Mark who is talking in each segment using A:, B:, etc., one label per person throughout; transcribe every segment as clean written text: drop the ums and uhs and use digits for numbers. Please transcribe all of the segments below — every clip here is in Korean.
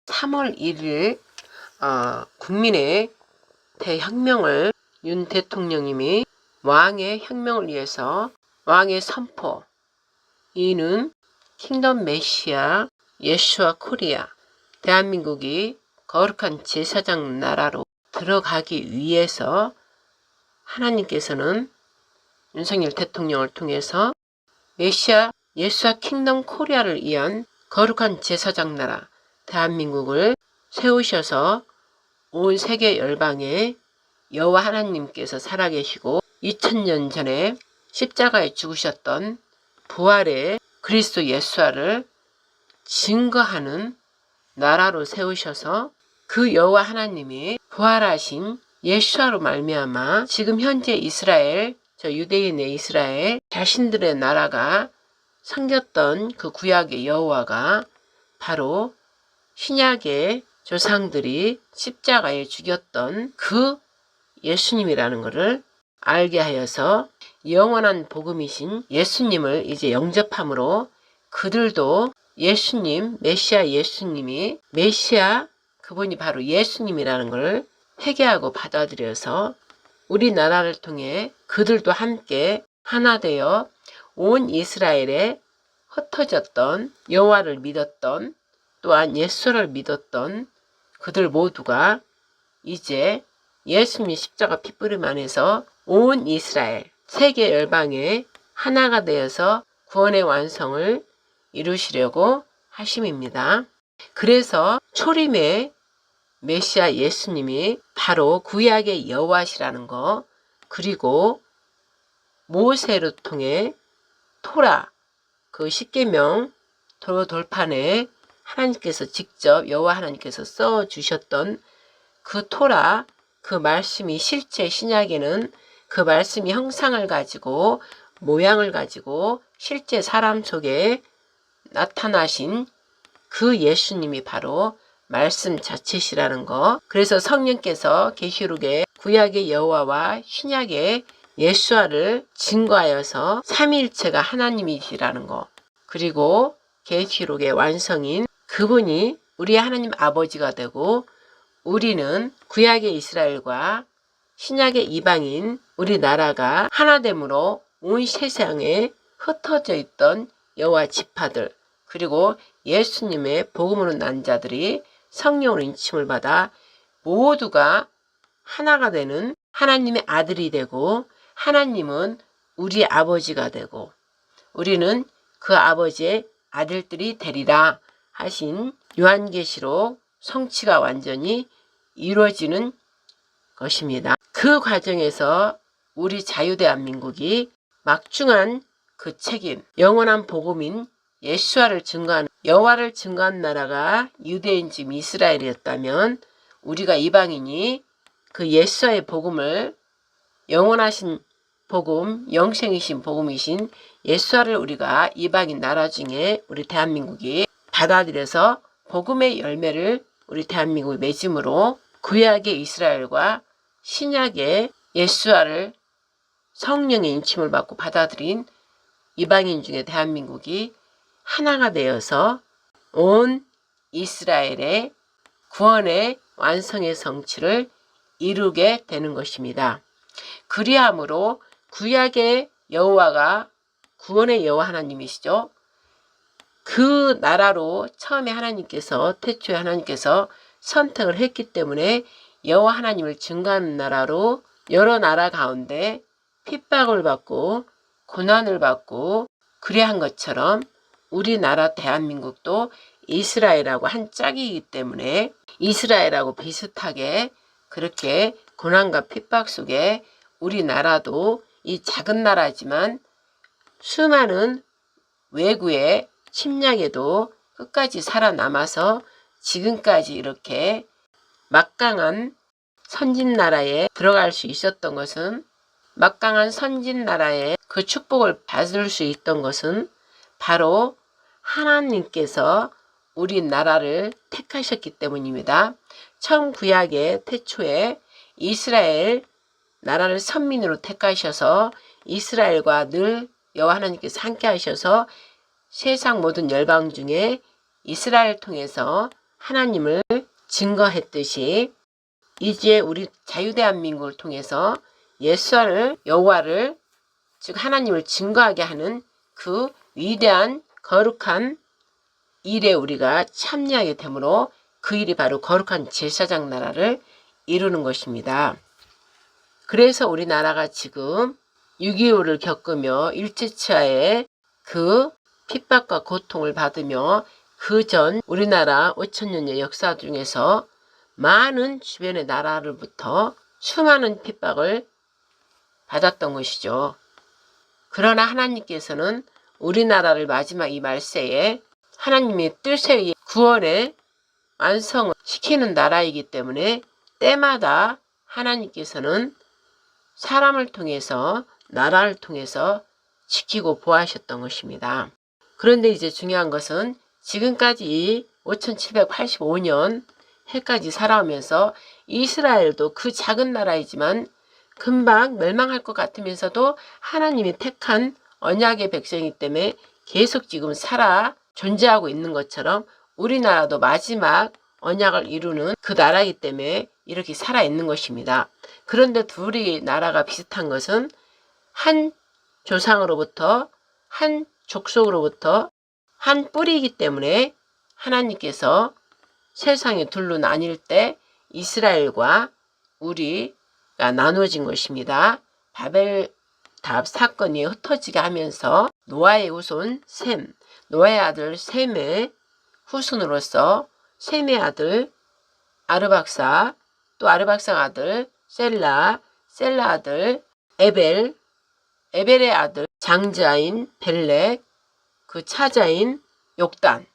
A: 3월 1일 국민의 대혁명을 윤 대통령님이 왕의 혁명을 위해서 왕의 선포, 이는 킹덤 메시아 예슈아 코리아, 대한민국이 거룩한 제사장 나라로 들어가기 위해서 하나님께서는 윤석열 대통령을 통해서 메시아 예수와 킹덤 코리아를 위한 거룩한 제사장 나라 대한민국을 세우셔서 온 세계 열방에 여호와 하나님께서 살아계시고 2000년 전에 십자가에 죽으셨던 부활의 그리스도 예수와를 증거하는 나라로 세우셔서 그 여호와 하나님이 부활하신 예수와로 말미암아 지금 현재 이스라엘, 유대인의 이스라엘 자신들의 나라가 생겼던 그 구약의 여호와가 바로 신약의 조상들이 십자가에 죽였던 그 예수님이라는 것을 알게 하여서 영원한 복음이신 예수님을 이제 영접함으로 그들도 예수님, 메시아 예수님이 메시아 그분이 바로 예수님이라는 것을 회개하고 받아들여서 우리나라를 통해 그들도 함께 하나 되어 온 이스라엘에 흩어졌던 여호와를 믿었던 또한 예수를 믿었던 그들 모두가 이제 예수님 십자가 핏부림 안에서 온 이스라엘 세계 열방에 하나가 되어서 구원의 완성을 이루시려고 하심입니다. 그래서 초림의 메시아 예수님이 바로 구약의 여호와시라는 거, 그리고 모세를 통해 토라 그 십계명 돌판에 하나님께서 직접 여호와 하나님께서 써 주셨던 그 토라 그 말씀이 실제 신약에는 그 말씀이 형상을 가지고 모양을 가지고 실제 사람 속에 나타나신 그 예수님이 바로 말씀 자체시라는 거. 그래서 성령께서 계시록의 구약의 여호와와 신약의 예수와를 증거하여서 삼위일체가 하나님이시라는 거. 그리고 계시록의 완성인 그분이 우리의 하나님 아버지가 되고 우리는 구약의 이스라엘과 신약의 이방인 우리나라가 하나됨으로 온 세상에 흩어져 있던 여호와 지파들 그리고 예수님의 복음으로 난 자들이 성령으로 인침을 받아 모두가 하나가 되는 하나님의 아들이 되고 하나님은 우리 아버지가 되고 우리는 그 아버지의 아들들이 되리라 하신 요한계시록 성취가 완전히 이루어지는 것입니다. 그 과정에서 우리 자유대한민국이 막중한 그 책임, 영원한 복음인 예수와를 증거하는 여호와를 증거한 나라가 유대인 즉 이스라엘이었다면 우리가 이방인이 그 예수와의 복음을 영원하신 복음, 영생이신 복음이신 예수와를 우리가 이방인 나라 중에 우리 대한민국이 받아들여서 복음의 열매를 우리 대한민국이 맺음으로 구약의 이스라엘과 신약의 예수와를 성령의 인침을 받고 받아들인 이방인 중에 대한민국이 하나가 되어서 온 이스라엘의 구원의 완성의 성취를 이루게 되는 것입니다. 그리함으로 구약의 여호와가 구원의 여호와 하나님이시죠. 그 나라로 처음에 하나님께서 태초에 하나님께서 선택을 했기 때문에 여호와 하나님을 증거하는 나라로 여러 나라 가운데 핍박을 받고 고난을 받고 그래한 것처럼 우리나라 대한민국도 이스라엘하고 한 짝이기 때문에 이스라엘하고 비슷하게 그렇게 고난과 핍박 속에 우리나라도 이 작은 나라지만 수많은 외구의 침략에도 끝까지 살아남아서 지금까지 이렇게 막강한 선진나라에 들어갈 수 있었던 것은 막강한 선진나라에 그 축복을 받을 수 있던 것은 바로 하나님께서 우리나라를 택하셨기 때문입니다. 처음 구약의 태초에 이스라엘 나라를 선민으로 택하셔서 이스라엘과 늘 여호와 하나님께서 함께 하셔서 세상 모든 열방 중에 이스라엘을 통해서 하나님을 증거했듯이 이제 우리 자유대한민국을 통해서 예수를 여호와를 즉 하나님을 증거하게 하는 그 위대한 거룩한 일에 우리가 참여하게 되므로 그 일이 바로 거룩한 제사장 나라를 이루는 것입니다. 그래서 우리나라가 지금 6.25를 겪으며 일제치하의 그 핍박과 고통을 받으며 그 전 우리나라 5천년의 역사 중에서 많은 주변의 나라로부터 수많은 핍박을 받았던 것이죠. 그러나 하나님께서는 우리나라를 마지막 이 말세에 하나님의 뜻에 의해 구원의 완성을 시키는 나라이기 때문에 때마다 하나님께서는 사람을 통해서 나라를 통해서 지키고 보호하셨던 것입니다. 그런데 이제 중요한 것은 지금까지 5785년 해까지 살아오면서 이스라엘도 그 작은 나라이지만 금방 멸망할 것 같으면서도 하나님이 택한 언약의 백성이기 때문에 계속 지금 살아 존재하고 있는 것처럼 우리나라도 마지막 언약을 이루는 그 나라이기 때문에 이렇게 살아있는 것입니다. 그런데 둘이 나라가 비슷한 것은 한 조상으로부터 한 족속으로부터 한 뿌리이기 때문에 하나님께서 세상이 둘로 나뉠 때 이스라엘과 우리가 나눠진 것입니다. 바벨탑 사건이 흩어지게 하면서 노아의 후손 셈, 노아의 아들 셈의 후손으로서 셈의 아들 아르박사, 또 아르박사 아들 셀라, 셀라 아들 에벨, 에벨의 아들 장자인 벨렉, 그 차자인 욕단.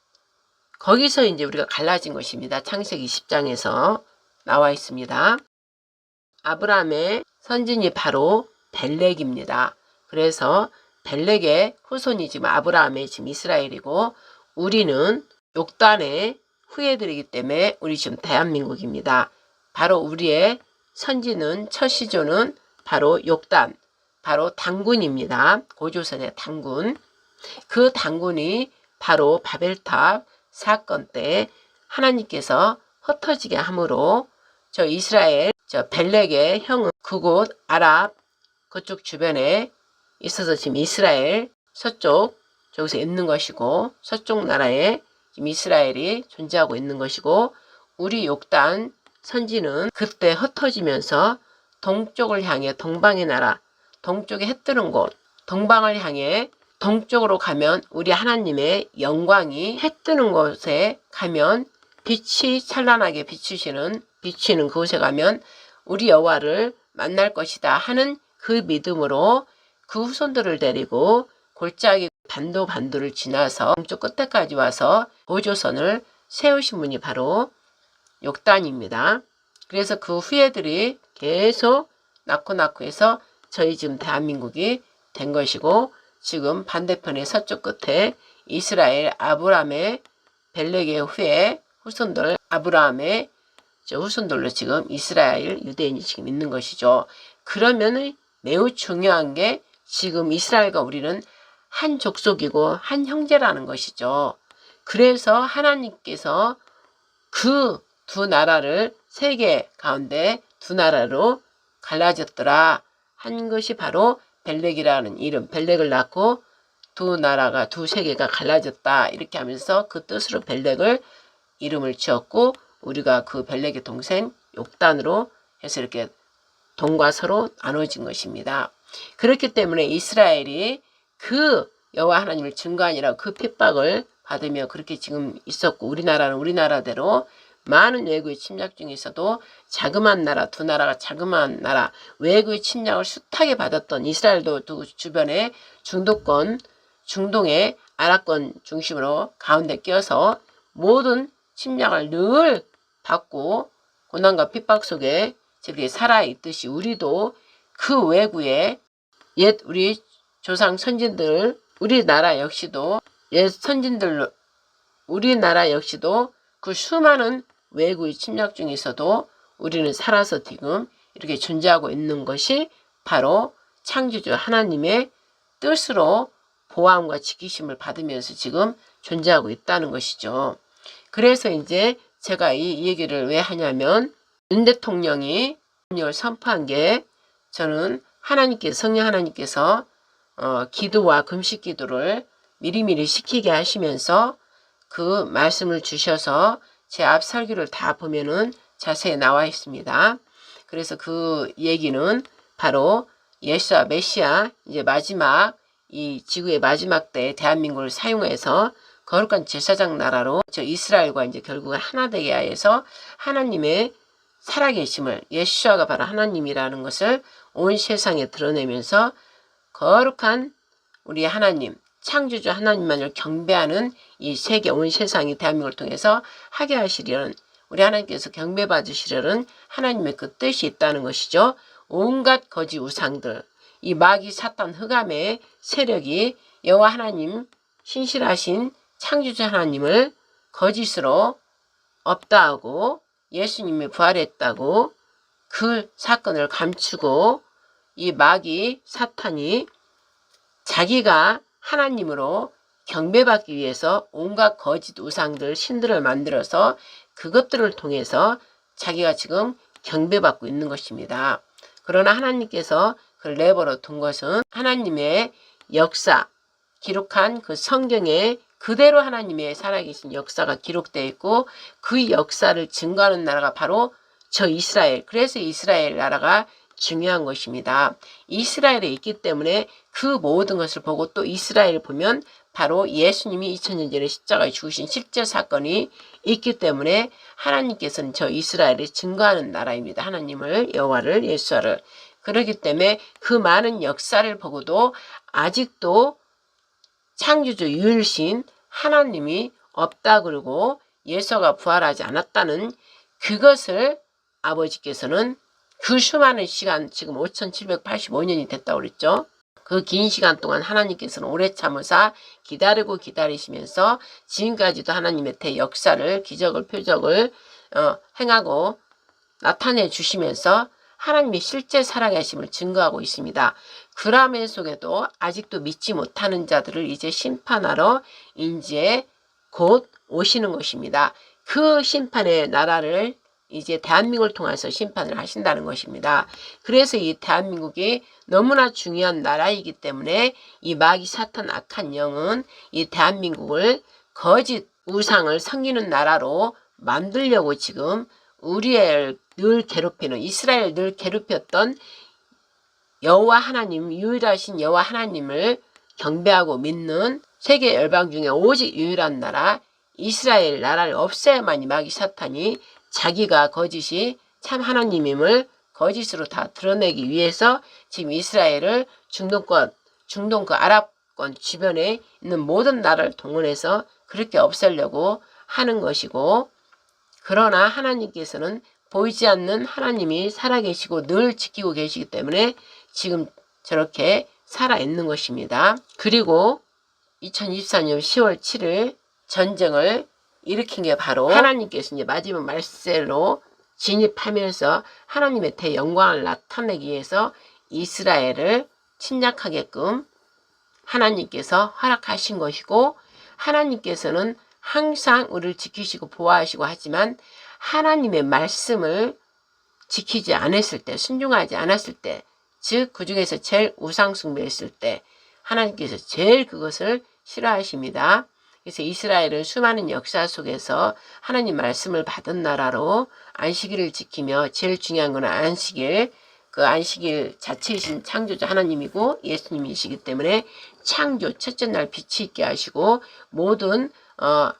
A: 거기서 이제 우리가 갈라진 것입니다. 창세기 20장에서 나와 있습니다. 아브라함의 선진이 바로 벨렉입니다. 그래서 벨렉의 후손이 지금 아브라함의 지금 이스라엘이고 우리는 욕단의 후예들이기 때문에 우리 지금 대한민국입니다. 바로 우리의 선지는 첫 시조는 바로 욕단, 바로 당군입니다. 고조선의 당군. 그 당군이 바로 바벨탑 사건 때 하나님께서 흩어지게 함으로 저 이스라엘 저 벨렉의 형은 그곳 아랍 그쪽 주변에 있어서 지금 이스라엘 서쪽 저기서 있는 것이고 서쪽 나라에 지금 이스라엘이 존재하고 있는 것이고 우리 욕단 선지는 그때 흩어지면서 동쪽을 향해 동방의 나라 동쪽에 해 뜨는 곳 동방을 향해 동쪽으로 가면 우리 하나님의 영광이 해 뜨는 곳에 가면 빛이 찬란하게 비치는 그곳에 가면 우리 여호와를 만날 것이다 하는 그 믿음으로 그 후손들을 데리고 골짜기 반도를 지나서 동쪽 끝에까지 와서 고조선을 세우신 분이 바로 욕단입니다. 그래서 그 후예들이 계속 낳고 해서 저희 지금 대한민국이 된 것이고 지금 반대편의 서쪽 끝에 이스라엘 아브라함의 벨렉의 후예 후손들 아브라함의 후손들로 지금 이스라엘 유대인이 지금 있는 것이죠. 그러면 매우 중요한 게 지금 이스라엘과 우리는 한 족속이고 한 형제라는 것이죠. 그래서 하나님께서 그 두 나라를 세계 가운데 두 나라로 갈라졌더라 한 것이 바로 벨렉이라는 이름, 벨렉을 낳고 두 나라가 두 세계가 갈라졌다 이렇게 하면서 그 뜻으로 벨렉을 이름을 지었고 우리가 그 벨렉의 동생 욕단으로 해서 이렇게 동과 서로 나눠진 것입니다. 그렇기 때문에 이스라엘이 그 여호와 하나님을 증거하니라 그 핍박을 받으며 그렇게 지금 있었고 우리나라는 우리나라대로 많은 외국의 침략 중에서도 자그마한 나라, 두 나라가 자그마한 나라, 외국의 침략을 숱하게 받았던 이스라엘도 두 주변에 중동권, 중동의 아랍권 중심으로 가운데 끼어서 모든 침략을 늘 받고 고난과 핍박 속에 저렇게 살아있듯이 우리도 그 외구의 옛 우리 조상 선진들, 우리나라 역시도 옛 선진들, 우리나라 역시도 그 수많은 외구의 침략 중에서도 우리는 살아서 지금 이렇게 존재하고 있는 것이 바로 창조주 하나님의 뜻으로 보호함과 지키심을 받으면서 지금 존재하고 있다는 것이죠. 그래서 이제 제가 이 얘기를 왜 하냐면 윤 대통령이 이걸 선포한 게 저는 성령 하나님께서 기도와 금식 기도를 미리미리 시키게 하시면서 그 말씀을 주셔서 제 앞 설교를 다 보면은 자세히 나와 있습니다. 그래서 그 얘기는 바로 예수와 메시아 이제 마지막 이 지구의 마지막 때 대한민국을 사용해서 거룩한 제사장 나라로 저 이스라엘과 이제 결국은 하나 되게 하여서 하나님의 살아계심을 예수아가 바로 하나님이라는 것을 온 세상에 드러내면서 거룩한 우리 하나님 창조주 하나님만을 경배하는 이 세계 온 세상이 대한민국을 통해서 하게 하시려는 우리 하나님께서 경배받으시려는 하나님의 그 뜻이 있다는 것이죠. 온갖 거짓 우상들 이 마귀 사탄 흑암의 세력이 여호와 하나님 신실하신 창조주 하나님을 거짓으로 없다 하고 예수님이 부활했다고 그 사건을 감추고 이 마귀 사탄이 자기가 하나님으로 경배받기 위해서 온갖 거짓 우상들 신들을 만들어서 그것들을 통해서 자기가 지금 경배받고 있는 것입니다. 그러나 하나님께서 그 내버려 둔 것은 하나님의 역사 기록한 그 성경에 그대로 하나님의 살아계신 역사가 기록되어 있고 그 역사를 증거하는 나라가 바로 저 이스라엘. 그래서 이스라엘 나라가 중요한 것입니다. 이스라엘에 있기 때문에 그 모든 것을 보고 또 이스라엘을 보면 바로 예수님이 2000년 전에 십자가에 죽으신 실제 사건이 있기 때문에 하나님께서는 저 이스라엘을 증거하는 나라입니다. 하나님을 여호와를 예수와를. 그렇기 때문에 그 많은 역사를 보고도 아직도 창조주 유일신 하나님이 없다 그러고 예수가 부활하지 않았다는 그것을 아버지께서는 그 수많은 시간 지금 5785년이 됐다고 그랬죠. 그 긴 시간 동안 하나님께서는 오래 참으사 기다리고 기다리시면서 지금까지도 하나님의 대역사를 기적을 표적을 행하고 나타내 주시면서 하나님이 실제 살아계심을 증거하고 있습니다. 그라멘 속에도 아직도 믿지 못하는 자들을 이제 심판하러 이제 곧 오시는 것입니다. 그 심판의 나라를 이제 대한민국을 통해서 심판을 하신다는 것입니다. 그래서 이 대한민국이 너무나 중요한 나라이기 때문에 이 마귀 사탄 악한 영은 이 대한민국을 거짓 우상을 섬기는 나라로 만들려고 지금 우리를 늘 괴롭히는 이스라엘 늘 괴롭혔던 여호와 하나님 유일하신 여호와 하나님을 경배하고 믿는 세계 열방 중에 오직 유일한 나라 이스라엘 나라를 없애야만 이 마귀 사탄이 자기가 거짓이 참 하나님임을 거짓으로 다 드러내기 위해서 지금 이스라엘을 중동 그 아랍권 주변에 있는 모든 나라를 동원해서 그렇게 없애려고 하는 것이고 그러나 하나님께서는 보이지 않는 하나님이 살아계시고 늘 지키고 계시기 때문에 지금 저렇게 살아있는 것입니다. 그리고 2024년 10월 7일 전쟁을 일으킨 게 바로 하나님께서 이제 마지막 말세로 진입하면서 하나님의 대영광을 나타내기 위해서 이스라엘을 침략하게끔 하나님께서 허락하신 것이고 하나님께서는 항상 우리를 지키시고 보호하시고 하지만 하나님의 말씀을 지키지 않았을 때 순종하지 않았을 때 즉 그 중에서 제일 우상 숭배했을 때 하나님께서 제일 그것을 싫어하십니다. 그래서 이스라엘은 수많은 역사 속에서 하나님 말씀을 받은 나라로 안식일을 지키며 제일 중요한 건 안식일 그 안식일 자체이신 창조주 하나님이고 예수님이시기 때문에 창조 첫째 날 빛이 있게 하시고 모든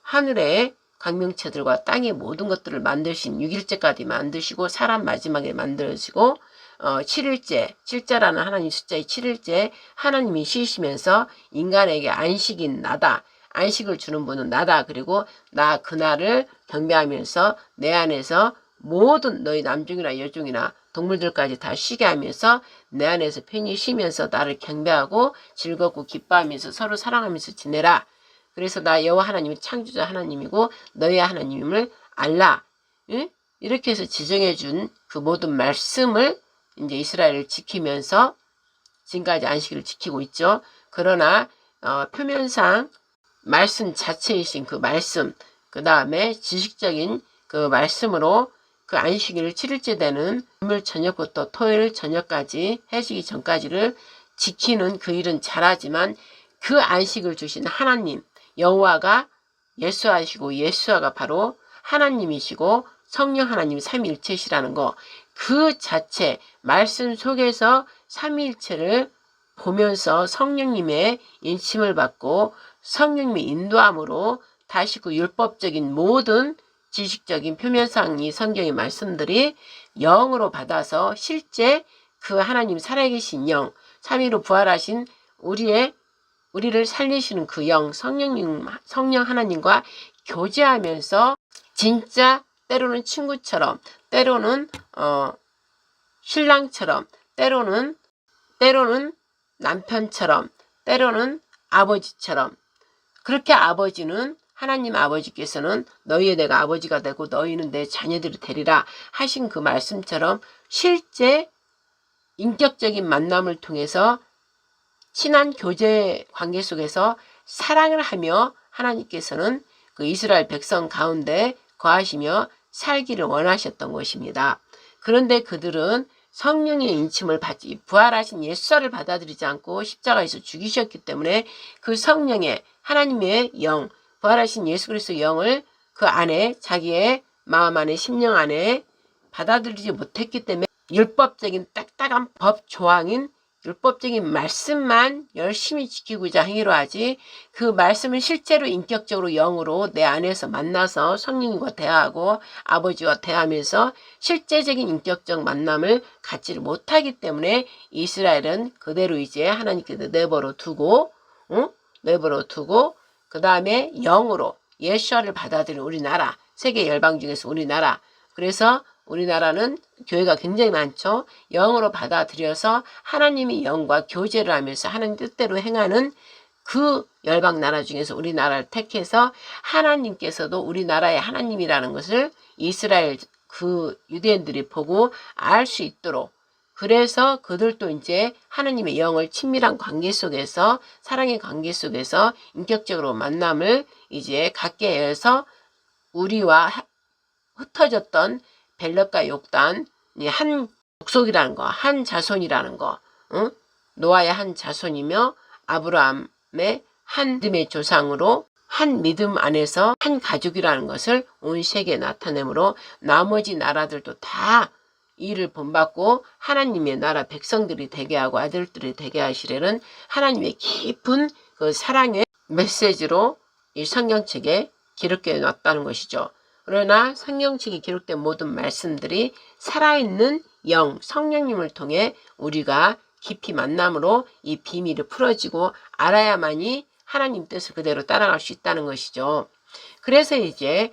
A: 하늘의 광명체들과 땅의 모든 것들을 만드신 6일째까지 만드시고 사람 마지막에 만드시고 7일째 7자라는 하나님 숫자의 7일째 하나님이 쉬시면서 인간에게 안식인 나다. 안식을 주는 분은 나다. 그리고 나 그날을 경배하면서 내 안에서 모든 너희 남중이나 여중이나 동물들까지 다 쉬게 하면서 내 안에서 편히 쉬면서 나를 경배하고 즐겁고 기뻐하면서 서로 사랑하면서 지내라. 그래서 나 여호와 하나님이 창조자 하나님이고 너희 하나님임을 알라. 응? 이렇게 해서 지정해 준 그 모든 말씀을 이제 이스라엘을 지키면서 지금까지 안식일을 지키고 있죠. 그러나 표면상 말씀 자체이신 그 말씀 그 다음에 지식적인 그 말씀으로 그 안식일을 7일째 되는 금요일 저녁부터 토요일 저녁까지 해지기 전까지를 지키는 그 일은 잘하지만 그 안식을 주신 하나님 여호와가 예수하시고 예수아가 바로 하나님이시고 성령 하나님 삼위일체시라는 거 그 자체 말씀 속에서 삼위일체를 보면서 성령님의 인침을 받고 성령님의 인도함으로 다시 그 율법적인 모든 지식적인 표면상의 성경의 말씀들이 영으로 받아서 실제 그 하나님 살아계신 영 삼위로 부활하신 우리를 살리시는 그 영 성령 하나님과 교제하면서 진짜 때로는 친구처럼 때로는 신랑처럼 때로는 남편처럼 때로는 아버지처럼 그렇게 아버지는 하나님 아버지께서는 너희의 내가 아버지가 되고 너희는 내 자녀들이 되리라 하신 그 말씀처럼 실제 인격적인 만남을 통해서 친한 교제 관계 속에서 사랑을 하며 하나님께서는 그 이스라엘 백성 가운데 거하시며 살기를 원하셨던 것입니다. 그런데 그들은 성령의 인침을 받지 부활하신 예수를 받아들이지 않고 십자가에서 죽이셨기 때문에 그 성령의 하나님의 영 부활하신 예수 그리스도의 영을 그 안에 자기의 마음 안에 심령 안에 받아들이지 못했기 때문에 율법적인 딱딱한 법 조항인 율법적인 말씀만 열심히 지키고자 행위로 하지 그 말씀을 실제로 인격적으로 영으로 내 안에서 만나서 성령님과 대화하고 아버지와 대화하면서 실제적인 인격적 만남을 갖지를 못하기 때문에 이스라엘은 그대로 이제 하나님께서 내버려 두고 그 다음에 영으로 예수아를 받아들인 우리나라 세계 열방 중에서 우리나라 그래서 우리나라는 교회가 굉장히 많죠. 영으로 받아들여서 하나님의 영과 교제를 하면서 하나님 뜻대로 행하는 그 열방 나라 중에서 우리나라를 택해서 하나님께서도 우리나라의 하나님이라는 것을 이스라엘 그 유대인들이 보고 알 수 있도록 그래서 그들도 이제 하나님의 영을 친밀한 관계 속에서 사랑의 관계 속에서 인격적으로 만남을 이제 갖게 해서 우리와 흩어졌던 벨렉과 욕단 한 족속이라는 거, 한 자손이라는 거, 노아의 한 자손이며 아브라함의 한 믿음의 조상으로 한 믿음 안에서 한 가족이라는 것을 온 세계에 나타내므로 나머지 나라들도 다 이를 본받고 하나님의 나라 백성들이 되게 하고 아들들이 되게 하시려는 하나님의 깊은 그 사랑의 메시지로 이 성경책에 기록되어 놨다는 것이죠. 그러나 성경책에 기록된 모든 말씀들이 살아있는 영, 성령님을 통해 우리가 깊이 만남으로 이 비밀이 풀어지고 알아야만이 하나님 뜻을 그대로 따라갈 수 있다는 것이죠. 그래서 이제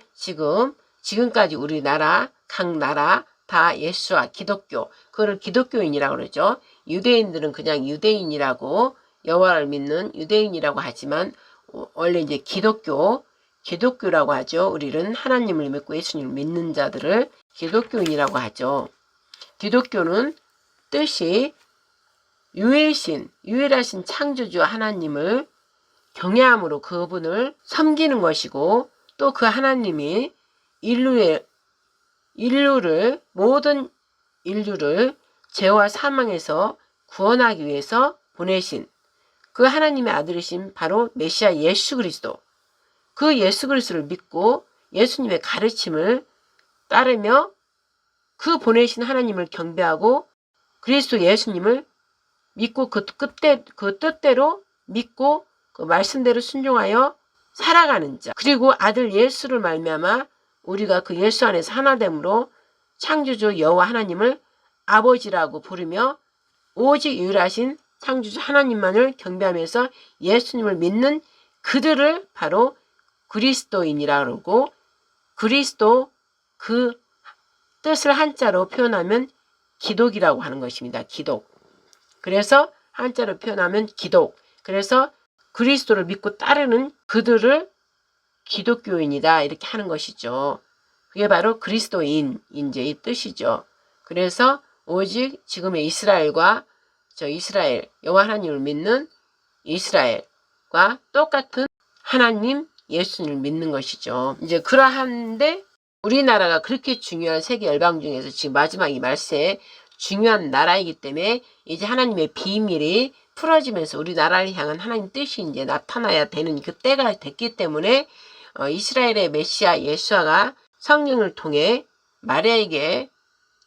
A: 지금까지 우리나라, 각 나라 다 예수와 기독교, 그걸 기독교인이라고 그러죠. 유대인들은 그냥 유대인이라고 여호와를 믿는 유대인이라고 하지만 원래 이제 기독교라고 하죠. 우리는 하나님을 믿고 예수님을 믿는 자들을 기독교인이라고 하죠. 기독교는 뜻이 유일하신 창조주 하나님을 경외함으로 그분을 섬기는 것이고 또 그 하나님이 모든 인류를 죄와 사망에서 구원하기 위해서 보내신 그 하나님의 아들이신 바로 메시아 예수 그리스도 그 예수 그리스도를 믿고 예수님의 가르침을 따르며 그 보내신 하나님을 경배하고 그리스도 예수님을 믿고 그 뜻대로 믿고 그 말씀대로 순종하여 살아가는 자 그리고 아들 예수를 말미암아 우리가 그 예수 안에서 하나됨으로 창조주 여호와 하나님을 아버지라고 부르며 오직 유일하신 창조주 하나님만을 경배하면서 예수님을 믿는 그들을 바로 그리스도인이라고 그러고 그리스도 그 뜻을 한자로 표현하면 기독이라고 하는 것입니다. 기독. 그래서 한자로 표현하면 기독. 그래서 그리스도를 믿고 따르는 그들을 기독교인이다 이렇게 하는 것이죠. 그게 바로 그리스도인 이제 이 뜻이죠. 그래서 오직 지금의 이스라엘과 이스라엘 여호와 하나님을 믿는 이스라엘과 똑같은 하나님 예수님을 믿는 것이죠. 이제 그러한데 우리나라가 그렇게 중요한 세계 열방 중에서 지금 마지막 이 말세에 중요한 나라이기 때문에 이제 하나님의 비밀이 풀어지면서 우리나라를 향한 하나님 뜻이 이제 나타나야 되는 그 때가 됐기 때문에 이스라엘의 메시아 예수아가 성령을 통해 마리아에게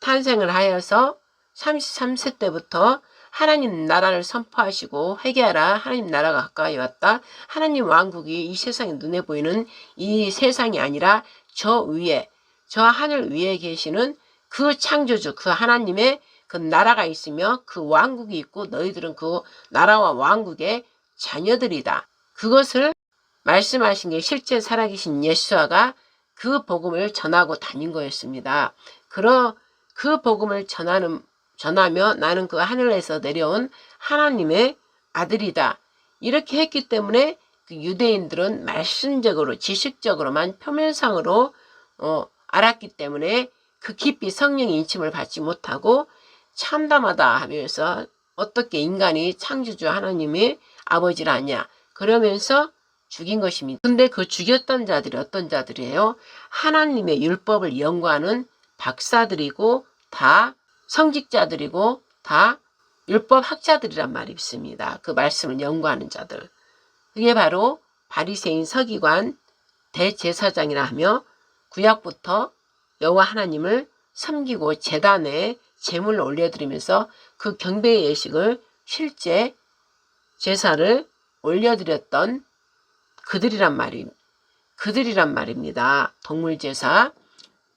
A: 탄생을 하여서 33세 때부터 하나님 나라를 선포하시고 회개하라, 하나님 나라가 가까이 왔다, 하나님 왕국이 이 세상에 눈에 보이는 이 세상이 아니라 저 위에, 저 하늘 위에 계시는 그 창조주, 그 하나님의 그 나라가 있으며 그 왕국이 있고 너희들은 그 나라와 왕국의 자녀들이다. 그것을 말씀하신 게 실제 살아계신 예수아가 그 복음을 전하고 다닌 거였습니다. 그 복음을 전하며 나는 그 하늘에서 내려온 하나님의 아들이다. 이렇게 했기 때문에 그 유대인들은 말씀적으로 지식적으로만 표면상으로 알았기 때문에 그 깊이 성령의 인침을 받지 못하고 참담하다 하면서 어떻게 인간이 창조주 하나님의 아버지를 아냐 그러면서 죽인 것입니다. 근데 그 죽였던 자들이 어떤 자들이에요? 하나님의 율법을 연구하는 박사들이고 다 성직자들이고 다 율법 학자들이란 말이 있습니다. 그 말씀을 연구하는 자들. 그게 바로 바리새인 서기관 대제사장이라 하며 구약부터 여호와 하나님을 섬기고 제단에 제물을 올려드리면서 그 경배의 예식을 실제 제사를 올려드렸던 그들이란 말입니다. 동물제사.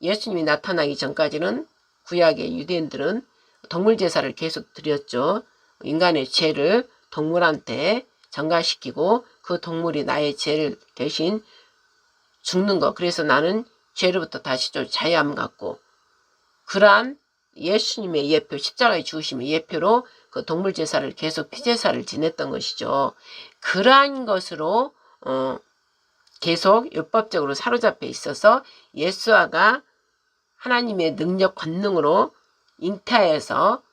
A: 예수님이 나타나기 전까지는 구약의 유대인들은 동물제사를 계속 드렸죠. 인간의 죄를 동물한테 전가시키고 그 동물이 나의 죄를 대신 죽는 거. 그래서 나는 죄로부터 다시 좀 자유함 갖고 그러한 예수님의 예표, 십자가에 죽으심의 예표로 그 동물제사를 계속 피제사를 지냈던 것이죠. 그러한 것으로 계속 율법적으로 사로잡혀 있어서 예수아가 하나님의 능력 권능으로 잉태하여서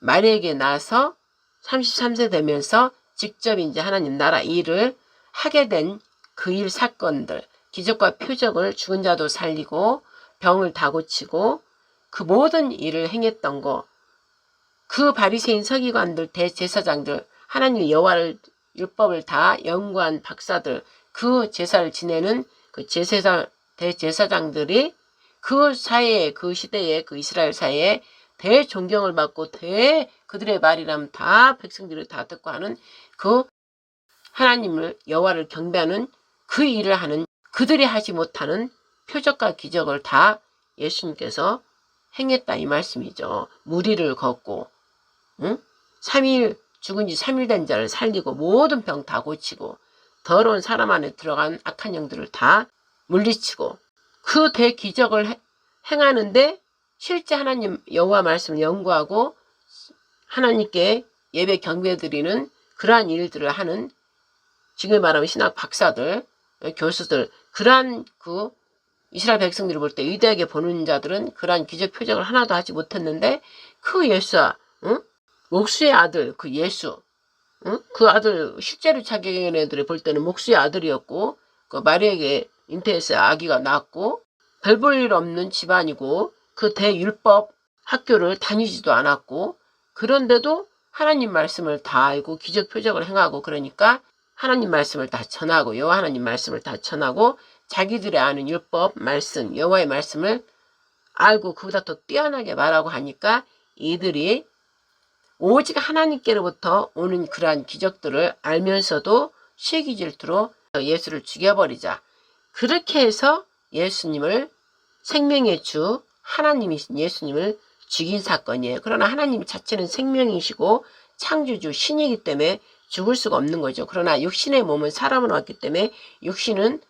A: 마리아에게 낳아서 33세 되면서 직접 이제 하나님 나라 일을 하게 된 그 일 사건들, 기적과 표적을 죽은 자도 살리고 병을 다 고치고 그 모든 일을 행했던 거, 그 바리새인 서기관들, 대제사장들, 하나님 여호와를 율법을 다 연구한 박사들, 그 제사를 지내는 그 대제사장들이 그 사회에, 그 시대에, 그 이스라엘 사회에 대존경을 받고 그들의 말이라면 다 백성들이 다 듣고 하는 그 하나님을 여호와를 경배하는 그 일을 하는 그들이 하지 못하는 표적과 기적을 다 예수님께서 행했다 이 말씀이죠. 무리를 걷고 3일 죽은 지 3일 된 자를 살리고 모든 병 다 고치고 더러운 사람 안에 들어간 악한 영들을 다 물리치고 그 대기적을 행하는데 실제 하나님 여호와 말씀을 연구하고 하나님께 예배 경배 드리는 그러한 일들을 하는 지금 말하면 신학 박사들, 교수들, 그러한 그 이스라엘 백성들이 볼 때 위대하게 보는 자들은 그러한 기적 표적을 하나도 하지 못했는데 그 예수와 목수의 아들 그 예수 그 아들 실제로 자기 애들이 볼 때는 목수의 아들이었고 그 마리아에게 잉태해서 아기가 낳았고 별 볼 일 없는 집안이고 그 대율법 학교를 다니지도 않았고 그런데도 하나님 말씀을 다 알고 기적 표적을 행하고 그러니까 하나님 말씀을 다 전하고 여호와 하나님 말씀을 다 전하고 자기들이 아는 율법 말씀 여호와의 말씀을 알고 그보다 더 뛰어나게 말하고 하니까 이들이 오직 하나님께로부터 오는 그러한 기적들을 알면서도 시기 질투로 예수를 죽여버리자. 그렇게 해서 예수님을 생명의 주 하나님이신 예수님을 죽인 사건이에요. 그러나 하나님 자체는 생명이시고 창조주 신이기 때문에 죽을 수가 없는 거죠. 그러나 육신의 몸은 사람으로 왔기 때문에 육신은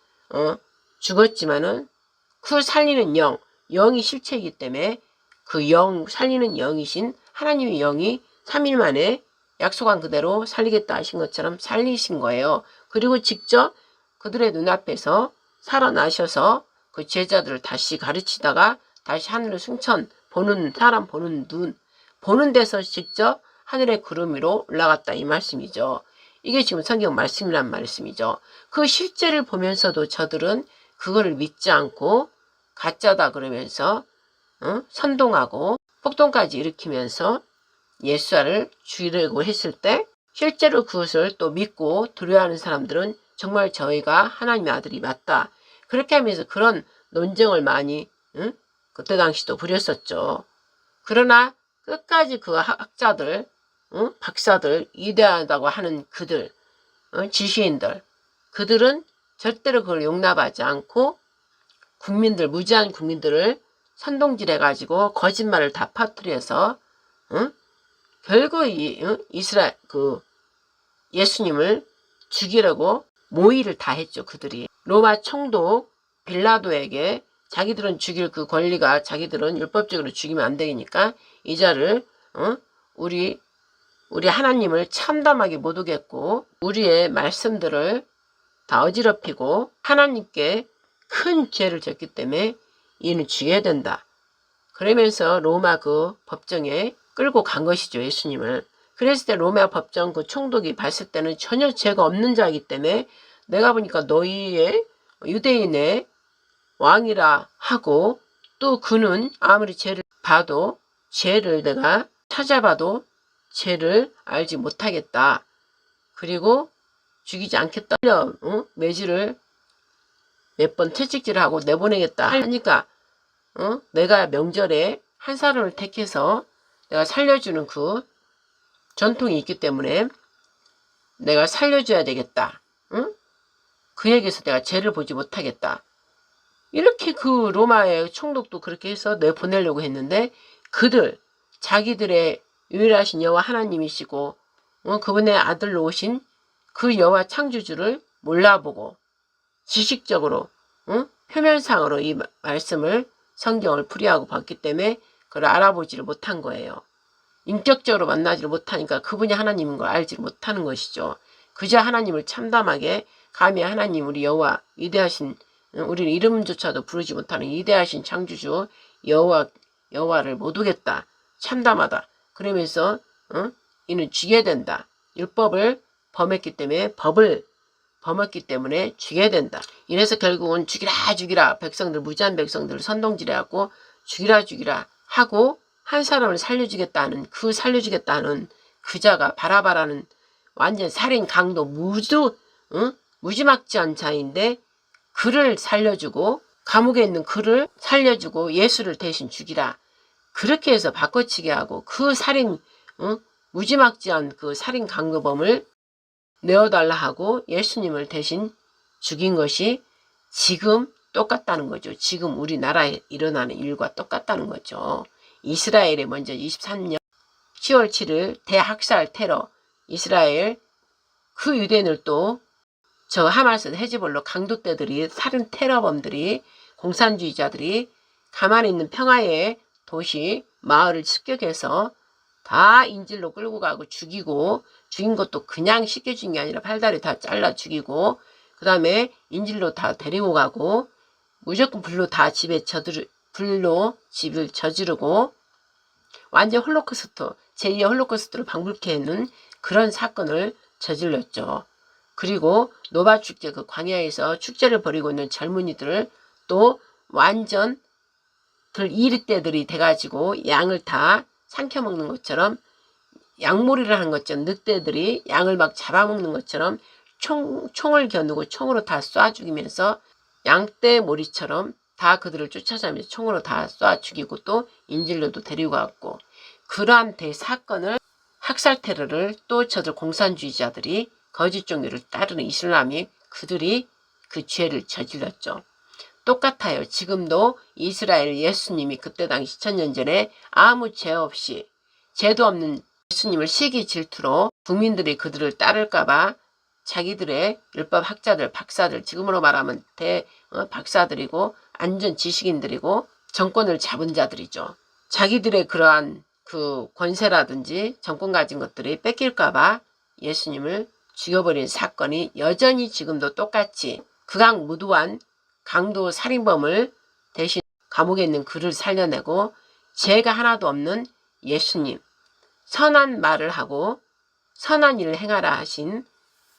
A: 죽었지만은 그 살리는 영이 실체이기 때문에 그 살리는 영이신 하나님의 영이 3일 만에 약속한 그대로 살리겠다 하신 것처럼 살리신 거예요. 그리고 직접 그들의 눈앞에서 살아나셔서 그 제자들을 다시 가르치다가 다시 하늘의 승천 사람 보는 눈 보는 데서 직접 하늘의 구름 위로 올라갔다 이 말씀이죠. 이게 지금 성경 말씀이란 말씀이죠. 그 실제를 보면서도 저들은 그거를 믿지 않고 가짜다 그러면서 선동하고 폭동까지 일으키면서 예수를 죽이려고 했을 때 실제로 그것을 또 믿고 두려워하는 사람들은 정말 저희가 하나님의 아들이 맞다. 그렇게 하면서 그런 논쟁을 많이 그때 당시도 부렸었죠. 그러나 끝까지 그 학자들, 박사들, 위대하다고 하는 그들, 지시인들, 그들은 절대로 그걸 용납하지 않고 국민들, 무지한 국민들을 선동질해가지고 거짓말을 다 퍼뜨려서 결국 이스라엘 예수님을 죽이려고 모의를 다 했죠. 그들이 로마 총독 빌라도에게 자기들은 죽일 그 권리가 자기들은 율법적으로 죽이면 안 되니까 이자를 우리 하나님을 참담하게 못 오겠고 우리의 말씀들을 다 어지럽히고 하나님께 큰 죄를 졌기 때문에 이는 죽여야 된다. 그러면서 로마 그 법정에 끌고 간 것이죠. 예수님을. 그랬을 때 로마 법정 그 총독이 봤을 때는 전혀 죄가 없는 자이기 때문에 내가 보니까 너희의 유대인의 왕이라 하고 또 그는 아무리 죄를 봐도 죄를 내가 찾아봐도 죄를 알지 못하겠다. 그리고 죽이지 않겠다. 매질을 몇 번 채찍질하고 내보내겠다 하니까 내가 명절에 한 사람을 택해서 내가 살려주는 그 전통이 있기 때문에 내가 살려줘야 되겠다. 그에게서 내가 죄를 보지 못하겠다. 이렇게 그 로마의 총독도 그렇게 해서 내보내려고 했는데 그들 자기들의 유일하신 여호와 하나님이시고 그분의 아들로 오신 그 여호와 창조주를 몰라보고 지식적으로 표면상으로 이 말씀을 성경을 풀이하고 봤기 때문에 그걸 알아보지를 못한 거예요. 인격적으로 만나지를 못하니까 그분이 하나님인 걸 알지 못하는 것이죠. 그저 하나님을 참담하게 감히 하나님 우리 여호와 위대하신 우리는 이름조차도 부르지 못하는 위대하신 창조주 여호와를 못 오겠다. 참담하다. 그러면서 이는 죽여야 된다. 율법을 범했기 때문에 법을 범했기 때문에 죽여야 된다. 이래서 결국은 죽이라 백성들 무지한 백성들을 선동질해갖고 죽이라 하고 한 사람을 살려주겠다는 그 자가 바라바라는 완전 살인 강도 무지막지한 자인데 그를 살려주고 감옥에 있는 그를 살려주고 예수를 대신 죽이라. 그렇게 해서 바꿔치기 하고 그 살인 무지막지한 그 살인 강도범을 내어달라 하고 예수님을 대신 죽인 것이 지금 똑같다는 거죠. 지금 우리나라에 일어나는 일과 똑같다는 거죠. 이스라엘에 먼저 23년 10월 7일 대학살 테러 이스라엘 그 유대인을 또 저 하마스 헤즈볼로 강도떼들이 살인 테러범들이 공산주의자들이 가만히 있는 평화의 도시 마을을 습격해서 다 인질로 끌고 가고 죽이고 죽인 것도 그냥 쉽게 죽인 게 아니라 팔다리 다 잘라 죽이고 그 다음에 인질로 다 데리고 가고 무조건 불로 집을 저지르고 완전 홀로코스트 제2의 홀로코스트를 방불케 하는 그런 사건을 저질렀죠. 그리고 노바 축제 그 광야에서 축제를 벌이고 있는 젊은이들을 또 완전 이리떼들이 돼가지고 양을 다 삼켜먹는 것처럼 양몰이를 하는 것처럼 늑대들이 양을 막 잡아먹는 것처럼 총을 겨누고 총으로 다 쏴 죽이면서 양떼 몰이처럼 다 그들을 쫓아가면서 총으로 다 쏴 죽이고 또 인질로도 데리고 갔고 그러한 대사건을 학살 테러를 또 저들 공산주의자들이 거짓 종교를 따르는 이슬람이 그들이 그 죄를 저질렀죠. 똑같아요. 지금도 이스라엘 예수님이 그때 당시 2000년 전에 아무 죄 없이 죄도 없는 예수님을 시기 질투로 국민들이 그들을 따를까봐 자기들의 율법 학자들, 박사들, 지금으로 말하면 박사들이고 안전 지식인들이고 정권을 잡은 자들이죠. 자기들의 그러한 그 권세라든지 정권 가진 것들이 뺏길까봐 예수님을 죽여버린 사건이 여전히 지금도 똑같이 극악무도한 강도 살인범을 대신 감옥에 있는 그를 살려내고 죄가 하나도 없는 예수님 선한 말을 하고 선한 일을 행하라 하신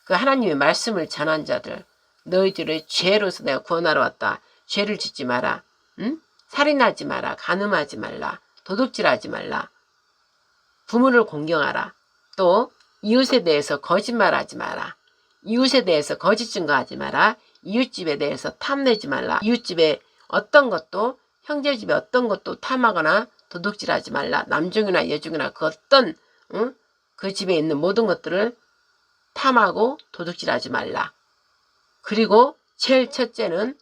A: 그 하나님의 말씀을 전한 자들 너희들의 죄로서 내가 구원하러 왔다. 죄를 짓지 마라. 응? 살인하지 마라. 간음하지 말라. 도둑질하지 말라. 부모를 공경하라. 또 이웃에 대해서 거짓말하지 마라. 이웃에 대해서 거짓 증거하지 마라. 이웃집에 대해서 탐내지 말라. 이웃집에 어떤 것도 형제집에 어떤 것도 탐하거나 도둑질하지 말라. 남중이나 여중이나 그 어떤 그 집에 있는 모든 것들을 탐하고 도둑질하지 말라. 그리고 제일 첫째는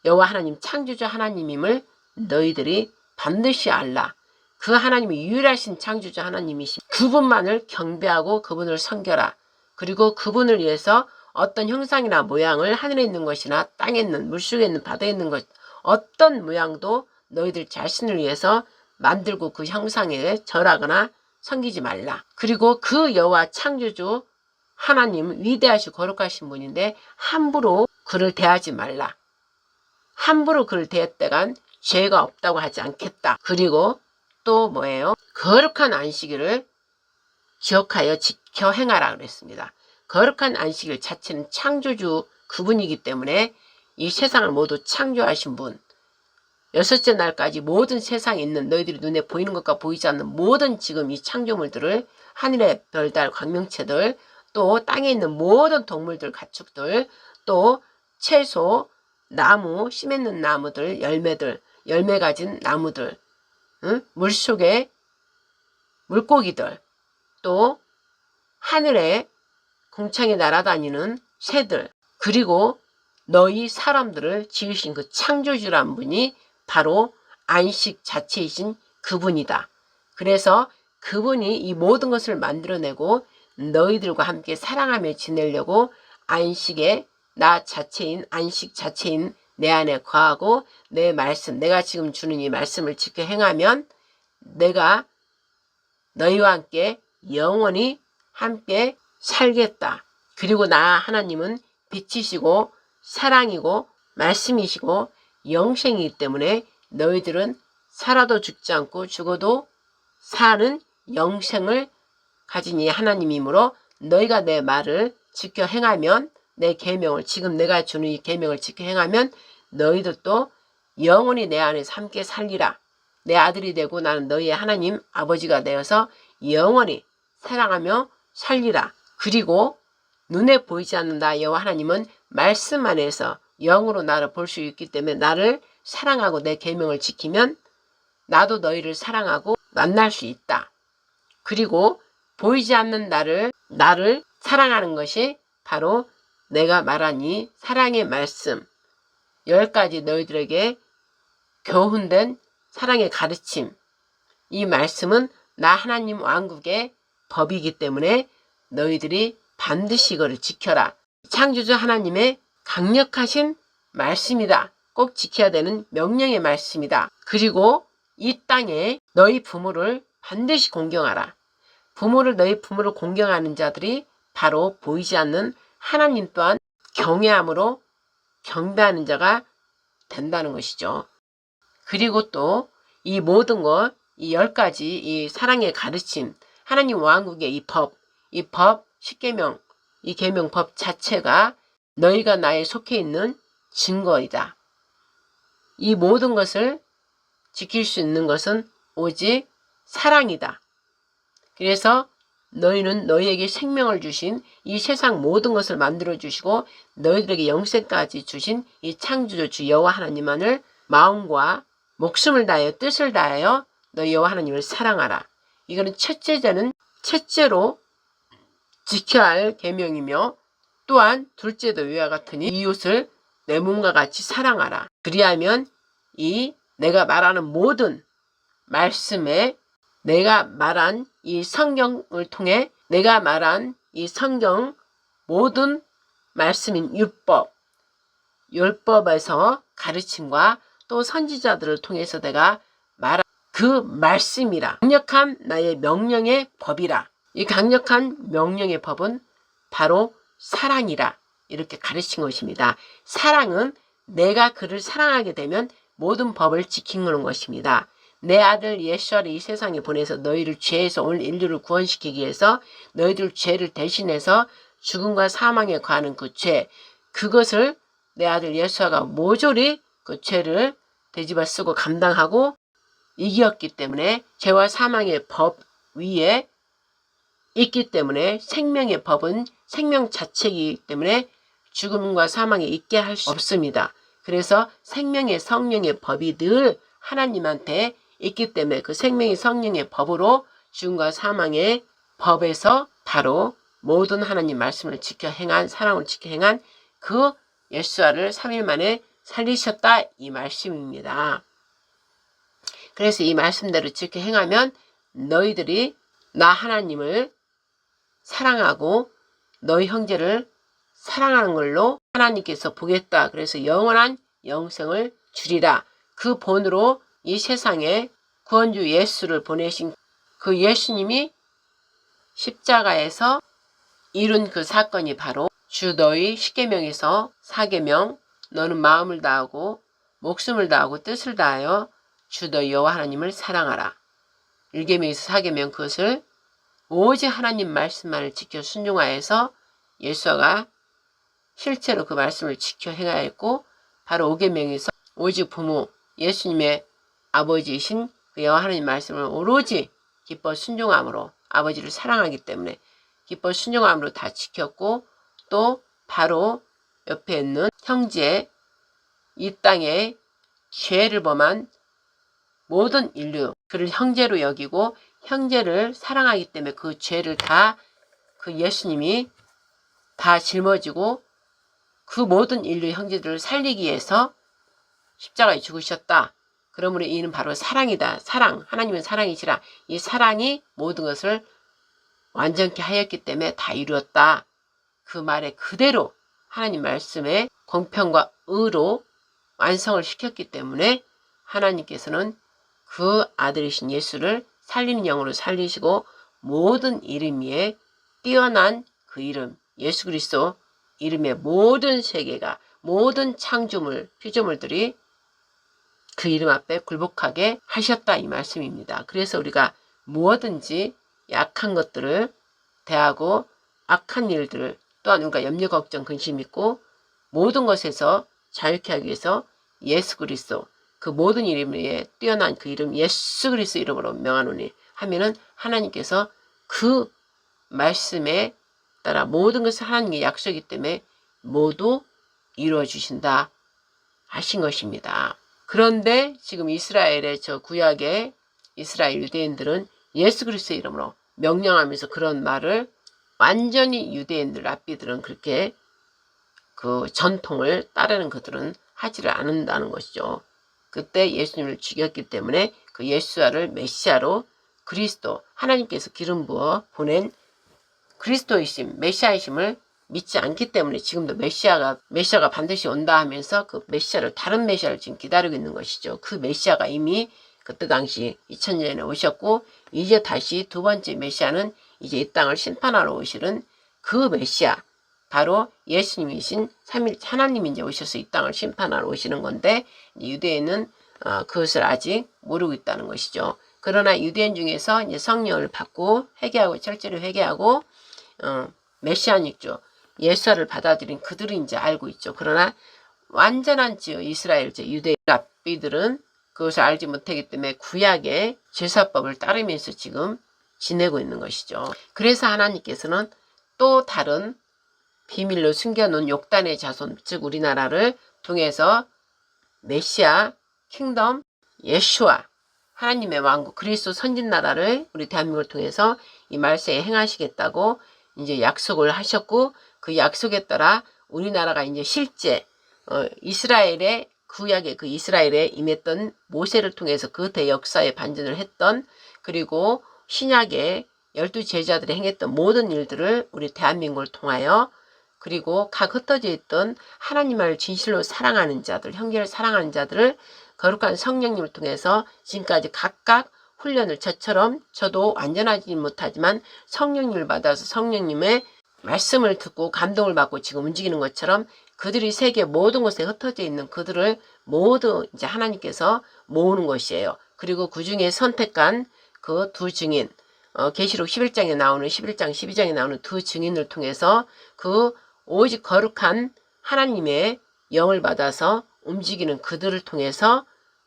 A: 여호와 하나님 창조주 하나님임을 너희들이 반드시 알라. 그 하나님이 유일하신 창조주 하나님이시. 그분만을 경배하고 그분을 섬겨라. 그리고 그분을 위해서 어떤 형상이나 모양을 하늘에 있는 것이나 땅에 있는 물속에 있는 바다에 있는 것 어떤 모양도 너희들 자신을 위해서 만들고 그 형상에 절하거나 섬기지 말라. 그리고 그 여호와 창조주 하나님 위대하시고 거룩하신 분인데 함부로 그를 대하지 말라. 함부로 그를 대했다간 죄가 없다고 하지 않겠다. 그리고 또 뭐예요? 거룩한 안식일을 기억하여 지켜 행하라 그랬습니다. 거룩한 안식일 자체는 창조주 그분이기 때문에 이 세상을 모두 창조하신 분, 여섯째 날까지 모든 세상에 있는 너희들이 눈에 보이는 것과 보이지 않는 모든 지금 이 창조물들을 하늘의 별달 광명체들 또 땅에 있는 모든 동물들 가축들 또 채소 나무 씨 맺는 나무들 열매들 열매 가진 나무들 물속에 물고기들 또 하늘에 궁창에 날아다니는 새들 그리고 너희 사람들을 지으신 그 창조주란 분이 바로 안식 자체이신 그분이다. 그래서 그분이 이 모든 것을 만들어내고 너희들과 함께 사랑하며 지내려고 안식에 나 자체인 안식 자체인 내 안에 거하고 내 말씀 내가 지금 주는 이 말씀을 지켜 행하면 내가 너희와 함께 영원히 함께 살겠다. 그리고 나 하나님은 빛이시고 사랑이고 말씀이시고 영생이기 때문에 너희들은 살아도 죽지 않고 죽어도 사는 영생을 가진 이 하나님이므로 너희가 내 말을 지켜 행하면 내 계명을 지금 내가 주는 이 계명을 지켜 행하면 너희들도 영원히 내 안에서 함께 살리라. 내 아들이 되고 나는 너희의 하나님 아버지가 되어서 영원히 사랑하며 살리라. 그리고 눈에 보이지 않는 나 여호와 하나님은 말씀 안에서 영으로 나를 볼 수 있기 때문에 나를 사랑하고 내 계명을 지키면 나도 너희를 사랑하고 만날 수 있다. 그리고 보이지 않는 나를 사랑하는 것이 바로 내가 말한 이 사랑의 말씀 10가지 너희들에게 교훈된 사랑의 가르침 이 말씀은 나 하나님 왕국의 법이기 때문에 너희들이 반드시 이거를 지켜라. 창조주 하나님의 강력하신 말씀이다. 꼭 지켜야 되는 명령의 말씀이다. 그리고 이 땅에 너희 부모를 반드시 공경하라. 너희 부모를 공경하는 자들이 바로 보이지 않는 하나님 또한 경외함으로 경배하는 자가 된다는 것이죠. 그리고 또 이 모든 것, 이 10가지 이 사랑의 가르침, 하나님 왕국의 이 법, 10계명, 이 계명법 자체가 너희가 나에 속해 있는 증거이다. 이 모든 것을 지킬 수 있는 것은 오직 사랑이다. 그래서 너희는 너희에게 생명을 주신 이 세상 모든 것을 만들어 주시고 너희들에게 영생까지 주신 이 창조주 주 여호와 하나님만을 마음과 목숨을 다하여 뜻을 다하여 너희 여호와 하나님을 사랑하라. 이거는 첫째로 지켜야 할 계명이며 또한 둘째도 이와 같으니 이웃을 내 몸과 같이 사랑하라. 그리하면 이 내가 말하는 모든 말씀에 내가 말한 이 성경을 통해 내가 말한 이 성경 모든 말씀인 율법에서 가르침과 또 선지자들을 통해서 내가 말한 그 말씀이라 강력한 나의 명령의 법이라. 이 강력한 명령의 법은 바로 사랑이라 이렇게 가르친 것입니다. 사랑은 내가 그를 사랑하게 되면 모든 법을 지키는 것입니다. 내 아들 예수를 이 세상에 보내서 너희를 죄에서 온 인류를 구원시키기 위해서 너희들 죄를 대신해서 죽음과 사망에 관한 그 죄 그것을 내 아들 예수가 모조리 그 죄를 돼지발 쓰고 감당하고 이겼기 때문에 죄와 사망의 법 위에 있기 때문에 생명의 법은 생명 자체이기 때문에 죽음과 사망에 있게 할 수 없습니다. 그래서 생명의 성령의 법이 늘 하나님한테 있기 때문에 그 생명의 성령의 법으로 죽음과 사망의 법에서 바로 모든 하나님 말씀을 지켜 행한 사랑을 지켜 행한 그 예수아를 3일 만에 살리셨다 이 말씀입니다. 그래서 이 말씀대로 지켜 행하면 너희들이 나 하나님을 사랑하고 너희 형제를 사랑하는 걸로 하나님께서 보겠다. 그래서 영원한 영생을 주리라. 그 본으로 이 세상에 구원주 예수를 보내신 그 예수님이 십자가에서 이룬 그 사건이 바로 주 너희 십계명에서 사계명 너는 마음을 다하고 목숨을 다하고 뜻을 다하여 주 너희 여호와 하나님을 사랑하라. 1계명에서 사계명 그것을 오직 하나님 말씀만을 지켜 순종하여서 예수가 실제로 그 말씀을 지켜 행하였고 바로 5계명에서 오직 부모 예수님의 아버지이신 그 여호와 하나님 말씀을 오로지 기뻐 순종함으로 아버지를 사랑하기 때문에 기뻐 순종함으로 다 지켰고 또 바로 옆에 있는 형제 이 땅에 죄를 범한 모든 인류 그를 형제로 여기고 형제를 사랑하기 때문에 그 죄를 다 그 예수님이 다 짊어지고 그 모든 인류 형제들을 살리기 위해서 십자가에 죽으셨다. 그러므로 이는 바로 사랑이다. 사랑. 하나님은 사랑이시라. 이 사랑이 모든 것을 완전케 하였기 때문에 다 이루었다. 그 말에 그대로 하나님 말씀에 공평과 의로 완성을 시켰기 때문에 하나님께서는 그 아들이신 예수를 살리는 영으로 살리시고 모든 이름 위에 뛰어난 그 이름 예수 그리스도 이름의 모든 세계가 모든 창조물 피조물들이 그 이름 앞에 굴복하게 하셨다 이 말씀입니다. 그래서 우리가 무엇든지 약한 것들을 대하고 악한 일들을 또한 우리가 염려 걱정 근심 있고 모든 것에서 자유케 하기 위해서 예수 그리스도 그 모든 이름 위에 뛰어난 그 이름 예수 그리스도 이름으로 명하노니 하면은 하나님께서 그 말씀에 따라 모든 것을 하나님의 약속이기 때문에 모두 이루어 주신다 하신 것입니다. 그런데 지금 이스라엘의 저 구약의 이스라엘 유대인들은 예수 그리스도의 이름으로 명령하면서 그런 말을 완전히 유대인들 랍비들은 그렇게 그 전통을 따르는 그들은 하지를 않는다는 것이죠. 그때 예수님을 죽였기 때문에 그 예수아를 메시아로 그리스도 하나님께서 기름 부어 보낸 그리스도이심 메시아이심을 믿지 않기 때문에 지금도 메시아가 반드시 온다 하면서 그 메시아를 다른 메시아를 지금 기다리고 있는 것이죠. 그 메시아가 이미 그때 당시 2000년 전에 오셨고 이제 다시 두 번째 메시아는 이제 이 땅을 심판하러 오시는 그 메시아 바로 예수님이신 삼일 하나님이 이제 오셔서 이 땅을 심판하러 오시는 건데 유대인은 그것을 아직 모르고 있다는 것이죠. 그러나 유대인 중에서 이제 성령을 받고 회개하고 철저히 회개하고 메시아닉죠. 예수를 받아들인 그들은 이제 알고 있죠. 그러나 완전한 이스라엘 유대 랍비들은 그것을 알지 못하기 때문에 구약의 제사법을 따르면서 지금 지내고 있는 것이죠. 그래서 하나님께서는 또 다른 비밀로 숨겨놓은 욕단의 자손 즉 우리나라를 통해서 메시아 킹덤 예수아 하나님의 왕국 그리스도 선진나라를 우리 대한민국을 통해서 이 말세에 행하시겠다고 이제 약속을 하셨고 그 약속에 따라 우리나라가 이제 실제 이스라엘의 구약의 그 이스라엘에 임했던 모세를 통해서 그 대역사에 반전을 했던 그리고 신약의 12제자들이 행했던 모든 일들을 우리 대한민국을 통하여 그리고 각 흩어져 있던 하나님을 진실로 사랑하는 자들 형제를 사랑하는 자들을 거룩한 성령님을 통해서 지금까지 각각 훈련을 저처럼 저도 완전하지 못하지만 성령님을 받아서 성령님의 말씀을 듣고 감동을 받고 지금 움직이는 것처럼 그들이 세계 모든 곳에 흩어져 있는 그들을 모두 이제 하나님께서 모으는 것이에요. 그리고 그 중에 선택한 그 두 증인 계시록 11장에 나오는 11장 12장에 나오는 두 증인을 통해서 그 오직 거룩한 하나님의 영을 받아서 움직이는 그들을 통해서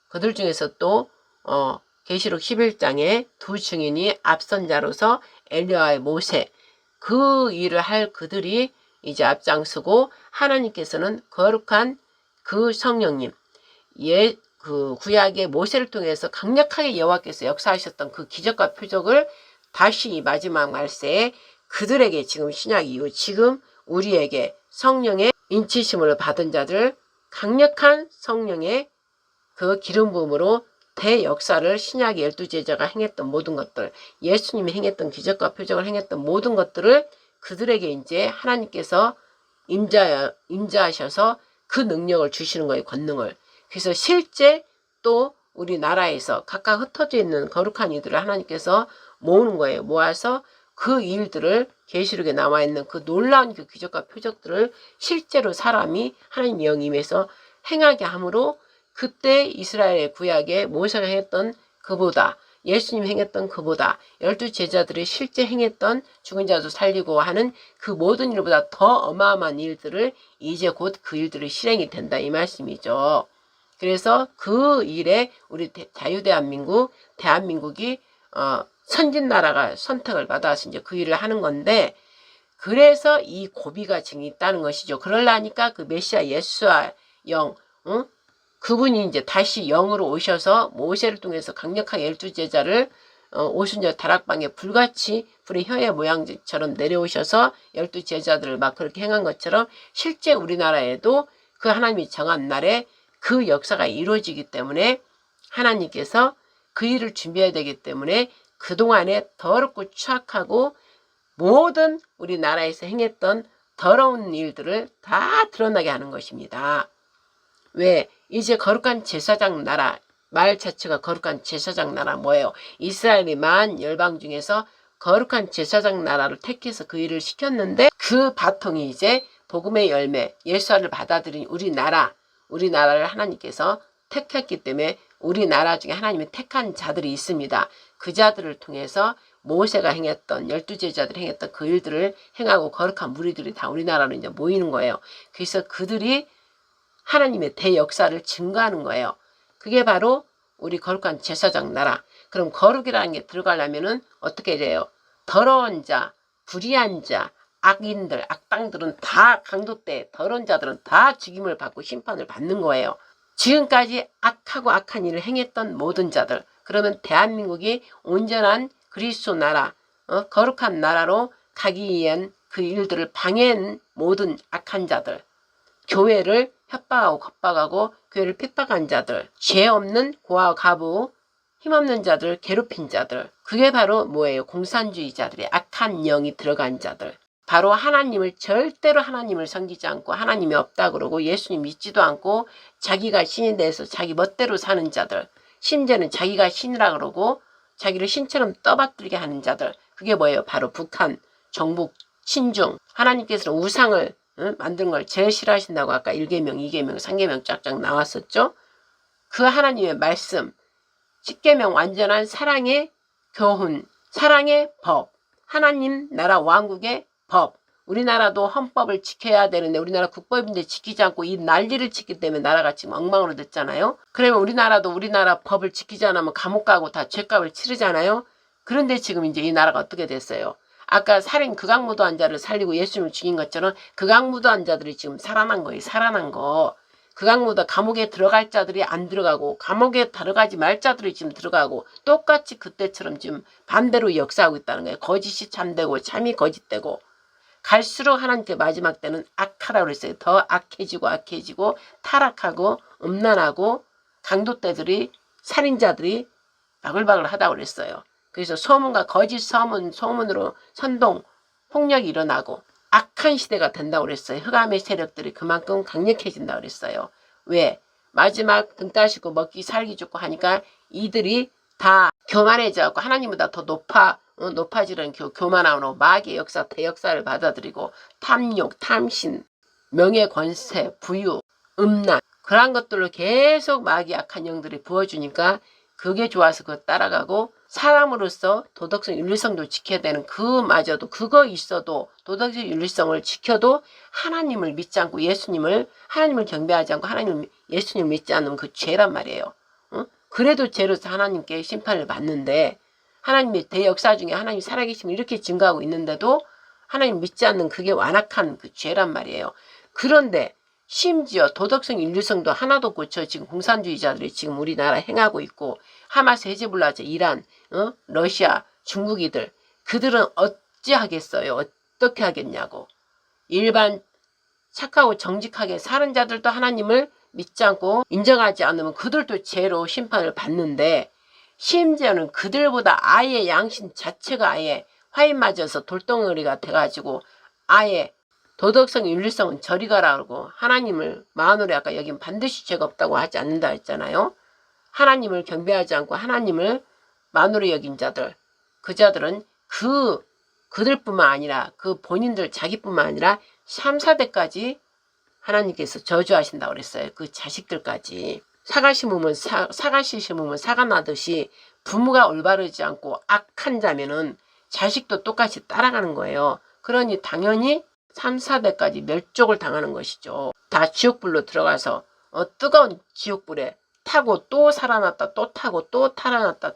A: 그들 중에서 또 계시록 11장에 두 증인이 앞선 자로서 엘리야와 모세, 그 일을 할 그들이 이제 앞장서고, 하나님께서는 거룩한 그 성령님, 그 구약의 모세를 통해서 강력하게 여호와께서 역사하셨던 그 기적과 표적을 다시 이 마지막 말세에 그들에게, 지금 신약 이후 지금 우리에게 성령의 인치심을 받은 자들, 강력한 성령의 그 기름 부음으로 대역사를 신약의 12제자가 행했던 모든 것들, 예수님이 행했던 기적과 표적을 행했던 모든 것들을 그들에게 이제 하나님께서 임자하셔서 그 능력을 주시는 거예요. 권능을. 그래서 실제 또 우리나라에서 각각 흩어져 있는 거룩한 이들을 하나님께서 모으는 거예요. 모아서 그 일들을, 계시록에 나와 있는 그 놀라운 그 기적과 표적들을 실제로 사람이 하나님 영임에서 행하게 함으로, 그때 이스라엘 구약에 모세가 행했던 그보다, 예수님 행했던 그보다, 12제자들이 실제 행했던 죽은 자도 살리고 하는 그 모든 일보다 더 어마어마한 일들을 이제 곧 그 일들이 실행이 된다, 이 말씀이죠. 그래서 그 일에 우리 대한민국이 선진나라가 선택을 받아서 이제 그 일을 하는 건데, 그래서 이 고비가 지금 있다는 것이죠. 그러려니까 그 메시아 예수와 영, 그분이 이제 다시 영으로 오셔서 모세를 통해서 강력하게 12제자를 오순절 다락방에 불같이 불의 혀의 모양처럼 내려오셔서 12제자들을 막 그렇게 행한 것처럼, 실제 우리나라에도 그 하나님이 정한 날에 그 역사가 이루어지기 때문에 하나님께서 그 일을 준비해야 되기 때문에 그동안에 더럽고 추악하고 모든 우리나라에서 행했던 더러운 일들을 다 드러나게 하는 것입니다. 왜? 이제 거룩한 제사장 나라, 말 자체가 거룩한 제사장 나라 뭐예요? 이스라엘이 만 열방 중에서 거룩한 제사장 나라를 택해서 그 일을 시켰는데, 그 바통이 이제 복음의 열매, 예수를 받아들인 우리나라를 하나님께서 택했기 때문에 우리나라 중에 하나님이 택한 자들이 있습니다. 그 자들을 통해서 모세가 행했던 12제자들이 행했던 그 일들을 행하고 거룩한 무리들이 다 우리나라로 이제 모이는 거예요. 그래서 그들이 하나님의 대역사를 증거하는 거예요. 그게 바로 우리 거룩한 제사장 나라. 그럼 거룩이라는 게 들어가려면은 어떻게 돼요? 더러운 자, 불의한 자, 악인들, 악당들은 다 강도 때, 더러운 자들은 다 죽임을 받고 심판을 받는 거예요. 지금까지 악하고 악한 일을 행했던 모든 자들, 그러면 대한민국이 온전한 그리스도 나라, 거룩한 나라로 가기 위한 그 일들을 방해한 모든 악한 자들, 교회를 협박하고 겁박하고 교회를 핍박한 자들, 죄 없는 고아 가부, 힘없는 자들, 괴롭힌 자들, 그게 바로 뭐예요? 공산주의자들의 악한 영이 들어간 자들, 바로 절대로 하나님을 섬기지 않고 하나님이 없다 그러고 예수님 믿지도 않고 자기가 신이 돼서 자기 멋대로 사는 자들, 심지어는 자기가 신이라 그러고 자기를 신처럼 떠받들게 하는 자들, 그게 뭐예요? 바로 북한, 정북, 신중, 하나님께서는 우상을 만든 걸 제일 싫어하신다고 아까 1계명, 2계명, 3계명 쫙쫙 나왔었죠. 그 하나님의 말씀, 10계명 완전한 사랑의 교훈, 사랑의 법, 하나님 나라 왕국의 법. 우리나라도 헌법을 지켜야 되는데 우리나라 국법인데 지키지 않고 이 난리를 치기 때문에 나라가 지금 엉망으로 됐잖아요. 그러면 우리나라도 우리나라 법을 지키지 않으면 감옥 가고 다 죄값을 치르잖아요. 그런데 지금 이제 이 나라가 어떻게 됐어요? 아까 살인 극악무도한 자를 살리고 예수님을 죽인 것처럼 극악무도한 자들이 지금 살아난 거예요. 살아난 거. 극악무도 감옥에 들어갈 자들이 안 들어가고 감옥에 들어가지 말 자들이 지금 들어가고 똑같이 그때처럼 지금 반대로 역사하고 있다는 거예요. 거짓이 참되고 참이 거짓되고 갈수록 하나님께 마지막 때는 악하라고 그랬어요. 더 악해지고 타락하고 음란하고 강도떼들이 살인자들이 바글바글 하다고 그랬어요. 그래서 소문과 거짓 소문으로 선동, 폭력이 일어나고 악한 시대가 된다고 그랬어요. 흑암의 세력들이 그만큼 강력해진다고 그랬어요. 왜? 마지막 등 따시고 먹기 살기 좋고 하니까 이들이 다 교만해져갖고 하나님보다 더 높아지는 교만함으로 마귀의 역사, 대역사를 받아들이고 탐욕, 탐신, 명예, 권세, 부유, 음란 그러한 것들로 계속 마귀 악한 영들이 부어주니까 그게 좋아서 그거 따라가고 사람으로서 도덕성, 윤리성도 지켜야 되는 그마저도 그거 있어도 도덕적 윤리성을 지켜도 하나님을 믿지 않고 하나님을 경배하지 않고 예수님을 믿지 않으면 그 죄란 말이에요. 응? 그래도 죄로서 하나님께 심판을 받는데 하나님의 대역사 중에 하나님이 살아계심을 이렇게 증거하고 있는데도 하나님 믿지 않는 그게 완악한 그 죄란 말이에요. 그런데 심지어 도덕성 인류성도 하나도 고쳐 지금 공산주의자들이 지금 우리나라 행하고 있고 하마스 헤즈볼라제 이란 러시아 중국이들 그들은 어찌하겠어요. 어떻게 하겠냐고. 일반 착하고 정직하게 사는 자들도 하나님을 믿지 않고 인정하지 않으면 그들도 죄로 심판을 받는데 심지어는 그들보다 아예 양심 자체가 아예 화인 맞아서 돌덩어리가 돼가지고 아예 도덕성 윤리성은 저리 가라 그러고 하나님을 마누라 아까 여긴 반드시 죄가 없다고 하지 않는다 했잖아요. 하나님을 경배하지 않고 하나님을 마누라 여긴 자들 그 자들은 그들뿐만 아니라 그 본인들 자기뿐만 아니라 3, 4대까지 하나님께서 저주하신다고 그랬어요. 그 자식들까지. 사과 심으면 사과씨 심으면 사과 나듯이 부모가 올바르지 않고 악한 자면은 자식도 똑같이 따라가는 거예요. 그러니 당연히 3, 4대까지 멸족을 당하는 것이죠. 다 지옥불로 들어가서 뜨거운 지옥불에 타고 또 살아났다 또 타고 또 살아났다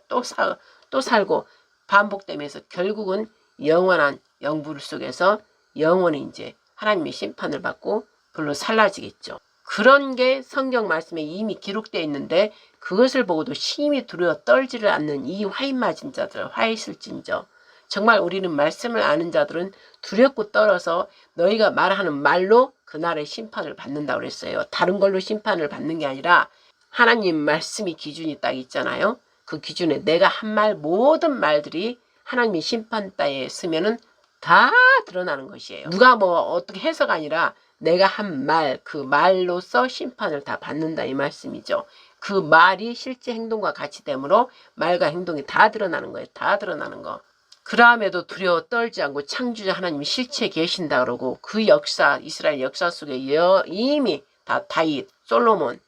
A: 또 살고 반복되면서 결국은 영원한 영불 속에서 영원히 이제 하나님의 심판을 받고 불로 살라지겠죠. 그런 게 성경 말씀에 이미 기록되어 있는데 그것을 보고도 심히 두려워 떨지를 않는 이 화인 맞은 자들, 화있을진저. 정말 우리는 말씀을 아는 자들은 두렵고 떨어서 너희가 말하는 말로 그날의 심판을 받는다고 그랬어요. 다른 걸로 심판을 받는 게 아니라 하나님 말씀이 기준이 딱 있잖아요. 그 기준에 내가 한 말 모든 말들이 하나님의 심판대에 쓰면은 다 드러나는 것이에요. 누가 뭐 어떻게 해서가 아니라 내가 한 말, 그 말로써 심판을 다 받는다 이 말씀이죠. 그 말이 실제 행동과 같이 되므로 말과 행동이 다 드러나는 거예요. 다 드러나는 거. 그럼에도 두려워 떨지 않고 창조자 하나님이 실체 계신다 그러고 그 역사, 이스라엘 역사 속에 이미 다 다윗, 솔로몬,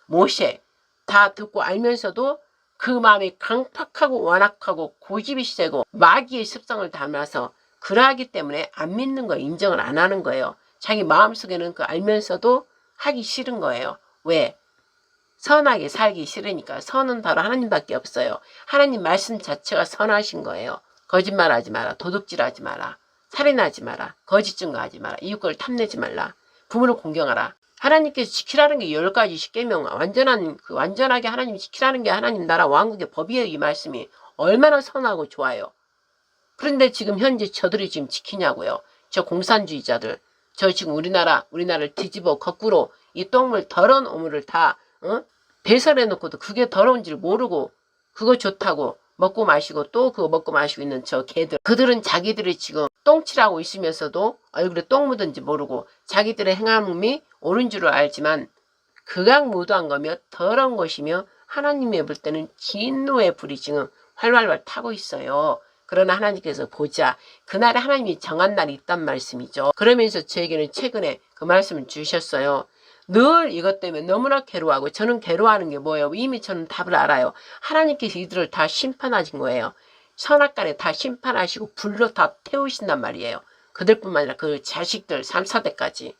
A: 모세 다 듣고 알면서도 그 마음이 강팍하고 완악하고 고집이 세고 마귀의 습성을 담아서 그러하기 때문에 안 믿는 거 인정을 안 하는 거예요. 자기 마음속에는 그 알면서도 하기 싫은 거예요. 왜? 선하게 살기 싫으니까. 선은 바로 하나님밖에 없어요. 하나님 말씀 자체가 선하신 거예요. 거짓말하지 마라. 도둑질하지 마라. 살인하지 마라. 거짓 증거하지 마라. 이웃걸 탐내지 말라. 부모를 공경하라. 하나님께서 지키라는 게 10가지 십계명 완전하게 하나님이 지키라는 게 하나님 나라 왕국의 법이에요. 이 말씀이 얼마나 선하고 좋아요. 그런데 지금 현재 저들이 지금 지키냐고요. 저 공산주의자들. 저 지금 우리나라를 뒤집어 거꾸로 이 똥물 더러운 오물을 다 배설해놓고도 그게 더러운 줄 모르고 그거 좋다고 먹고 마시고 또 그거 먹고 마시고 있는 저 개들. 그들은 자기들이 지금 똥칠하고 있으면서도 얼굴에 똥 묻은지 모르고 자기들의 행함이 옳은 줄을 알지만 극악무도한 거며 더러운 것이며 하나님이 볼 때는 진노의 불이 지금 활활활 타고 있어요. 그러나 하나님께서 보자. 그날에 하나님이 정한 날이 있단 말씀이죠. 그러면서 저에게는 최근에 그 말씀을 주셨어요. 늘 이것 때문에 너무나 괴로워하고 저는 괴로워하는 게 뭐예요? 이미 저는 답을 알아요. 하나님께서 이들을 다 심판하신 거예요. 선악간에 다 심판하시고 불로 다 태우신단 말이에요. 그들뿐만 아니라 그 자식들 3, 4대까지.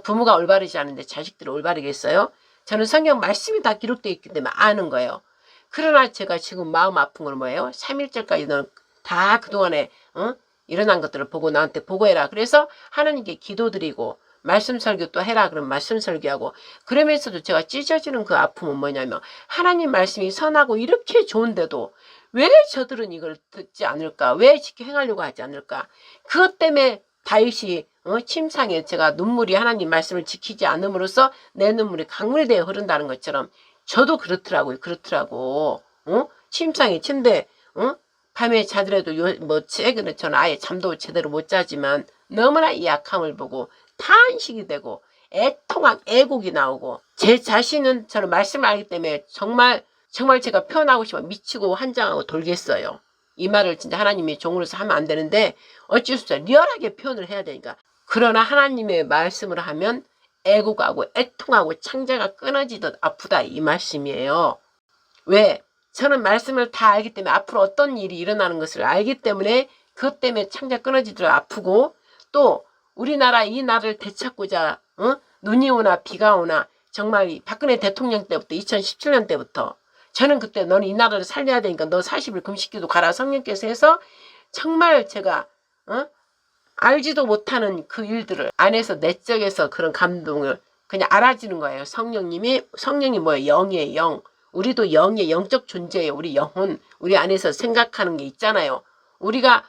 A: 부모가 올바르지 않은데 자식들을 올바르겠어요? 저는 성경 말씀이 다 기록되어 있기 때문에 아는 거예요. 그러나 제가 지금 마음 아픈 건 뭐예요? 3일절까지 너는 다 그동안에 일어난 것들을 보고 나한테 보고해라. 그래서 하나님께 기도드리고 말씀 설교 또 해라. 그럼 말씀 설교하고 그러면서도 제가 찢어지는 그 아픔은 뭐냐면 하나님 말씀이 선하고 이렇게 좋은데도 왜 저들은 이걸 듣지 않을까? 왜 지켜 행하려고 하지 않을까? 그것 때문에 다윗이 침상에 제가 눈물이 하나님 말씀을 지키지 않음으로써 내 눈물이 강물이 되어 흐른다는 것처럼 저도 그렇더라고. 침상에 침대 밤에 자더라도 최근에 저는 아예 잠도 제대로 못 자지만 너무나 이 약함을 보고 탄식이 되고 애통한 애곡이 나오고 제 자신은 저는 말씀을 알기 때문에 정말 제가 표현하고 싶어 미치고 환장하고 돌겠어요. 이 말을 진짜 하나님의 종으로서 하면 안 되는데 어쩔 수 없어요. 리얼하게 표현을 해야 되니까. 그러나 하나님의 말씀을 하면 애곡하고 애통하고 창자가 끊어지듯 아프다 이 말씀이에요. 왜? 저는 말씀을 다 알기 때문에 앞으로 어떤 일이 일어나는 것을 알기 때문에 그것 때문에 창자 끊어지도록 아프고 또 우리나라 이 나라를 되찾고자 눈이 오나 비가 오나 정말 박근혜 대통령 때부터 2017년 때부터 저는 그때 너는 이 나라를 살려야 되니까 너 40일 금식기도 가라 성령께서 해서 정말 제가 알지도 못하는 그 일들을 안에서 내적에서 그런 감동을 그냥 알아지는 거예요. 성령이 뭐예요? 영이에요. 영. 우리도 영의 영적 존재예요. 우리 영혼, 우리 안에서 생각하는 게 있잖아요. 우리가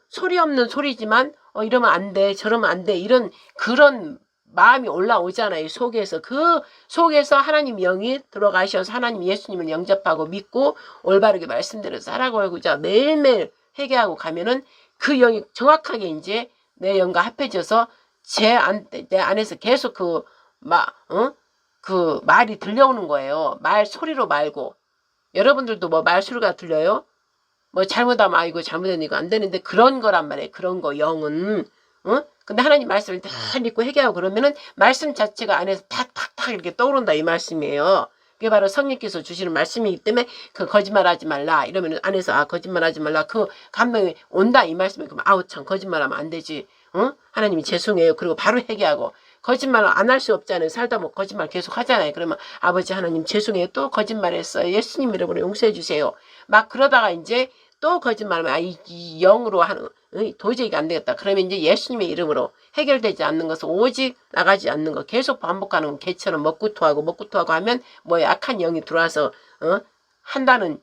A: 소리 없는 소리지만 이러면 안 돼, 저러면 안 돼, 이런 그런 마음이 올라오잖아요. 속에서 그 속에서 하나님 영이 들어가셔서 하나님 예수님을 영접하고 믿고 올바르게 말씀대로 살아가고자 매일매일 회개하고 가면은 그 영이 정확하게 이제 내 영과 합해져서 내 안에서 계속 그 말이 들려오는 거예요. 말 소리로 말고. 여러분들도 뭐 말소리가 들려요? 뭐 잘못하면 아이고 잘못했니까 안 되는데 그런 거란 말이에요. 그런 거 영은. 근데 하나님 말씀을 다 믿고 회개하고 그러면은 말씀 자체가 안에서 탁탁탁 이렇게 떠오른다 이 말씀이에요. 그게 바로 성령께서 주시는 말씀이기 때문에 그 거짓말하지 말라 이러면 안에서 거짓말하지 말라 그 감동이 온다 이 말씀이 그럼 아우 참 거짓말하면 안 되지. 하나님이 죄송해요. 그리고 바로 회개하고 거짓말 안 할 수 없잖아요. 살다 뭐 거짓말 계속 하잖아요. 그러면 아버지 하나님 죄송해요. 또 거짓말했어요. 예수님 이름으로 용서해 주세요. 막 그러다가 이제 또 거짓말하면 이 영으로 하는 도저히 안 되겠다. 그러면 이제 예수님의 이름으로 해결되지 않는 것은 오직 나가지 않는 거 계속 반복하는 거 개처럼 먹고 토하고 하면 뭐 악한 영이 들어와서 한다는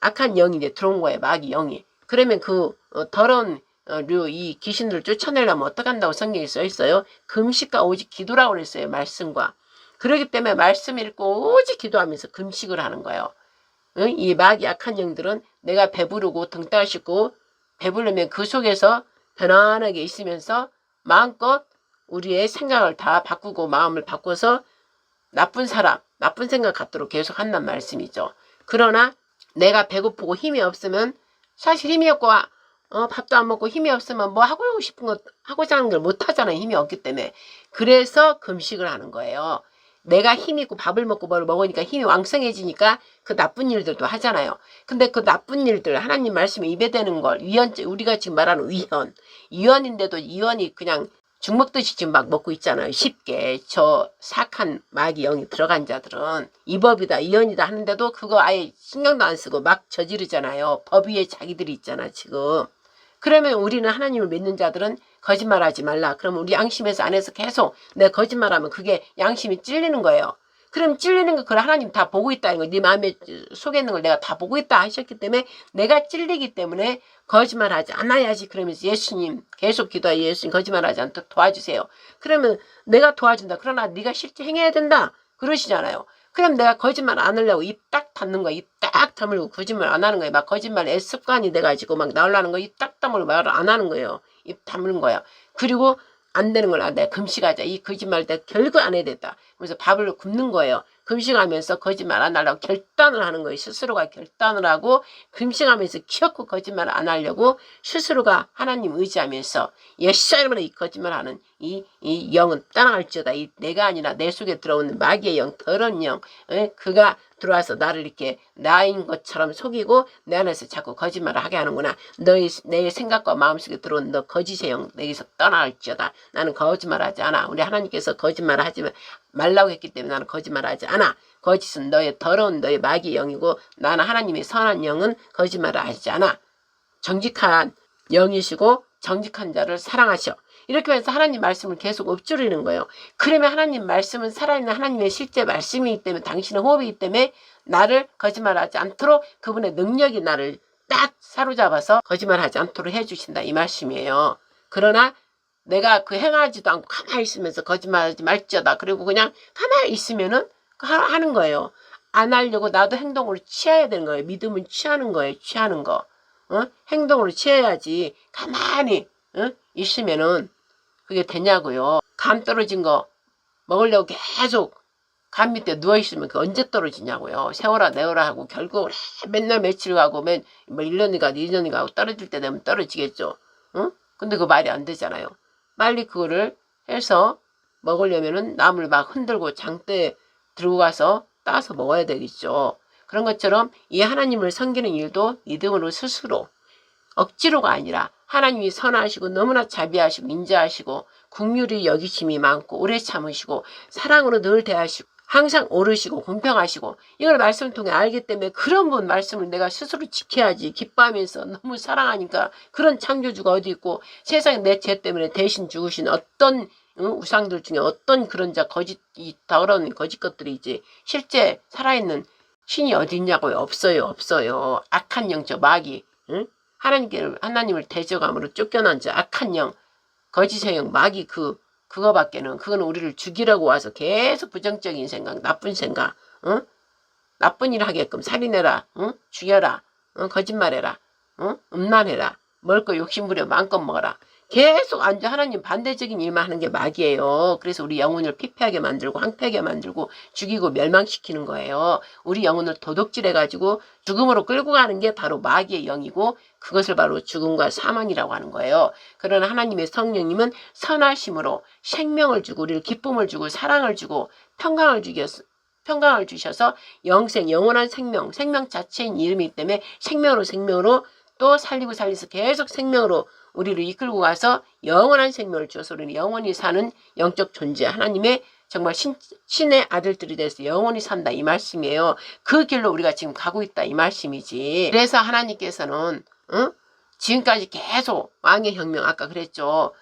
A: 악한 영이 이제 들어온 거예요. 마귀 영이. 그러면 그 더러운 이 귀신들을 쫓아내려면 어떻게 한다고 성경에 써 있어요? 금식과 오직 기도라고 그랬어요. 말씀과. 그렇기 때문에 말씀 읽고 오직 기도하면서 금식을 하는 거예요. 이 마귀 악한 영들은 내가 배부르고 등 따시고 배부르면 그 속에서 편안하게 있으면서 마음껏 우리의 생각을 다 바꾸고 마음을 바꿔서 나쁜 생각 갖도록 계속 한단 말씀이죠. 그러나 내가 배고프고 힘이 없으면 사실 힘이 없고 밥도 안 먹고 힘이 없으면 뭐 하고 싶은 거 하고자 하는 걸 못 하잖아요. 힘이 없기 때문에. 그래서 금식을 하는 거예요. 내가 힘 있고 밥을 먹고 뭘 먹으니까 힘이 왕성해지니까 그 나쁜 일들도 하잖아요. 근데 그 나쁜 일들 하나님 말씀에 입에 대는 걸 우리가 지금 말하는 위헌인데도 위헌이 그냥 죽 먹듯이 지금 막 먹고 있잖아요. 쉽게 저 사악한 마귀 영이 들어간 자들은 위법이다 위헌이다 하는데도 그거 아예 신경도 안 쓰고 막 저지르잖아요. 법 위에 자기들이 있잖아 지금. 그러면 우리는 하나님을 믿는 자들은 거짓말하지 말라. 그럼 우리 양심에서 안에서 계속 내 거짓말하면 그게 양심이 찔리는 거예요. 그럼 찔리는 거 그걸 하나님 다 보고 있다는 거. 네 마음에 속에 있는 걸 내가 다 보고 있다 하셨기 때문에 내가 찔리기 때문에 거짓말하지 않아야지. 그러면서 예수님 계속 기도해. 예수님 거짓말하지 않도록 도와주세요. 그러면 내가 도와준다. 그러나 네가 실제 행해야 된다. 그러시잖아요. 그럼 내가 거짓말 안 하려고 입 딱 닫는 거야. 입 딱 다물고 거짓말 안 하는 거예요. 막 거짓말 습관이 돼가지고 막 나오려는 거 입 딱 다물고 말을 안 하는 거예요. 입 다무는 거야. 그리고 안 되는 걸 내가 금식하자. 이 거짓말 내가 결국 안 해야 됐다. 그래서 밥을 굶는 거예요. 금식하면서 거짓말 안 하려고 결단을 하는 거예요. 스스로가 결단을 하고 금식하면서 기어코 거짓말 안 하려고 스스로가 하나님 의지하면서 예수님으로 이 거짓말하는 이 영은 떠나갈지어다. 이 내가 아니라 내 속에 들어오는 마귀의 영, 더러운 영, 그가 들어와서 나를 이렇게 나인 것처럼 속이고 내 안에서 자꾸 거짓말을 하게 하는구나. 내 생각과 마음속에 들어온 너 거짓의 영 내게서 떠나갈지어다. 나는 거짓말하지 않아. 우리 하나님께서 거짓말을 하지 말라고 했기 때문에 나는 거짓말하지 않아. 거짓은 너의 더러운 너의 마귀의 영이고 나는 하나님의 선한 영은 거짓말을 하지 않아. 정직한 영이시고 정직한 자를 사랑하셔. 이렇게 해서 하나님 말씀을 계속 읊조리는 거예요. 그러면 하나님 말씀은 살아있는 하나님의 실제 말씀이기 때문에 당신의 호흡이기 때문에 나를 거짓말하지 않도록 그분의 능력이 나를 딱 사로잡아서 거짓말하지 않도록 해주신다 이 말씀이에요. 그러나 내가 그 행하지도 않고 가만히 있으면서 거짓말하지 말지어다. 그리고 그냥 가만히 있으면은 하는 거예요. 안 하려고 나도 행동으로 취해야 되는 거예요. 믿음은 취하는 거예요. 취하는 거. 행동으로 취해야지. 가만히 있으면은 그게 되냐고요. 감 떨어진 거 먹으려고 계속 감 밑에 누워있으면 그 언제 떨어지냐고요. 세워라 내워라 하고 결국 맨날 며칠 가고 뭐 1년이 가고 2년이 가고 떨어질 때 되면 떨어지겠죠. 근데 그 말이 안 되잖아요. 빨리 그거를 해서 먹으려면은 나물 막 흔들고 장대에 들고 가서 따서 먹어야 되겠죠. 그런 것처럼 이 하나님을 섬기는 일도 믿음으로 스스로 억지로가 아니라 하나님이 선하시고 너무나 자비하시고 인자하시고 긍휼히 여기심이 많고 오래 참으시고 사랑으로 늘 대하시고 항상 오르시고 공평하시고 이걸 말씀을 통해 알기 때문에 그런 분 말씀을 내가 스스로 지켜야지. 기뻐하면서 너무 사랑하니까. 그런 창조주가 어디 있고 세상에 내 죄 때문에 대신 죽으신 어떤 우상들 중에 어떤 그런 자 거짓 이 더러운 거짓 것들이지 실제 살아있는 신이 어디 있냐고요. 없어요. 없어요. 악한 영 저 마귀 하나님을 대적함으로 쫓겨난 자 악한 영 거짓의 영 마귀 그거밖에는 그거는 우리를 죽이려고 와서 계속 부정적인 생각 나쁜 생각 나쁜 일 하게끔 살인해라 죽여라 거짓말해라 음란해라 먹을 거 욕심부려 마음껏 먹어라 계속 앉아 하나님 반대적인 일만 하는 게 마귀예요. 그래서 우리 영혼을 피폐하게 만들고 황폐하게 만들고 죽이고 멸망시키는 거예요. 우리 영혼을 도둑질해가지고 죽음으로 끌고 가는 게 바로 마귀의 영이고 그것을 바로 죽음과 사망이라고 하는 거예요. 그러나 하나님의 성령님은 선하심으로 생명을 주고 우리를 기쁨을 주고 사랑을 주고 평강을 주셔서 영생 영원한 생명 자체인 이름이기 때문에 생명으로 또 살리고 살려서 계속 생명으로 우리를 이끌고 가서 영원한 생명을 주어서 우리는 영원히 사는 영적 존재 하나님의 정말 신의 아들들이 돼서 영원히 산다 이 말씀이에요. 그 길로 우리가 지금 가고 있다 이 말씀이지. 그래서 하나님께서는 지금까지 계속 왕의 혁명 아까 그랬죠.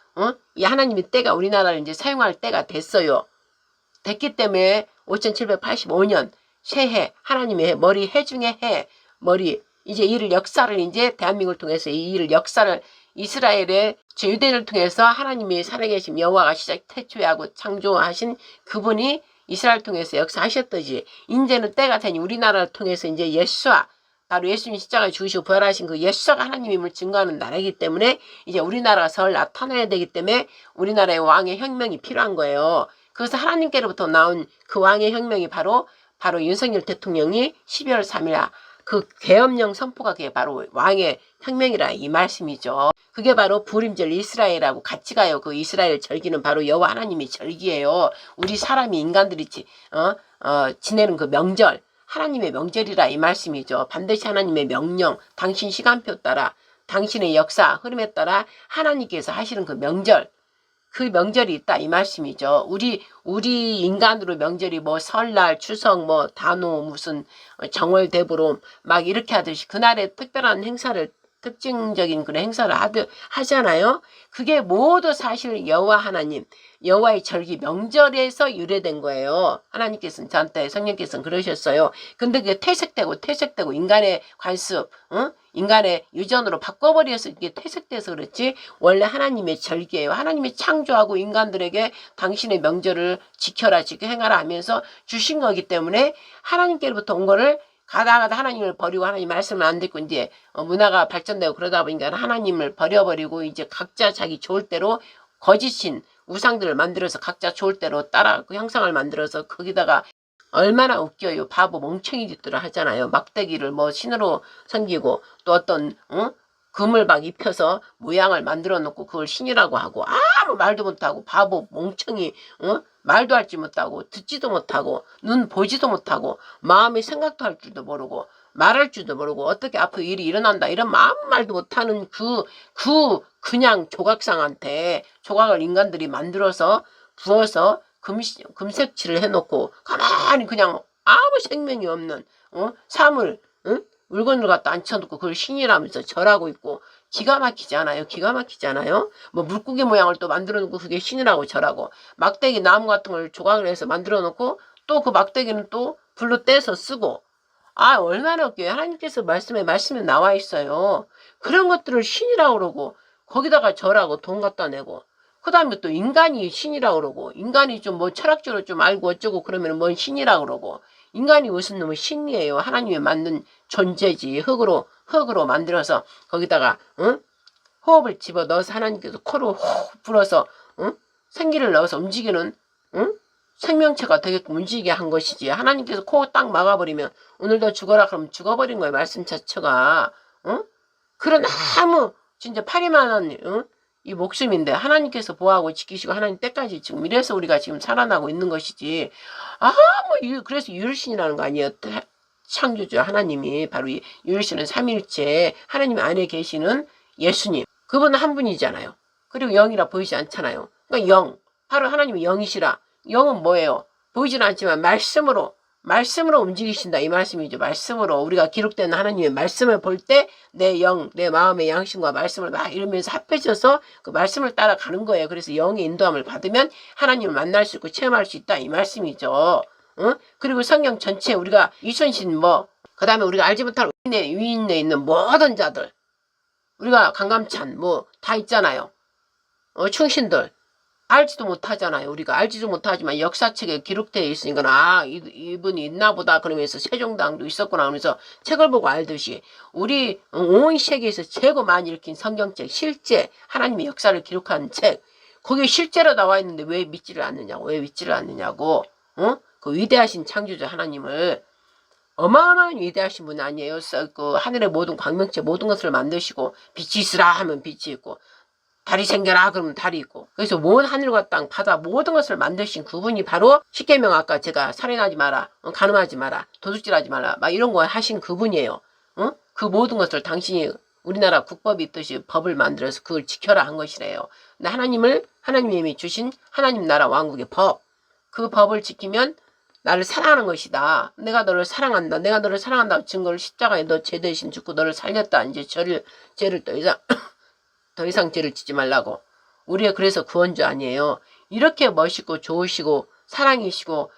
A: 이 하나님의 때가 우리나라를 이제 사용할 때가 됐어요. 됐기 때문에 5785년 새해 하나님의 머리 해 중에 해 머리 이제 이를 역사를 이제 대한민국을 통해서 이 일을 역사를 이스라엘의 유대인을 통해서 하나님이 살아계신 여호와가 태초하고 창조하신 그분이 이스라엘 통해서 역사하셨듯이 이제는 때가 되니 우리나라를 통해서 이제 예수와 바로 예수님 십자가에 죽으시고 부활하신 그 예수가 하나님임을 증거하는 나라이기 때문에 이제 우리나라가 설 나타나야 되기 때문에 우리나라의 왕의 혁명이 필요한 거예요. 그래서 하나님께로부터 나온 그 왕의 혁명이 바로 윤석열 대통령이 12월 3일 그 계엄령 선포가 그게 바로 왕의 혁명이라 이 말씀이죠. 그게 바로 부림절 이스라엘하고 같이 가요. 그 이스라엘 절기는 바로 여호와 하나님의 절기예요. 우리 사람이 인간들이 지내는 그 명절 하나님의 명절이라 이 말씀이죠. 반드시 하나님의 명령 당신 시간표 따라 당신의 역사 흐름에 따라 하나님께서 하시는 그 명절 그 명절이 있다 이 말씀이죠. 우리 인간으로 명절이 뭐 설날, 추석, 뭐 단오, 무슨 정월, 대보름 막 이렇게 하듯이 그날에 특별한 행사를 특징적인 그런 행사를 하잖아요. 그게 모두 사실 여호와 하나님, 여호와의 절기 명절에서 유래된 거예요. 하나님께서는 저한테 성령께서는 그러셨어요. 근데 그게 퇴색되고 인간의 관습, 인간의 유전으로 바꿔버려서 이게 퇴색돼서 그렇지 원래 하나님의 절기예요. 하나님이 창조하고 인간들에게 당신의 명절을 지켜라 행하라 하면서 주신 거기 때문에 하나님께로부터 온 거를 가다 하나님을 버리고 하나님 말씀을 안 듣고 이제 문화가 발전되고 그러다 보니까 하나님을 버려버리고 이제 각자 자기 좋을 대로 거짓인 우상들을 만들어서 각자 좋을 대로 따라 그 형상을 만들어서 거기다가 얼마나 웃겨요. 바보 멍청이 짓들을 하잖아요. 막대기를 뭐 신으로 섬기고 또 어떤 금을 막 입혀서 모양을 만들어 놓고 그걸 신이라고 하고 아무 말도 못하고 바보 멍청이 말도 할지 못하고 듣지도 못하고 눈 보지도 못하고 마음의 생각도 할 줄도 모르고 말할 줄도 모르고 어떻게 앞으로 일이 일어난다 이런 아무 말도 못하는 그냥 조각상한테 조각을 인간들이 만들어서 부어서 금색칠을 해놓고 가만히 그냥 아무 생명이 없는 사물 물건을 갖다 앉혀놓고 그걸 신이라면서 절하고 있고 기가 막히지 않아요? 뭐 물고기 모양을 또 만들어 놓고 그게 신이라고 절하고 막대기 나무 같은 걸 조각을 해서 만들어 놓고 또 그 막대기는 또 불로 떼서 쓰고 얼마나 웃겨요. 하나님께서 말씀에 나와 있어요. 그런 것들을 신이라고 그러고 거기다가 절하고 돈 갖다 내고 그 다음에 또 인간이 신이라고 그러고 인간이 좀 뭐 철학적으로 좀 알고 어쩌고 그러면 뭔 신이라고 그러고 인간이 무슨 놈의 신이에요. 하나님이 만든 존재지. 흙으로 만들어서 거기다가 호흡을 집어넣어서 하나님께서 코로 호흡 불어서 생기를 넣어서 움직이는 생명체가 되게끔 움직이게 한 것이지. 하나님께서 코 딱 막아버리면 오늘도 죽어라 그러면 죽어버린 거예요. 말씀 자체가. 그런 아무 진짜 파리만한 이 목숨인데 하나님께서 보호하고 지키시고 하나님 때까지 지금 이래서 우리가 지금 살아나고 있는 것이지. 그래서 유일신이라는 거 아니에요. 창조주 하나님이 바로 이 유일신은 삼일체 하나님 안에 계시는 예수님. 그분은 한 분이잖아요. 그리고 영이라 보이지 않잖아요. 그러니까 영. 바로 하나님이 영이시라. 영은 뭐예요? 보이지는 않지만 말씀으로 움직이신다 이 말씀이죠. 말씀으로 우리가 기록된 하나님의 말씀을 볼 때 내 영, 내 마음의 양심과 말씀을 막 이러면서 합해져서 그 말씀을 따라가는 거예요. 그래서 영의 인도함을 받으면 하나님을 만날 수 있고 체험할 수 있다 이 말씀이죠. 그리고 성경 전체 우리가 이순신 그 다음에 우리가 알지 못할 위인에 있는 모든 자들 우리가 강감찬 다 있잖아요. 충신들 알지도 못하잖아요. 우리가 알지도 못하지만 역사책에 기록되어 있으니까 이분이 있나 보다 그러면서 세종대왕도 있었구나 하면서 책을 보고 알듯이 우리 온 세계에서 최고 많이 읽힌 성경책 실제 하나님의 역사를 기록한 책 거기에 실제로 나와 있는데 왜 믿지를 않느냐고 그 위대하신 창조주 하나님을 어마어마한 위대하신 분 아니에요. 그 하늘의 모든 광명체 모든 것을 만드시고 빛이 있으라 하면 빛이 있고 달이 생겨라 그러면 달이 있고 그래서 온 하늘과 땅 바다 모든 것을 만드신 그분이 바로 십계명 아까 제가 살인하지 마라 간음하지 마라 도둑질하지 마라 막 이런 거 하신 그분이에요. 그 모든 것을 당신이 우리나라 국법이 있듯이 법을 만들어서 그걸 지켜라 한 것이래요. 근데 하나님이 주신 하나님 나라 왕국의 그 법을 지키면 나를 사랑하는 것이다. 내가 너를 사랑한다. 내가 너를 사랑한다고 증거를 십자가에 너 죄 대신 죽고 너를 살렸다. 이제 죄를 더 이상 죄를 짓지 말라고. 우리가 그래서 구원주 아니에요. 이렇게 멋있고 좋으시고 사랑이시고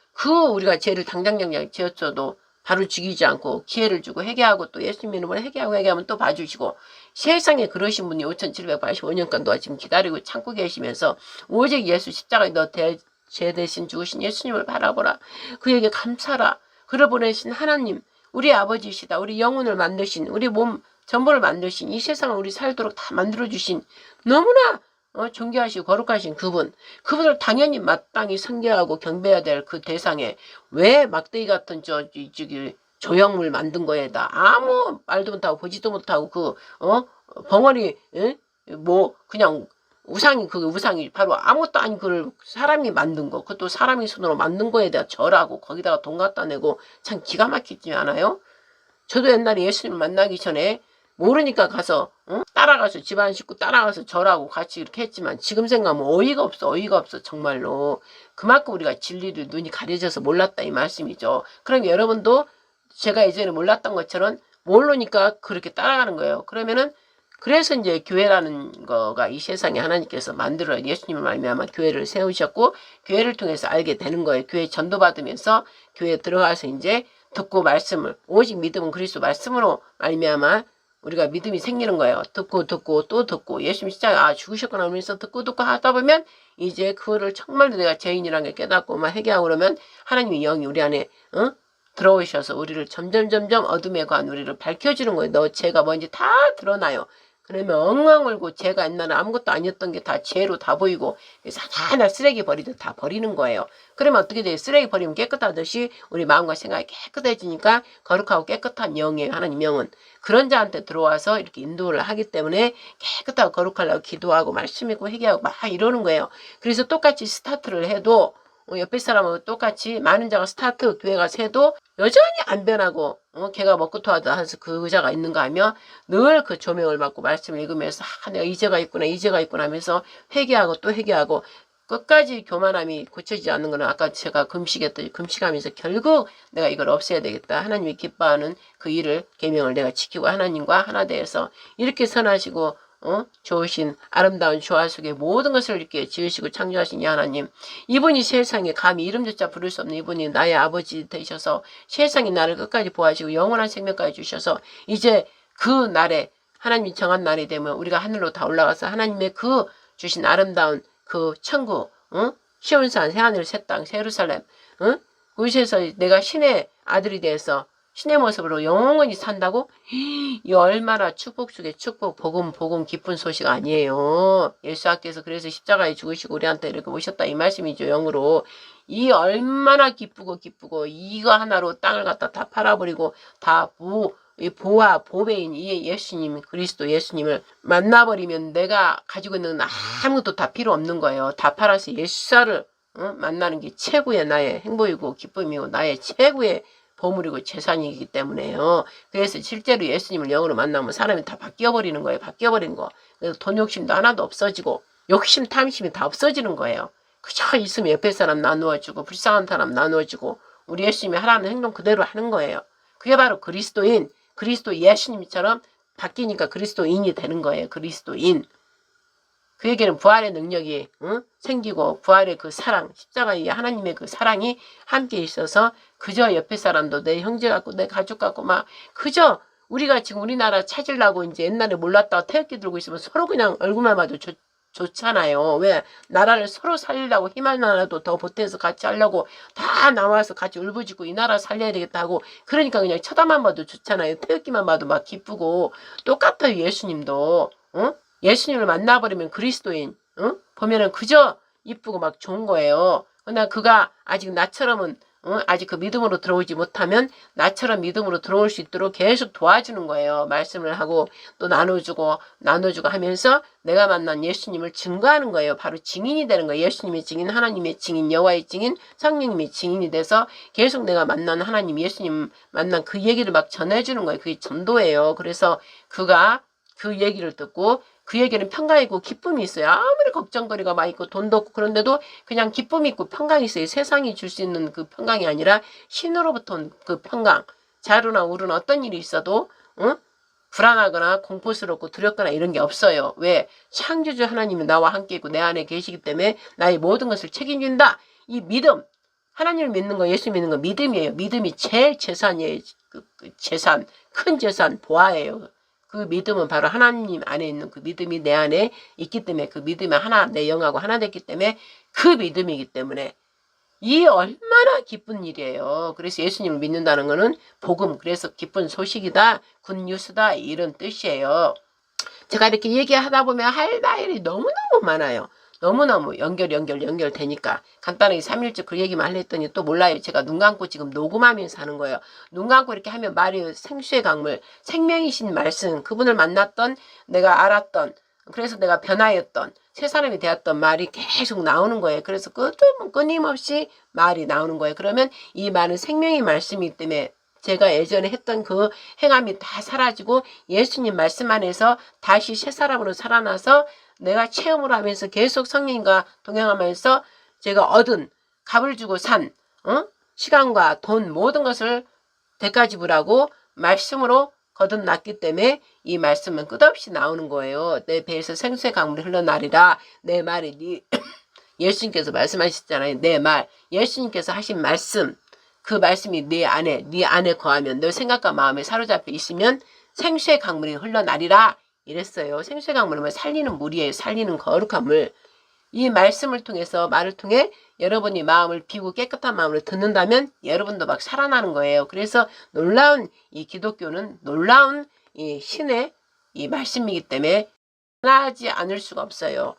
A: 우리가 죄를 당장 지었어도 바로 죽이지 않고 기회를 주고 회개하고 또 예수님 이름으로 회개하면 또 봐주시고 세상에 그러신 분이 5785년간 동안 지금 기다리고 참고 계시면서 오직 예수 십자가에 너 죄 대신 죽으신 예수님을 바라보라. 그에게 감사라. 그를 보내신 하나님 우리 아버지시다. 우리 영혼을 만드신 우리 몸 전부를 만드신 이 세상을 우리 살도록 다 만들어주신 너무나 존귀하시고 거룩하신 그분을 당연히 마땅히 섬겨하고 경배해야 될 그 대상에 왜 막대기 같은 조형물 만든 거에다 아무 말도 못하고 보지도 못하고 벙어리 그냥 우상이 바로 아무것도 아닌 그걸 사람이 만든 거 그것도 사람이 손으로 만든 거에 대해 절하고 거기다가 돈 갖다 내고 참 기가 막히지 않아요? 저도 옛날에 예수님 만나기 전에 모르니까 가서 따라가서 집안 식구 따라가서 절하고 같이 이렇게 했지만 지금 생각하면 어이가 없어 정말로. 그만큼 우리가 진리를 눈이 가려져서 몰랐다 이 말씀이죠. 그럼 여러분도 제가 예전에 몰랐던 것처럼 모르니까 그렇게 따라가는 거예요. 그래서 이제 교회라는 거가 이 세상에 하나님께서 만들어 예수님을 말미암아 교회를 세우셨고 교회를 통해서 알게 되는 거예요. 교회 전도받으면서 교회에 들어가서 이제 듣고 말씀을 오직 믿음은 그리스도 말씀으로 말미암아 우리가 믿음이 생기는 거예요. 듣고 또 듣고 예수님 십자가 죽으셨구나 하면서 듣고 하다 보면 이제 그거를 정말로 내가 죄인이라는 게 깨닫고 막 회개하고 그러면 하나님의 영이 우리 안에 들어오셔서 우리를 점점 어둠에 관한 우리를 밝혀주는 거예요. 너 죄가 뭔지 다 드러나요. 그러면 엉엉 울고 죄가 옛날에 아무것도 아니었던 게 다 죄로 다 보이고 그래서 하나 쓰레기 버리듯 다 버리는 거예요. 그러면 어떻게 돼요? 쓰레기 버리면 깨끗하듯이 우리 마음과 생각이 깨끗해지니까 거룩하고 깨끗한 영이에요. 하나님 영은. 그런 자한테 들어와서 이렇게 인도를 하기 때문에 깨끗하고 거룩하려고 기도하고 말씀 읽고 회개하고 막 이러는 거예요. 그래서 똑같이 스타트를 해도 옆에 사람하고 똑같이 많은 자가 스타트 교회 가서 해도 여전히 안 변하고 걔가 먹고 토하다 해서 그 의자가 있는가 하며 늘 그 조명을 받고 말씀을 읽으면서 내가 이제가 있구나 하면서 회개하고 또 회개하고 끝까지 교만함이 고쳐지지 않는 거는 아까 제가 금식했더니 금식하면서 결국 내가 이걸 없애야 되겠다. 하나님이 기뻐하는 그 일을 계명을 내가 지키고 하나님과 하나 되어서 이렇게 선하시고 좋으신 아름다운 조화 속에 모든 것을 이렇게 지으시고 창조하신 이 하나님 이분이 세상에 감히 이름조차 부를 수 없는 이분이 나의 아버지 되셔서 세상이 나를 끝까지 보호하시고 영원한 생명까지 주셔서 이제 그 날에 하나님이 정한 날이 되면 우리가 하늘로 다 올라가서 하나님의 그 주신 아름다운 그 천국 시온산 새하늘 새 땅 예루살렘 그곳에서 내가 신의 아들이 돼서 신의 모습으로 영원히 산다고? 이 얼마나 축복 속에 축복, 복음 기쁜 소식 아니에요. 예수님께서 그래서 십자가에 죽으시고 우리한테 이렇게 오셨다 이 말씀이죠. 영으로. 이 얼마나 기쁘고 이거 하나로 땅을 갖다 다 팔아버리고 다 보아 보배인 이 예수님 그리스도 예수님을 만나버리면 내가 가지고 있는 아무것도 다 필요 없는 거예요. 다 팔아서 예수사를 만나는 게 최고의 나의 행복이고 기쁨이고 나의 최고의 보물이고 재산이기 때문에요. 그래서 실제로 예수님을 영으로 만나면 사람이 다 바뀌어버리는 거예요. 바뀌어버린 거. 그래서 돈 욕심도 하나도 없어지고 욕심 탐심이 다 없어지는 거예요. 그저 있으면 옆에 사람 나누어주고 불쌍한 사람 나누어주고 우리 예수님이 하라는 행동 그대로 하는 거예요. 그게 바로 그리스도인, 그리스도 예수님처럼 바뀌니까 그리스도인이 되는 거예요. 그리스도인. 그에게는 부활의 능력이 생기고 부활의 그 사랑, 십자가의 하나님의 그 사랑이 함께 있어서 그저 옆에 사람도 내 형제 같고 내 가족 같고 막 그저 우리가 지금 우리나라 찾으려고 이제 옛날에 몰랐다가 태극기 들고 있으면 서로 그냥 얼굴만 봐도 좋잖아요. 왜? 나라를 서로 살리려고 힘한 나라도 더 보태서 같이 하려고 다 나와서 같이 울부짖고 이 나라 살려야 되겠다 하고 그러니까 그냥 쳐다만 봐도 좋잖아요. 태극기만 봐도 막 기쁘고 똑같아요. 예수님도. 예수님을 만나버리면 그리스도인 보면은 그저 이쁘고 막 좋은 거예요. 그러나 그가 아직 나처럼은 아직 그 믿음으로 들어오지 못하면 나처럼 믿음으로 들어올 수 있도록 계속 도와주는 거예요. 말씀을 하고 또 나눠주고 하면서 내가 만난 예수님을 증거하는 거예요. 바로 증인이 되는 거예요. 예수님의 증인, 하나님의 증인, 여호와의 증인, 성령님의 증인이 돼서 계속 내가 만난 하나님, 예수님 만난 그 얘기를 막 전해주는 거예요. 그게 전도예요. 그래서 그가 그 얘기를 듣고 그에게는 평강이 있고 기쁨이 있어요. 아무리 걱정거리가 많이 있고 돈도 없고 그런데도 그냥 기쁨이 있고 평강이 있어요. 세상이 줄 수 있는 그 평강이 아니라 신으로부터 온 그 평강. 자루나 울은 어떤 일이 있어도 불안하거나 공포스럽고 두렵거나 이런 게 없어요. 왜? 창조주 하나님이 나와 함께 있고 내 안에 계시기 때문에 나의 모든 것을 책임진다. 이 믿음. 하나님을 믿는 거, 예수 믿는 거 믿음이에요. 믿음이 제일 재산이에요. 그 재산, 큰 재산, 보아예요. 그 믿음은 바로 하나님 안에 있는 그 믿음이 내 안에 있기 때문에 그 믿음이 하나 내 영하고 하나 됐기 때문에 그 믿음이기 때문에 이 얼마나 기쁜 일이에요. 그래서 예수님을 믿는다는 것은 복음, 그래서 기쁜 소식이다, 굿뉴스다 이런 뜻이에요. 제가 이렇게 얘기하다 보면 할 말이 너무너무 많아요. 너무너무 연결되니까 간단하게 3일째 그 얘기만 했더니 또 몰라요. 제가 눈 감고 지금 녹음하면서 하는 거예요. 눈 감고 이렇게 하면 말이 생수의 강물, 생명이신 말씀, 그분을 만났던 내가 알았던 그래서 내가 변화였던 새 사람이 되었던 말이 계속 나오는 거예요. 그래서 끊임없이 말이 나오는 거예요. 그러면 이 말은 생명의 말씀이기 때문에 제가 예전에 했던 그 행함이 다 사라지고 예수님 말씀 안에서 다시 새 사람으로 살아나서 내가 체험을 하면서 계속 성령님과 동행하면서 제가 얻은 값을 주고 산 시간과 돈 모든 것을 대가 지불하고 말씀으로 거듭났기 때문에 이 말씀은 끝없이 나오는 거예요. 내 배에서 생수의 강물이 흘러나리라. 내 말이 예수님께서 말씀하셨잖아요. 내 말, 예수님께서 하신 말씀, 그 말씀이 네 안에 거하면 너 생각과 마음에 사로잡혀 있으면 생수의 강물이 흘러나리라. 이랬어요. 생수의 강물은 살리는 물이에요. 살리는 거룩한 물. 이 말씀을 통해서 말을 통해 여러분이 마음을 비우고 깨끗한 마음으로 듣는다면 여러분도 막 살아나는 거예요. 그래서 놀라운 이 기독교는 놀라운 이 신의 이 말씀이기 때문에 변하지 않을 수가 없어요.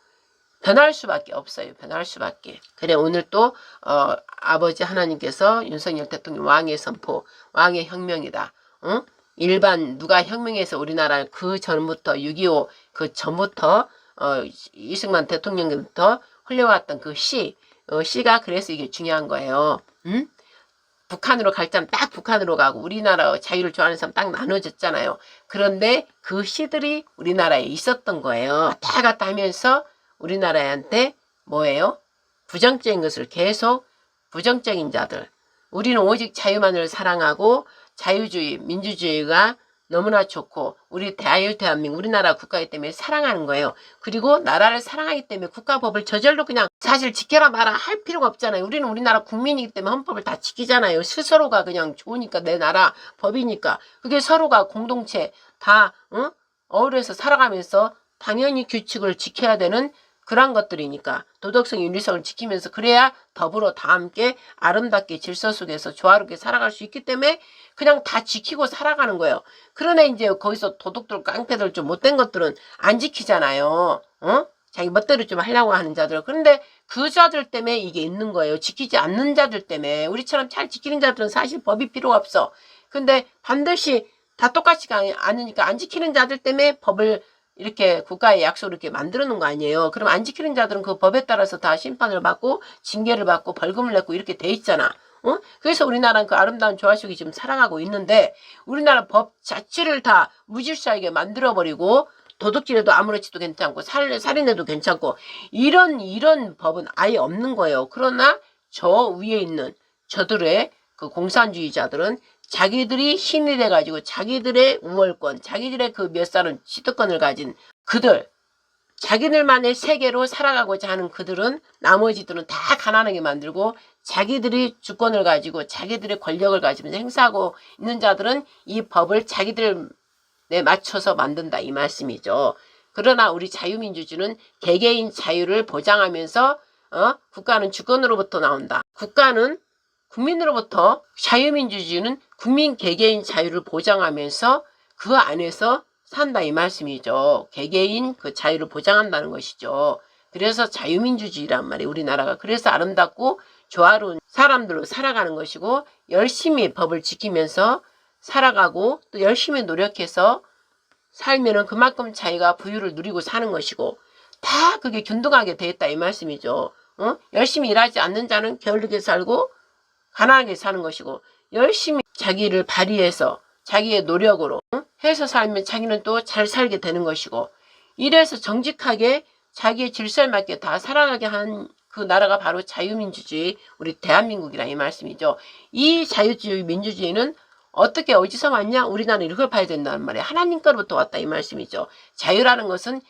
A: 변할 수밖에 없어요. 변할 수밖에. 그래 오늘 또 아버지 하나님께서 윤석열 대통령 왕의 선포, 왕의 혁명이다. 일반 누가 혁명해서 우리나라 그 전부터 6.25 그 전부터 이승만 대통령부터 흘려왔던 그 시가 그래서 이게 중요한 거예요. 북한으로 갈 때는 딱 북한으로 가고 우리나라 자유를 좋아하는 사람 딱 나눠졌잖아요. 그런데 그 시들이 우리나라에 있었던 거예요. 왔다 갔다 하면서 우리나라한테 뭐예요? 부정적인 것을 계속 부정적인 자들. 우리는 오직 자유만을 사랑하고 자유주의, 민주주의가 너무나 좋고 우리 대한민국 우리나라 국가이기 때문에 사랑하는 거예요. 그리고 나라를 사랑하기 때문에 국가법을 저절로 그냥 사실 지켜라 마라 할 필요가 없잖아요. 우리는 우리나라 국민이기 때문에 헌법을 다 지키잖아요. 스스로가 그냥 좋으니까 내 나라 법이니까 그게 서로가 공동체 다 어울려서 살아가면서 당연히 규칙을 지켜야 되는 그런 것들이니까 도덕성, 윤리성을 지키면서 그래야 더불어 다 함께 아름답게 질서 속에서 조화롭게 살아갈 수 있기 때문에 그냥 다 지키고 살아가는 거예요. 그러나 이제 거기서 도둑들, 깡패들 좀 못된 것들은 안 지키잖아요. 자기 멋대로 좀 하려고 하는 자들. 그런데 그 자들 때문에 이게 있는 거예요. 지키지 않는 자들 때문에. 우리처럼 잘 지키는 자들은 사실 법이 필요가 없어. 근데 반드시 다 똑같이 않으니까 안 지키는 자들 때문에 법을 이렇게 국가의 약속을 이렇게 만들어 놓은 거 아니에요. 그럼 안 지키는 자들은 그 법에 따라서 다 심판을 받고 징계를 받고 벌금을 냈고 이렇게 돼 있잖아. 그래서 우리나라는 그 아름다운 조화 속에 지금 살아가고 있는데 우리나라 법 자체를 다 무질서하게 만들어버리고 도둑질해도 아무렇지도 괜찮고 살인해도 괜찮고 이런 법은 아예 없는 거예요. 그러나 저 위에 있는 저들의 그 공산주의자들은 자기들이 힘이 돼가지고 자기들의 우월권, 자기들의 그 몇 살은 취득권을 가진 그들, 자기들만의 세계로 살아가고자 하는 그들은 나머지들은 다 가난하게 만들고 자기들이 주권을 가지고 자기들의 권력을 가지면서 행사하고 있는 자들은 이 법을 자기들에 맞춰서 만든다 이 말씀이죠. 그러나 우리 자유민주주의는 개개인 자유를 보장하면서 국가는 주권으로부터 나온다. 국가는 국민으로부터, 자유민주주의는 국민 개개인 자유를 보장하면서 그 안에서 산다 이 말씀이죠. 개개인 그 자유를 보장한다는 것이죠. 그래서 자유민주주의란 말이에요. 우리나라가. 그래서 아름답고 조화로운 사람들로 살아가는 것이고 열심히 법을 지키면서 살아가고 또 열심히 노력해서 살면은 그만큼 자기가 부유를 누리고 사는 것이고 다 그게 균등하게 돼 있다 이 말씀이죠. 열심히 일하지 않는 자는 게으르게 살고 가난하게 사는 것이고 열심히 자기를 발휘해서 자기의 노력으로 해서 살면 자기는 또 잘 살게 되는 것이고 이래서 정직하게 자기의 질서에 맞게 다 살아가게 한 그 나라가 바로 자유민주주의 우리 대한민국이라 이 말씀이죠. 이 자유주의 민주주의는 어떻게 어디서 왔냐? 우리나라는 이걸 봐야 된다는 말이에요. 하나님께로부터 왔다 이 말씀이죠. 자유라는 것은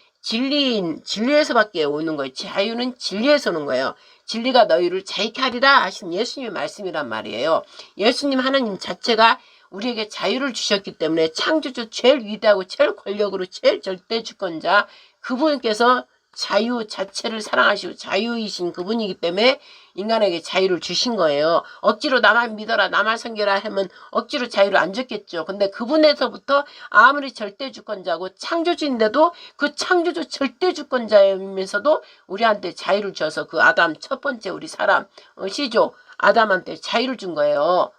A: 진리에서밖에 오는 거예요. 자유는 진리에서 오는 거예요. 진리가 너희를 자유케 하리라 하신 예수님의 말씀이란 말이에요. 예수님 하나님 자체가 우리에게 자유를 주셨기 때문에 창조주 제일 위대하고 제일 권력으로 제일 절대 주권자 그분께서 자유 자체를 사랑하시고 자유이신 그분이기 때문에 인간에게 자유를 주신 거예요. 억지로 나만 믿어라 나만 섬겨라 하면 억지로 자유를 안 줬겠죠. 근데 그분에서부터 아무리 절대 주권자고 창조주인데도 그 창조주 절대 주권자이면서도 우리한테 자유를 줘서 그 아담 첫 번째 우리 사람 시조 아담한테 자유를 준 거예요.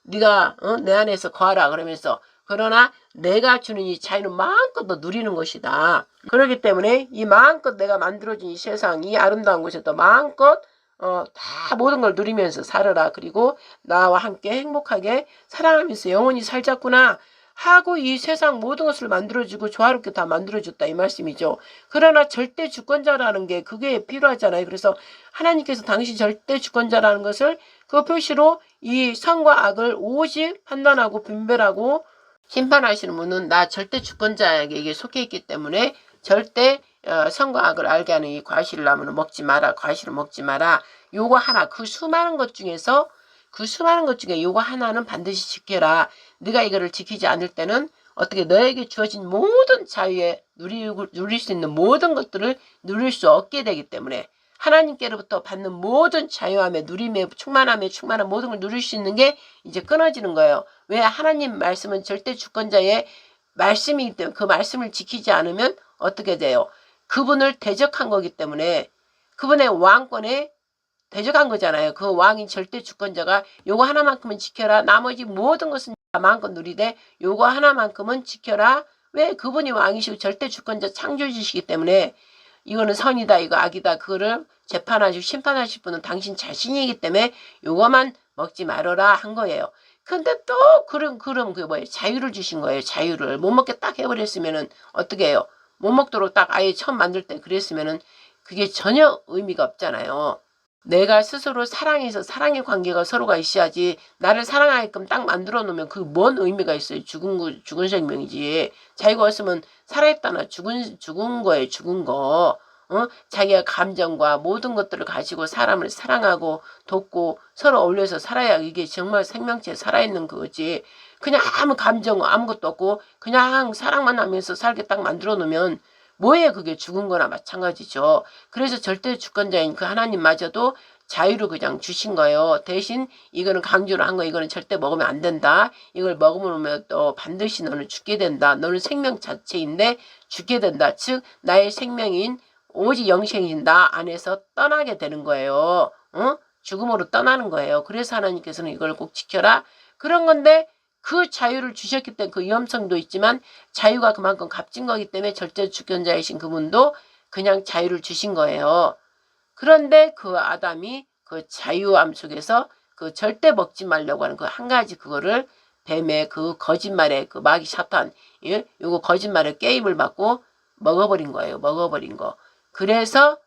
A: 네가 내 안에서 거하라 그러면서 그러나 내가 주는 이 자유는 마음껏 너 누리는 것이다. 그렇기 때문에 이 마음껏 내가 만들어준 이 세상 이 아름다운 곳에서 마음껏 다 모든 걸 누리면서 살아라. 그리고 나와 함께 행복하게 사랑하면서 영원히 살자꾸나 하고 이 세상 모든 것을 만들어주고 조화롭게 다 만들어줬다 이 말씀이죠. 그러나 절대 주권자라는 게 그게 필요하잖아요. 그래서 하나님께서 당신 절대 주권자라는 것을 그 표시로 이 선과 악을 오직 판단하고 분별하고 심판하시는 분은 나 절대 주권자에게 속해 있기 때문에 절대 선과 악을 알게 하는 이 과실을 나무는 먹지 마라. 과실을 먹지 마라. 요거 하나 그 수많은 것 중에서 그 수많은 것 중에 요거 하나는 반드시 지켜라. 네가 이거를 지키지 않을 때는 어떻게 너에게 주어진 모든 자유에 누릴 수 있는 모든 것들을 누릴 수 없게 되기 때문에 하나님께로부터 받는 모든 자유함에 누림에 충만함에 충만한 모든 걸 누릴 수 있는 게 이제 끊어지는 거예요. 왜? 하나님 말씀은 절대 주권자의 말씀이기 때문에 그 말씀을 지키지 않으면 어떻게 돼요? 그분을 대적한 거기 때문에 그분의 왕권에 대적한 거잖아요. 그 왕인 절대 주권자가 요거 하나만큼은 지켜라. 나머지 모든 것은 마음껏 누리되 요거 하나만큼은 지켜라. 왜? 그분이 왕이시고 절대 주권자 창조주시기 때문에 이거는 선이다 이거 악이다 그거를 재판하시고 심판하실 분은 당신 자신이기 때문에 요거만 먹지 말아라 한 거예요. 근데 또 그럼 그 뭐예요? 자유를 주신 거예요. 자유를 못 먹게 딱 해버렸으면은 어떻게 해요? 못 먹도록 딱 아예 처음 만들 때 그랬으면은 그게 전혀 의미가 없잖아요. 내가 스스로 사랑해서 사랑의 관계가 서로가 있어야지 나를 사랑하게끔 딱 만들어 놓으면 그 뭔 의미가 있어요. 죽은 생명이지. 자기가 없으면 살아있다나 죽은 거예요. 죽은 거. 자기가 감정과 모든 것들을 가지고 사람을 사랑하고 돕고 서로 어울려서 살아야 이게 정말 생명체 살아있는 거지. 그냥 아무 감정 아무것도 없고 그냥 사랑만 하면서 살게 딱 만들어 놓으면 뭐예요? 그게 죽은 거나 마찬가지죠. 그래서 절대 주권자인 그 하나님마저도 자유를 그냥 주신 거예요. 대신 이거는 강조를 한 거 이거는 절대 먹으면 안 된다. 이걸 먹으면 또 반드시 너는 죽게 된다. 너는 생명 자체인데 죽게 된다. 즉 나의 생명인 오직 영생인 나 안에서 떠나게 되는 거예요. 죽음으로 떠나는 거예요. 그래서 하나님께서는 이걸 꼭 지켜라. 그런 건데 그 자유를 주셨기 때문에 그 위험성도 있지만 자유가 그만큼 값진 거기 때문에 절대 주권자이신 그분도 그냥 자유를 주신 거예요. 그런데 그 아담이 그 자유함 속에서 그 절대 먹지 말려고 하는 그 한 가지 그거를 뱀의 그 거짓말의 그 마귀 사탄 요거 거짓말의 게임을 받고 먹어버린 거예요. 먹어버린 거. 그래서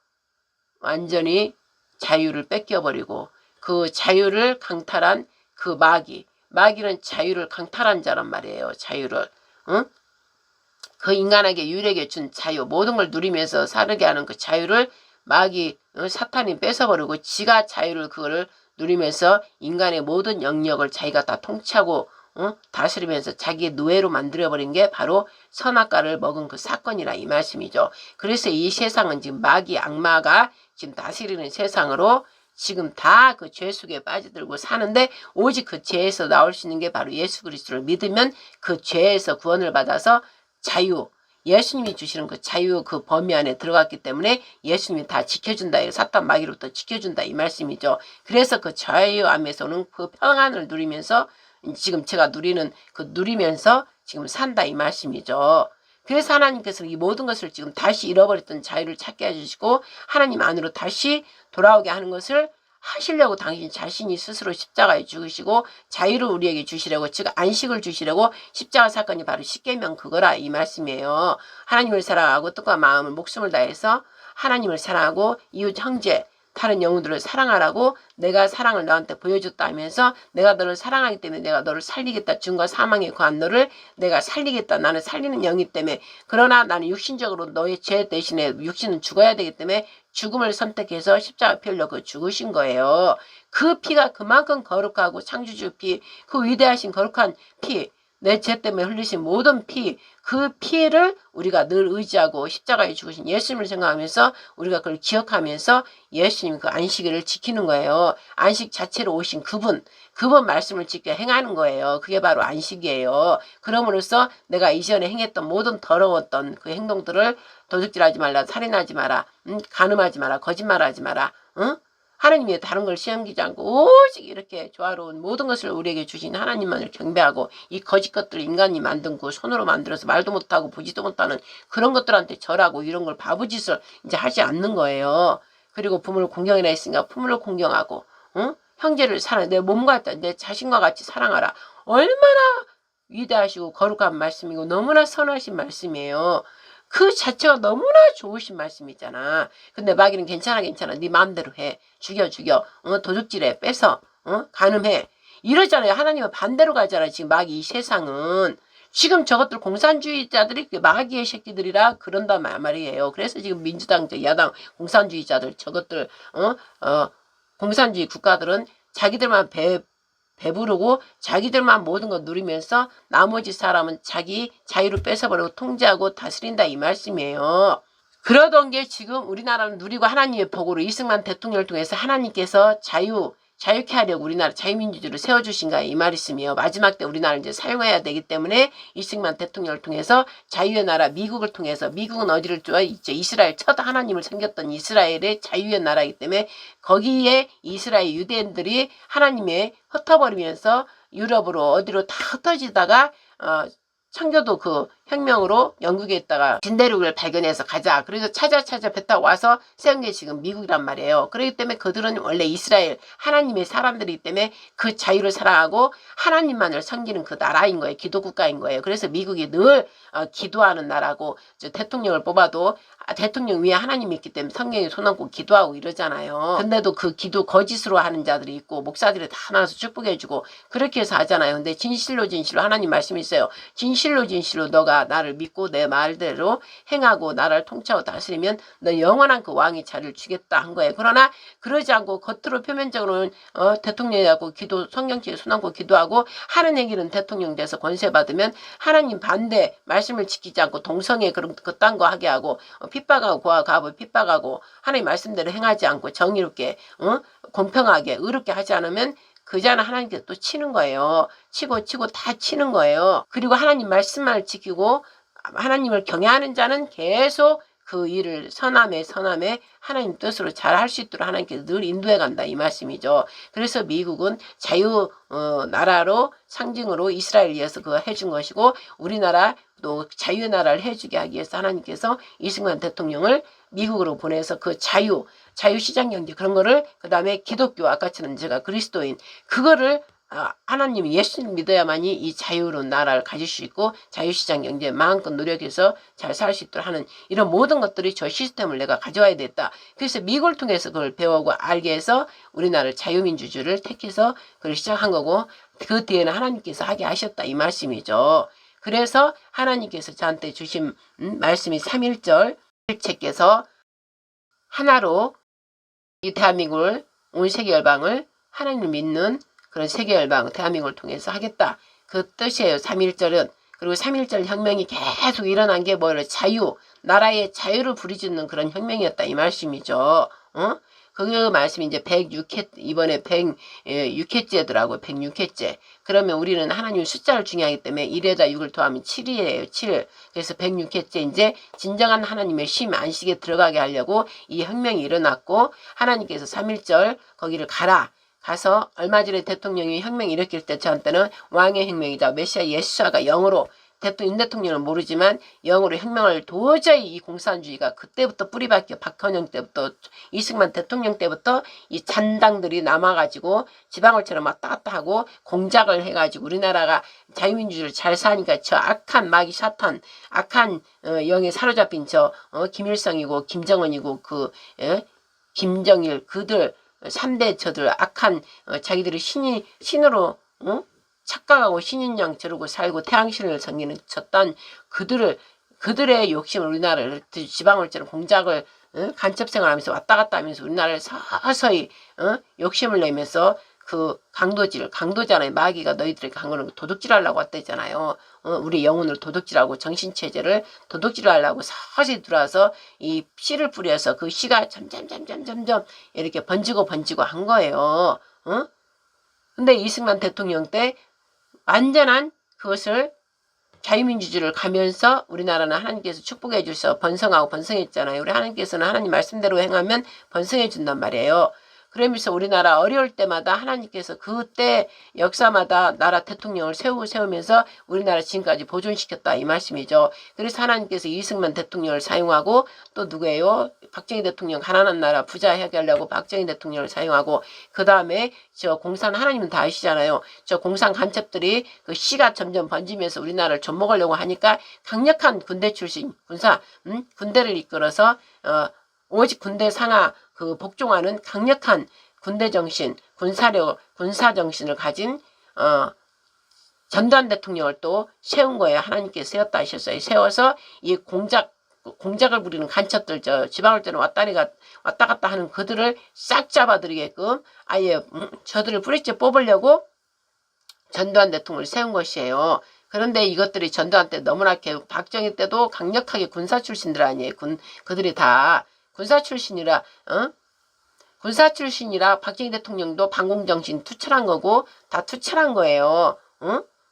A: 완전히 자유를 뺏겨버리고 그 자유를 강탈한 그 마귀는 자유를 강탈한 자란 말이에요. 자유를. 응? 그 인간에게 유일하게 준 자유, 모든 걸 누리면서 살게 하는 그 자유를 사탄이 뺏어버리고 지가 자유를 그거를 누리면서 인간의 모든 영역을 자기가 다 통치하고 다스리면서 자기의 노예로 만들어버린 게 바로 선악과를 먹은 그 사건이라 이 말씀이죠. 그래서 이 세상은 지금 악마가 지금 다스리는 세상으로 지금 다 그 죄 속에 빠져들고 사는데 오직 그 죄에서 나올 수 있는 게 바로 예수 그리스도를 믿으면 그 죄에서 구원을 받아서 자유, 예수님이 주시는 그 자유 그 범위 안에 들어갔기 때문에 예수님이 다 지켜준다. 사탄 마귀로부터 지켜준다. 이 말씀이죠. 그래서 그 자유 안에서는 그 평안을 누리면서 지금 제가 누리면서 지금 산다. 이 말씀이죠. 그래서 하나님께서는 이 모든 것을 지금 다시 잃어버렸던 자유를 찾게 해주시고 하나님 안으로 다시 돌아오게 하는 것을 하시려고 당신 자신이 스스로 십자가에 죽으시고 자유를 우리에게 주시려고 즉 안식을 주시려고 십자가 사건이 바로 십계명 그거라 이 말씀이에요. 하나님을 사랑하고 뜻과 마음을 목숨을 다해서 하나님을 사랑하고 이웃 형제 다른 영혼들을 사랑하라고 내가 사랑을 너한테 보여줬다 하면서 내가 너를 사랑하기 때문에 내가 너를 살리겠다. 죽음과 사망에 거한 너를 내가 살리겠다. 나는 살리는 영이기 때문에 그러나 나는 육신적으로 너의 죄 대신에 육신은 죽어야 되기 때문에 죽음을 선택해서 십자가 피 흘려 그 죽으신 거예요. 그 피가 그만큼 거룩하고 창조주 피, 그 위대하신 거룩한 피, 내 죄 때문에 흘리신 모든 피, 그 피를 우리가 늘 의지하고 십자가에 죽으신 예수님을 생각하면서 우리가 그걸 기억하면서 예수님 그 안식일을 지키는 거예요. 안식 자체로 오신 그분 말씀을 지켜 행하는 거예요. 그게 바로 안식이에요. 그럼으로써 내가 이전에 행했던 모든 더러웠던 그 행동들을 도둑질하지 말라, 살인하지 마라, 간음하지 마라, 거짓말하지 마라, 하나님이 다른 걸 시험기지 않고 오직 이렇게 조화로운 모든 것을 우리에게 주신 하나님만을 경배하고 이 거짓 것들을 인간이 만든 그 손으로 만들어서 말도 못하고 보지도 못하는 그런 것들한테 절하고 이런 걸 바보짓을 이제 하지 않는 거예요. 그리고 부모를 공경이라 했으니까 부모를 공경하고 형제를 사랑, 내 몸과 내 자신과 같이 사랑하라. 얼마나 위대하시고 거룩한 말씀이고 너무나 선하신 말씀이에요. 그 자체가 너무나 좋으신 말씀이잖아. 근데 마귀는 괜찮아 네 마음대로 해. 죽여 도둑질해 뺏어 간음해 이러잖아요. 하나님은 반대로 가잖아요. 지금 마귀 이 세상은 지금 저것들 공산주의자들이 마귀의 새끼들이라 그런단 말이에요. 그래서 지금 민주당 야당 공산주의자들 저것들 공산주의 국가들은 자기들만 배부르고 자기들만 모든 거 누리면서 나머지 사람은 자기 자유를 뺏어버리고 통제하고 다스린다 이 말씀이에요. 그러던 게 지금 우리나라는 누리고 하나님의 복으로 이승만 대통령을 통해서 하나님께서 자유케 하려고 우리나라 자유민주주의를 세워주신가 이 말씀이에요. 마지막 때 우리나라를 이제 사용해야 되기 때문에 이승만 대통령을 통해서 자유의 나라 미국을 통해서 미국은 어디를 이제 이스라엘 첫 하나님을 섬겼던 이스라엘의 자유의 나라이기 때문에 거기에 이스라엘 유대인들이 하나님의 흩어버리면서 유럽으로 어디로 다 흩어지다가 청교도 그 혁명으로 영국에 있다가 진대륙을 발견해서 가자. 그래서 찾아 배 타고 와서 세운 게 지금 미국이란 말이에요. 그렇기 때문에 그들은 원래 이스라엘 하나님의 사람들이기 때문에 그 자유를 사랑하고 하나님만을 섬기는 그 나라인 거예요. 기도국가인 거예요. 그래서 미국이 늘 기도하는 나라고 대통령을 뽑아도 대통령 위에 하나님이 있기 때문에 성경에 손 얹고 기도하고 이러잖아요. 근데도 그 기도 거짓으로 하는 자들이 있고 목사들이 다 나와서 축복해주고 그렇게 해서 하잖아요. 근데 진실로 하나님 말씀이 있어요. 진실로 너가 나를 믿고 내 말대로 행하고 나라를 통치하고 다스리면 너 영원한 그 왕의 자리를 주겠다 한 거예요. 그러나 그러지 않고 겉으로 표면적으로는 대통령이라고 성경책에 손 얹고 기도하고 하는 얘기는 대통령 돼서 권세 받으면 하나님 반대 말씀을 지키지 않고 동성애 그딴 거 하게 하고 핍박하고 고아갑을 핍박하고 하나님 말씀대로 행하지 않고 정의롭게 공평하게 의롭게 하지 않으면 그 자는 하나님께서 또 치는 거예요. 치고 다 치는 거예요. 그리고 하나님 말씀만 지키고 하나님을 경외하는 자는 계속 그 일을 선함에 하나님 뜻으로 잘 할 수 있도록 하나님께서 늘 인도해 간다 이 말씀이죠. 그래서 미국은 자유 나라로 상징으로 이스라엘 위해서 그거 해준 것이고 우리나라 또 자유의 나라를 해주게 하기 위해서 하나님께서 이승만 대통령을 미국으로 보내서 그 자유시장 경제 그런 거를 그 다음에 기독교 아까처럼 제가 그리스도인 그거를 하나님 예수님 믿어야만이 이 자유로운 나라를 가질 수 있고 자유시장 경제 마음껏 노력해서 잘 살 수 있도록 하는 이런 모든 것들이 저 시스템을 내가 가져와야 됐다. 그래서 미국을 통해서 그걸 배우고 알게 해서 우리나라를 자유민주주의를 택해서 그걸 시작한 거고 그 뒤에는 하나님께서 하게 하셨다 이 말씀이죠. 그래서 하나님께서 저한테 주신 말씀이 3.1절 일체께서 하나로 이 대한민국을 온 세계 열방을 하나님을 믿는 그런 세계 열방 대한민국을 통해서 하겠다. 그 뜻이에요. 3.1절은. 그리고 3.1절 혁명이 계속 일어난 게 뭐예요? 자유. 나라의 자유를 부르짖는 그런 혁명이었다. 이 말씀이죠. 그 말씀이 이제 106회, 이번에 106회째더라고요. 106회째. 그러면 우리는 하나님 숫자를 중요하기 때문에 1에다 6을 더하면 7이에요. 7. 그래서 106회째 이제 진정한 하나님의 쉼, 안식에 들어가게 하려고 이 혁명이 일어났고 하나님께서 3.1절 거기를 가서 얼마 전에 대통령이 혁명 일으킬 때 저한테는 왕의 혁명이다. 메시아 예수아가 영으로 윤 대통령은 모르지만 영으로 혁명을 도저히 이 공산주의가 그때부터 뿌리박혀 박헌영 때부터 이승만 대통령 때부터 이 잔당들이 남아가지고 지방을처럼 왔다 갔다 하고 공작을 해가지고 우리나라가 자유민주주의를 잘 사니까 저 악한 마귀 사탄 악한 영에 사로잡힌 저 김일성이고 김정은이고 김정일 그들 3대 저들 악한 자기들이 신으로 착각하고 신인 양 저러고 살고 태양신을 섬기는 저딴 그들의 욕심을 우리나라를 지방을처럼 공작을 간첩생활하면서 왔다 갔다 하면서 우리나라를 서서히 욕심을 내면서 그 강도잖아요. 마귀가 너희들에게 강도는 도둑질하려고 왔다잖아요. 우리 영혼을 도둑질하고 정신체제를 도둑질하려고 서서히 들어와서 이 씨를 뿌려서 그 씨가 점점 이렇게 번지고 한 거예요. 근데 이승만 대통령 때 완전한 그것을 자유민주주의를 가면서 우리나라는 하나님께서 축복해 주셔서 번성했잖아요. 우리 하나님께서는 하나님 말씀대로 행하면 번성해 준단 말이에요. 그러면서 우리나라 어려울 때마다 하나님께서 그때 역사마다 나라 대통령을 세우면서 우리나라 지금까지 보존시켰다 이 말씀이죠. 그래서 하나님께서 이승만 대통령을 사용하고 또 누구예요? 박정희 대통령 가난한 나라 부자 해결하려고 박정희 대통령을 사용하고 그 다음에 저 공산 하나님은 다 아시잖아요. 저 공산 간첩들이 그 씨가 점점 번지면서 우리나라를 좀먹으려고 하니까 강력한 군대 출신 군대를 이끌어서 오직 군대 상하 그 복종하는 강력한 군대 정신, 군사 정신을 가진 전두환 대통령을 또 세운 거예요. 하나님께서 세웠다 하셨어요. 세워서 이 공작을 부리는 간첩들 저 지방을 때는 왔다 갔다 하는 그들을 싹 잡아들이게끔 아예 저들을 뿌리째 뽑으려고 전두환 대통령을 세운 것이에요. 그런데 이것들이 전두환 때 너무나 박정희 때도 강력하게 군사 출신들 아니에요. 그들이 다 군사 출신이라 박정희 대통령도 반공정신 투철한 거고 다 투철한 거예요.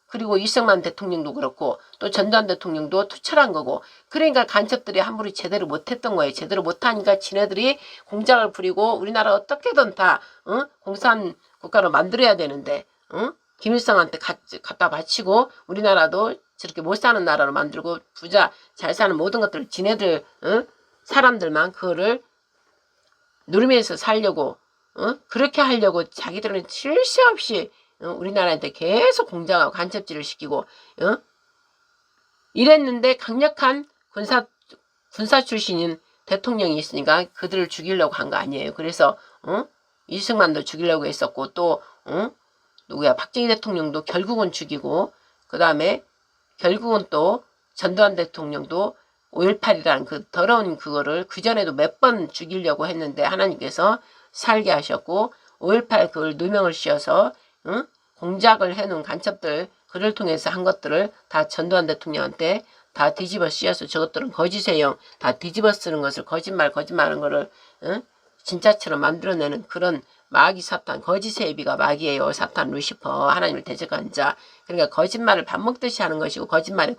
A: 그리고 이승만 대통령도 그렇고 또 전두환 대통령도 투철한 거고 그러니까 간첩들이 함부로 제대로 못했던 거예요. 제대로 못하니까 지네들이 공작을 부리고 우리나라 어떻게든 다 공산 국가로 만들어야 되는데 김일성한테 갖다 바치고 우리나라도 저렇게 못 사는 나라로 만들고 부자 잘 사는 모든 것들을 지네들 사람들만 그거를 누리면서 살려고 그렇게 하려고 자기들은 쉴 새 없이 우리나라한테 계속 공작하고 간첩질을 시키고 이랬는데 강력한 군사 출신인 대통령이 있으니까 그들을 죽이려고 한 거 아니에요. 그래서 이승만도 죽이려고 했었고 또 누구야 박정희 대통령도 결국은 죽이고 그 다음에 결국은 또 전두환 대통령도 5.18이라는 그 더러운 그거를 그전에도 몇 번 죽이려고 했는데 하나님께서 살게 하셨고 5.18 그걸 누명을 씌워서 공작을 해놓은 간첩들 그를 통해서 한 것들을 다 전두환 대통령한테 다 뒤집어 씌워서 저것들은 거짓의 영 다 뒤집어 쓰는 것을 거짓말하는 거를 진짜처럼 만들어내는 그런 마귀 사탄 거짓의 애비가 마귀예요. 사탄 루시퍼 하나님을 대적한 자. 그러니까 거짓말을 밥 먹듯이 하는 것이고 거짓말에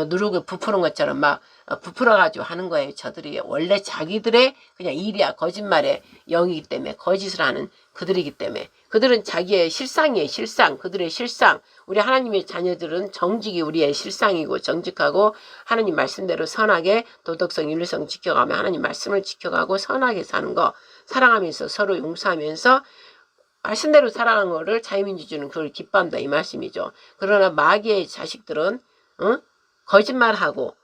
A: 누룩을 부푸는 것처럼 막 부풀어가지고 하는 거예요. 저들이 원래 자기들의 그냥 일이야. 거짓말의 영이기 때문에 거짓을 하는 그들이기 때문에 그들은 자기의 실상이에요. 실상. 그들의 실상. 우리 하나님의 자녀들은 정직이 우리의 실상이고 정직하고 하나님 말씀대로 선하게 도덕성 윤리성 지켜가며 하나님 말씀을 지켜가고 선하게 사는 거 사랑하면서 서로 용서하면서 말씀대로 살아가는 거를 자유민주주의는 그걸 기뻐한다 이 말씀이죠. 그러나 마귀의 자식들은 거짓말하고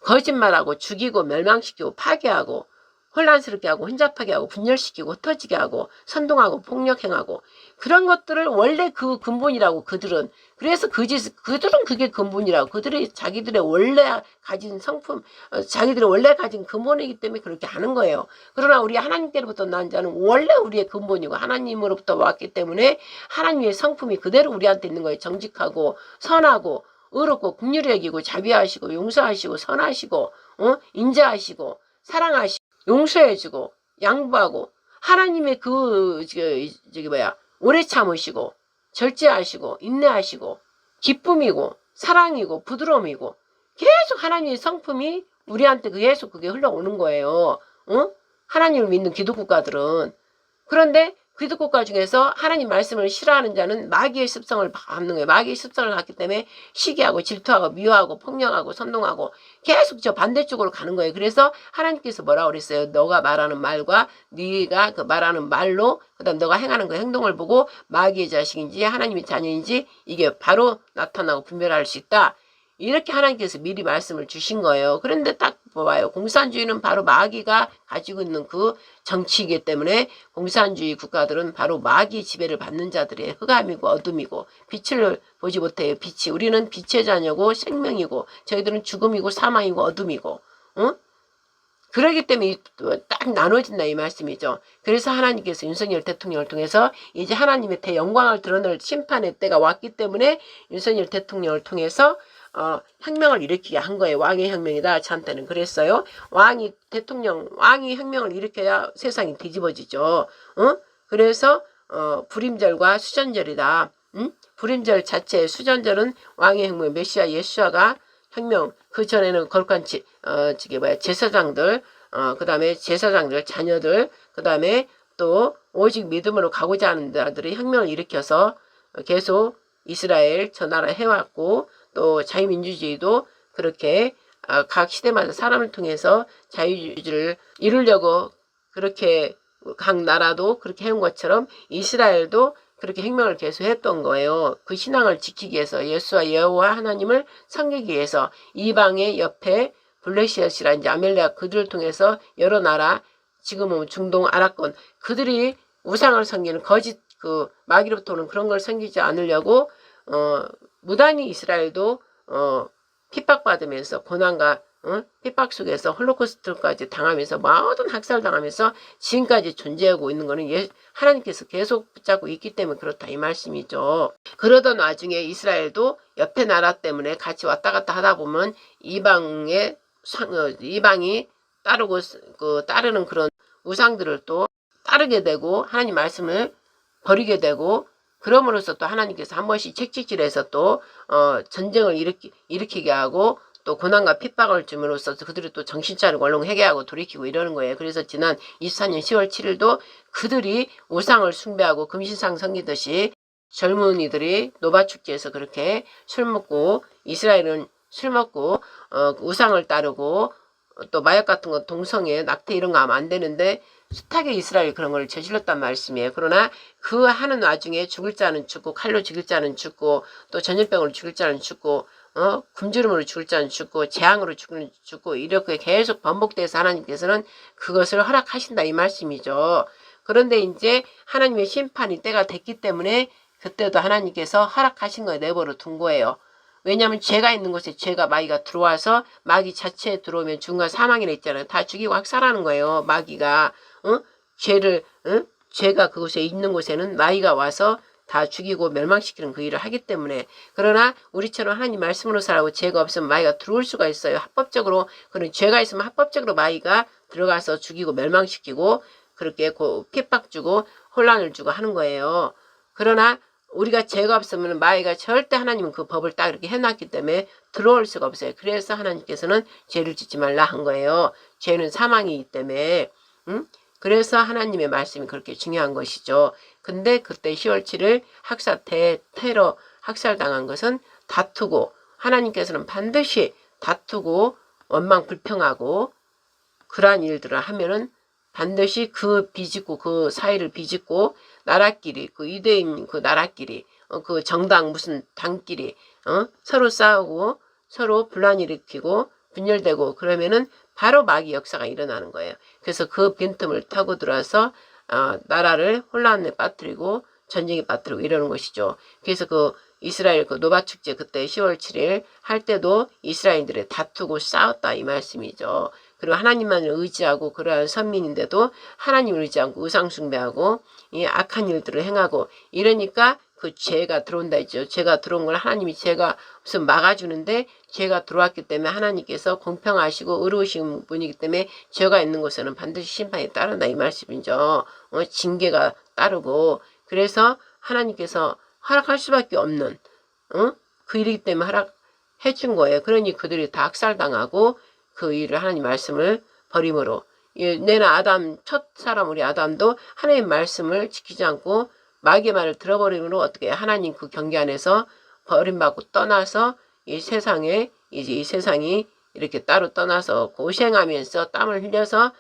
A: 거짓말하고 죽이고 멸망시키고 파괴하고 혼란스럽게 하고 혼잡하게 하고 분열시키고 흩어지게 하고 선동하고 폭력행하고 그런 것들을 원래 그 근본이라고 그들은. 그래서 그들은 그게 근본이라고. 그들이 자기들의 원래 가진 성품, 자기들의 원래 가진 근본이기 때문에 그렇게 하는 거예요. 그러나 우리 하나님께로부터 난 자는 원래 우리의 근본이고 하나님으로부터 왔기 때문에 하나님의 성품이 그대로 우리한테 있는 거예요. 정직하고 선하고 의롭고 긍휼히 여기고 자비하시고 용서하시고 선하시고 인자하시고 사랑하시고 용서해주고 양보하고 하나님의 오래 참으시고 절제하시고 인내하시고 기쁨이고 사랑이고 부드러움이고 계속 하나님의 성품이 우리한테 계속 그게 흘러오는 거예요. 하나님을 믿는 기독국가들은. 그런데 기독국가 중에서 하나님 말씀을 싫어하는 자는 마귀의 습성을 받는 거예요. 마귀의 습성을 갖기 때문에 시기하고 질투하고 미워하고 폭력하고 선동하고 계속 저 반대쪽으로 가는 거예요. 그래서 하나님께서 뭐라고 그랬어요? 너가 말하는 말과 네가 그 말하는 말로 그다음 너가 행하는 그 행동을 보고 마귀의 자식인지 하나님의 자녀인지 이게 바로 나타나고 분별할 수 있다. 이렇게 하나님께서 미리 말씀을 주신 거예요. 그런데 딱 봐봐요. 공산주의는 바로 마귀가 가지고 있는 그 정치이기 때문에 공산주의 국가들은 바로 마귀 지배를 받는 자들의 흑암이고 어둠이고 빛을 보지 못해요. 빛이. 우리는 빛의 자녀고 생명이고 저희들은 죽음이고 사망이고 어둠이고 그러기 때문에 딱 나눠진다 이 말씀이죠. 그래서 하나님께서 윤석열 대통령을 통해서 이제 하나님의 대영광을 드러낼 심판의 때가 왔기 때문에 윤석열 대통령을 통해서 혁명을 일으키게 한 거예요. 왕의 혁명이다. 저한테는 그랬어요. 왕이 혁명을 일으켜야 세상이 뒤집어지죠. 그래서 불임절과 수전절이다. 불임절 자체, 수전절은 왕의 혁명, 메시아 예수아가 혁명. 그 전에는 거룩한 제사장들, 그 다음에 제사장들 자녀들, 그 다음에 또 오직 믿음으로 가고자 하는 자들이 혁명을 일으켜서 계속 이스라엘 저 나라 해왔고. 또 자유민주주의도 그렇게 각 시대마다 사람을 통해서 자유주의를 이루려고 그렇게 각 나라도 그렇게 해온 것처럼 이스라엘도 그렇게 혁명을 계속 했던 거예요. 그 신앙을 지키기 위해서 예수와 여호와 하나님을 섬기기 위해서 이방의 옆에 블레시앗이라 이제 아멜레아 그들을 통해서 여러 나라 지금은 중동 아랍권 그들이 우상을 섬기는 거짓 그 마귀로부터 오는 그런 걸 섬기지 않으려고 무단히 이스라엘도 핍박받으면서 고난과 핍박 속에서 홀로코스트까지 당하면서 모든 학살당하면서 지금까지 존재하고 있는 것은 하나님께서 계속 붙잡고 있기 때문에 그렇다 이 말씀이죠. 그러던 와중에 이스라엘도 옆에 나라 때문에 같이 왔다 갔다 하다 보면 이방이 따르는 그런 우상들을 또 따르게 되고 하나님 말씀을 버리게 되고 그럼으로써 또 하나님께서 한 번씩 책찍질해서 또 전쟁을 일으키게 하고 또 고난과 핍박을 줌으로써 그들이 또 정신 차리고 얼른 회개하고 돌이키고 이러는 거예요. 그래서 지난 24년 10월 7일도 그들이 우상을 숭배하고 금신상 섬기듯이 젊은이들이 노바축제에서 그렇게 술 먹고 이스라엘은 술 먹고 우상을 따르고 또 마약 같은 거 동성애 낙태 이런 거 하면 안 되는데 숱하게 이스라엘 그런 걸 저질렀단 말씀이에요. 그러나 그 하는 와중에 죽을 자는 죽고 칼로 죽일 자는 죽고 또 전염병으로 죽일 자는 죽고 굶주림으로 죽을 자는 죽고 재앙으로 죽고 이렇게 계속 반복돼서 하나님께서는 그것을 허락하신다 이 말씀이죠. 그런데 이제 하나님의 심판이 때가 됐기 때문에 그때도 하나님께서 허락하신 거에 내버려 둔 거예요. 왜냐하면 죄가 있는 곳에 마귀가 들어와서 마귀 자체에 들어오면 죽음과 사망이라 있잖아요. 다 죽이고 학살하는 거예요. 마귀가 죄가 그곳에 있는 곳에는 마귀가 와서 다 죽이고 멸망시키는 그 일을 하기 때문에. 그러나 우리처럼 하나님 말씀으로 살아고 죄가 없으면 마귀가 들어올 수가 있어요. 합법적으로 그런 죄가 있으면 합법적으로 마귀가 들어가서 죽이고 멸망시키고 그렇게 핍박 주고 혼란을 주고 하는 거예요. 그러나 우리가 죄가 없으면 마귀가 절대 하나님은 그 법을 딱 이렇게 해놨기 때문에 들어올 수가 없어요. 그래서 하나님께서는 죄를 짓지 말라 한 거예요. 죄는 사망이기 때문에. 그래서 하나님의 말씀이 그렇게 중요한 것이죠. 근데 그때 10월 7일 테러 학살당한 것은 다투고 하나님께서는 반드시 다투고 원망 불평하고 그러한 일들을 하면은 반드시 그 비집고 그 사이를 비집고 나라끼리 그 유대인 그 나라끼리 그 정당 무슨 당끼리 서로 싸우고 서로 분란 일으키고 분열되고 그러면은 바로 마귀 역사가 일어나는 거예요. 그래서 그 빈틈을 타고 들어와서 나라를 혼란에 빠뜨리고 전쟁에 빠뜨리고 이러는 것이죠. 그래서 그 이스라엘 그 노바 축제 그때 10월 7일 할 때도 이스라엘들이 다투고 싸웠다 이 말씀이죠. 그리고 하나님만을 의지하고 그러한 선민인데도 하나님을 의지하고 우상숭배하고 이 악한 일들을 행하고 이러니까 그 죄가 들어온다 했죠. 죄가 들어온 걸 하나님이 죄가 무슨 막아주는데 죄가 들어왔기 때문에 하나님께서 공평하시고 의로우신 분이기 때문에 죄가 있는 곳에는 반드시 심판이 따른다 이 말씀이죠. 징계가 따르고 그래서 하나님께서 허락할 수밖에 없는 그 일이기 때문에 허락해 준 거예요. 그러니 그들이 다 학살당하고 그 일을 하나님 말씀을 버림으로 내나 아담 첫 사람 우리 아담도 하나님 말씀을 지키지 않고 마귀의 말을 들어버림으로 어떻게 하나님 그 경계 안에서 버림받고 떠나서 이 세상에 이제 이 세상이 이렇게 따로 떠나서 고생하면서 땀을 흘려서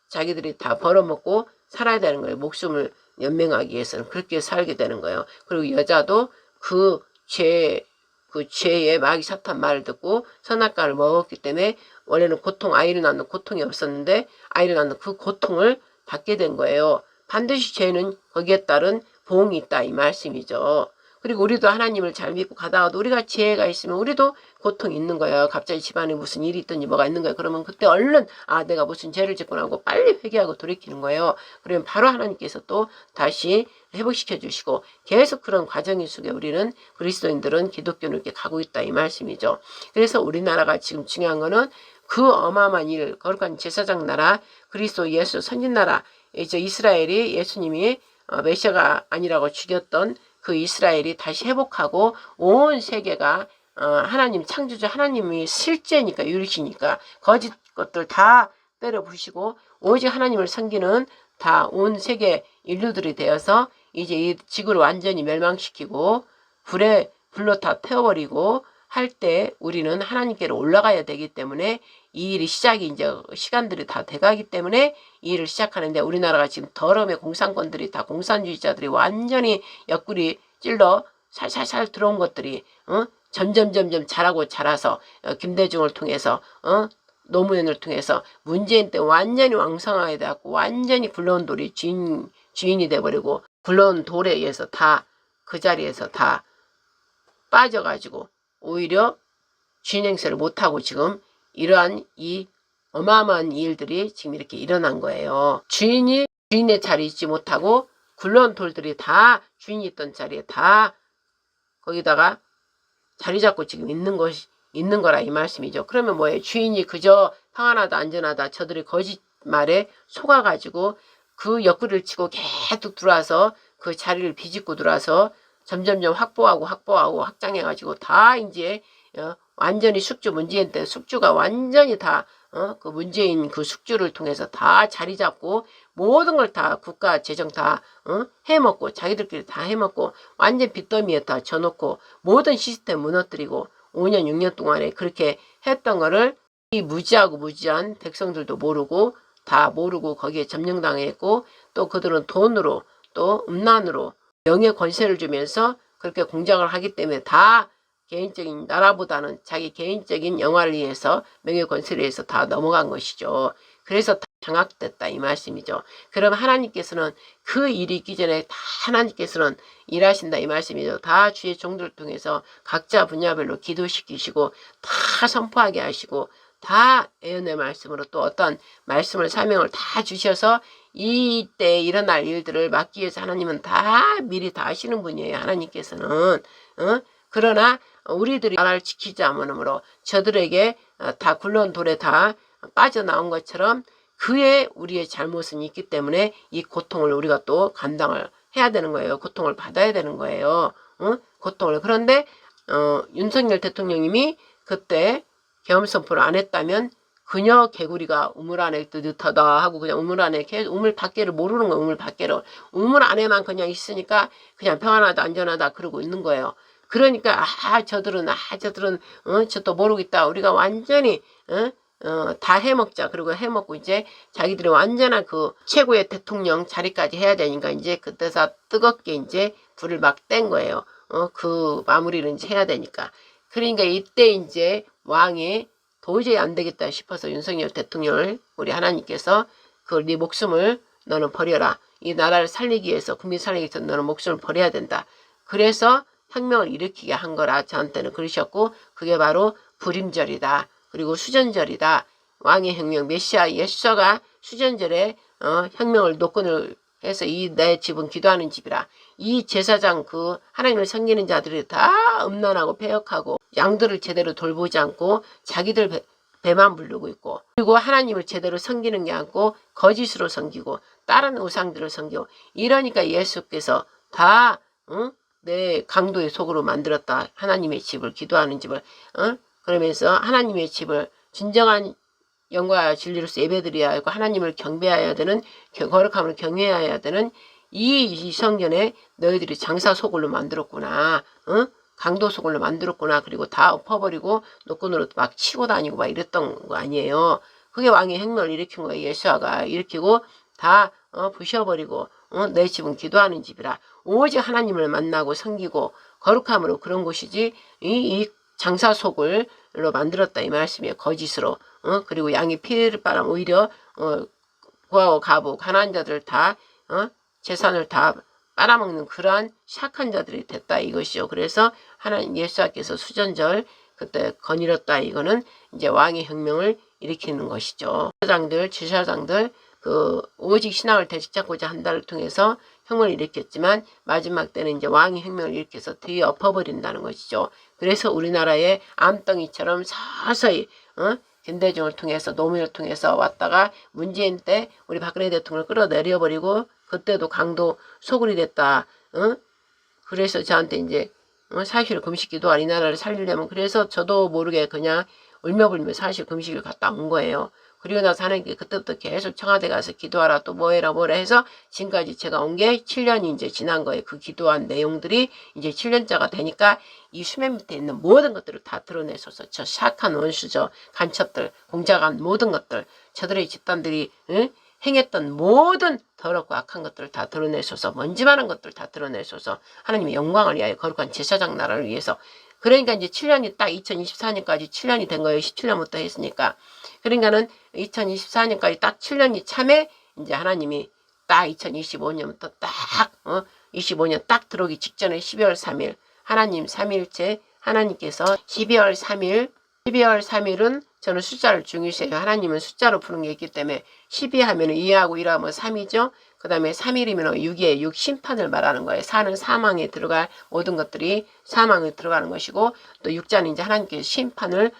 A: 자기들이 다 벌어먹고 살아야 되는 거예요. 목숨을 연명하기 위해서는 그렇게 살게 되는 거예요. 그리고 여자도 그 죄의 마귀 사탄 말을 듣고 선악과를 먹었기 때문에 원래는 아이를 낳는 고통이 없었는데 아이를 낳는 그 고통을 받게 된 거예요. 반드시 죄는 거기에 따른 보응이 있다 이 말씀이죠. 그리고 우리도 하나님을 잘 믿고 가다가도 우리가 죄가 있으면 우리도 고통이 있는 거예요. 갑자기 집안에 무슨 일이 있든지 뭐가 있는 거예요. 그러면 그때 얼른 내가 무슨 죄를 짓고 나고 빨리 회개하고 돌이키는 거예요. 그러면 바로 하나님께서 또 다시 회복시켜 주시고 계속 그런 과정이 속에 우리는 그리스도인들은 기독교는 이렇게 가고 있다 이 말씀이죠. 그래서 우리나라가 지금 중요한 거는 그 어마어마한 일 거룩한 제사장 나라 그리스도 예수 선진 나라 이제 이스라엘이 예수님이 메시아가 아니라고 죽였던 그 이스라엘이 다시 회복하고 온 세계가 하나님 창조주 하나님이 실제니까 유리시니까 거짓 것들 다 때려 부시고 오직 하나님을 섬기는 다 온 세계 인류들이 되어서 이제 이 지구를 완전히 멸망시키고 불로 다 태워버리고 할 때 우리는 하나님께로 올라가야 되기 때문에 이 일이 시작이 이제 시간들이 다 돼가기 때문에 이 일을 시작하는데 우리나라가 지금 더러움의 공산권들이 다 공산주의자들이 완전히 옆구리 찔러 살살살 들어온 것들이 점점 자라서 김대중을 통해서 노무현을 통해서 문재인 때 완전히 왕성하게 돼갖고 완전히 굴러온 돌이 주인이 돼버리고 굴러온 돌에 의해서 다 그 자리에서 다 빠져가지고 오히려 주인 행세를 못하고 지금 이러한 이 어마어마한 일들이 지금 이렇게 일어난 거예요. 주인이 주인의 자리에 있지 못하고 굴러온 돌들이 다 주인이 있던 자리에 다 거기다가 자리 잡고 지금 있는 거라 이 말씀이죠. 그러면 뭐예요? 주인이 그저 평안하다 안전하다 저들의 거짓말에 속아가지고 그 옆구리를 치고 계속 들어와서 그 자리를 비집고 들어와서 점점점 확보하고 확장해가지고 다 이제 완전히 문재인 때 숙주가 완전히 다 그 문재인 그 숙주를 통해서 다 자리 잡고 모든 걸 다 국가 재정 다 해먹고 자기들끼리 다 해먹고 완전 빚더미에 다 져놓고 모든 시스템 무너뜨리고 5년 6년 동안에 그렇게 했던 거를 이 무지한 백성들도 모르고 다 모르고 거기에 점령당했고 또 그들은 돈으로 또 음란으로 명예 권세를 주면서 그렇게 공작을 하기 때문에 다 개인적인 나라보다는 자기 개인적인 영화를 위해서 명예 권세를 위해서 다 넘어간 것이죠. 그래서 다 장악됐다 이 말씀이죠. 그럼 하나님께서는 그 일이 있기 전에 다 하나님께서는 일하신다 이 말씀이죠. 다 주의 종들을 통해서 각자 분야별로 기도시키시고 다 선포하게 하시고 다 예언의 말씀으로 또 어떤 말씀을 사명을 다 주셔서 이때 일어날 일들을 막기 위해서 하나님은 다 미리 다 아시는 분이에요. 하나님께서는 그러나 우리들이 나라를 지키지 않으므로 저들에게 다 굴러온 돌에 다 빠져나온 것처럼 우리의 잘못은 있기 때문에 이 고통을 우리가 또 감당을 해야 되는 거예요. 고통을 받아야 되는 거예요. 고통을. 그런데 윤석열 대통령님이 그때 계엄 선포를 안 했다면 그녀 개구리가 우물 안에 뜨뜻하다 하고 그냥 우물 안에 우물 밖에를 모르는 거예요. 우물 밖에를. 우물 안에만 그냥 있으니까 그냥 평안하다 안전하다 그러고 있는 거예요. 그러니까 저들은 저도 모르겠다. 우리가 완전히 다 해먹자. 그리고 해먹고 이제 자기들이 완전한 그 최고의 대통령 자리까지 해야 되니까 이제 그때서 뜨겁게 이제 불을 막 뗀 거예요. 그 마무리를 이제 해야 되니까. 그러니까 이때 이제 왕이 도저히 안 되겠다 싶어서 윤석열 대통령을 우리 하나님께서 네 목숨을 너는 버려라. 이 나라를 살리기 위해서, 국민 살리기 위해서 너는 목숨을 버려야 된다. 그래서 혁명을 일으키게 한 거라 저한테는 그러셨고, 그게 바로 불임절이다. 그리고 수전절이다. 왕의 혁명, 메시아 예수가 수전절에 혁명을 노건을 해서 내 집은 기도하는 집이라. 이 제사장 하나님을 섬기는 자들이 다 음란하고 폐역하고 양들을 제대로 돌보지 않고 자기들 배만 부르고 있고, 그리고 하나님을 제대로 섬기는 게 아니고 거짓으로 섬기고 다른 우상들을 섬기고, 이러니까 예수께서 다 내 강도의 속으로 만들었다. 하나님의 집을, 기도하는 집을. 그러면서 하나님의 집을 진정한 영과 진리로서 예배드려야 하고 하나님을 경배해야 되는, 거룩함을 경외해야 되는 이 성전에 너희들이 장사 소굴로 만들었구나. 강도 소굴로 만들었구나. 그리고 다 엎어버리고 노끈으로 막 치고 다니고 막 이랬던 거 아니에요. 그게 왕의 혁명을 일으킨 거예요. 예수아가 일으키고 다 부셔버리고 내 집은 기도하는 집이라. 오직 하나님을 만나고 섬기고 거룩함으로 그런 곳이지 이 장사 소굴로 만들었다 이 말씀이에요. 거짓으로. 그리고 양이 피를 빨아 오히려 고아와 가부 가난한 자들 다 재산을 다 빨아먹는 그러한 착한 자들이 됐다 이것이요. 그래서 하나님 예수께서 수전절 그때 거닐었다. 이거는 이제 왕의 혁명을 일으키는 것이죠. 제사장들 오직 신앙을 되찾고자 한다를 통해서 혁명을 일으켰지만 마지막 때는 이제 왕의 혁명을 일으켜서 뒤에 엎어버린다는 것이죠. 그래서 우리나라의 암덩이처럼 서서히 김대중을 통해서 노무현을 통해서 왔다가 문재인 때 우리 박근혜 대통령을 끌어내려버리고 그때도 강도 소굴이 됐다. 그래서 저한테 이제 사실 금식기도와 이 나라를 살리려면, 그래서 저도 모르게 그냥 울며불며 사실 금식을 갔다 온 거예요. 그리고 나서 하나님께 그때부터 계속 청와대 가서 기도하라 또 뭐해라 해서 지금까지 제가 온 게 7년이 이제 지난 거예요. 그 기도한 내용들이 이제 7년짜가 되니까 이 수면 밑에 있는 모든 것들을 다 드러내셔서 저 샥한 원수, 저 간첩들, 공작한 모든 것들, 저들의 집단들이 행했던 모든 더럽고 악한 것들을 다 드러내셔서, 먼지 많은 것들을 다 드러내셔서 하나님의 영광을 위하여 거룩한 제사장 나라를 위해서. 그러니까 이제 7년이 딱 2024년까지 7년이 된 거예요. 17년부터 했으니까. 그러니까는 2024년까지 딱 7년이 참에 이제 하나님이 딱 2025년부터 딱 25년 딱 들어오기 직전에 12월 3일 하나님 삼일째 하나님께서 12월 3일은 저는 숫자를 중요시해요. 하나님은 숫자로 푸는 게 있기 때문에 12 하면 2하고 1하면 3이죠. 그 다음에 3일이면 6에 6 심판을 말하는 거예요. 4는 사망에 들어갈 모든 것들이 사망에 들어가는 것이고, 또 6자는 이제 하나님께서 심판을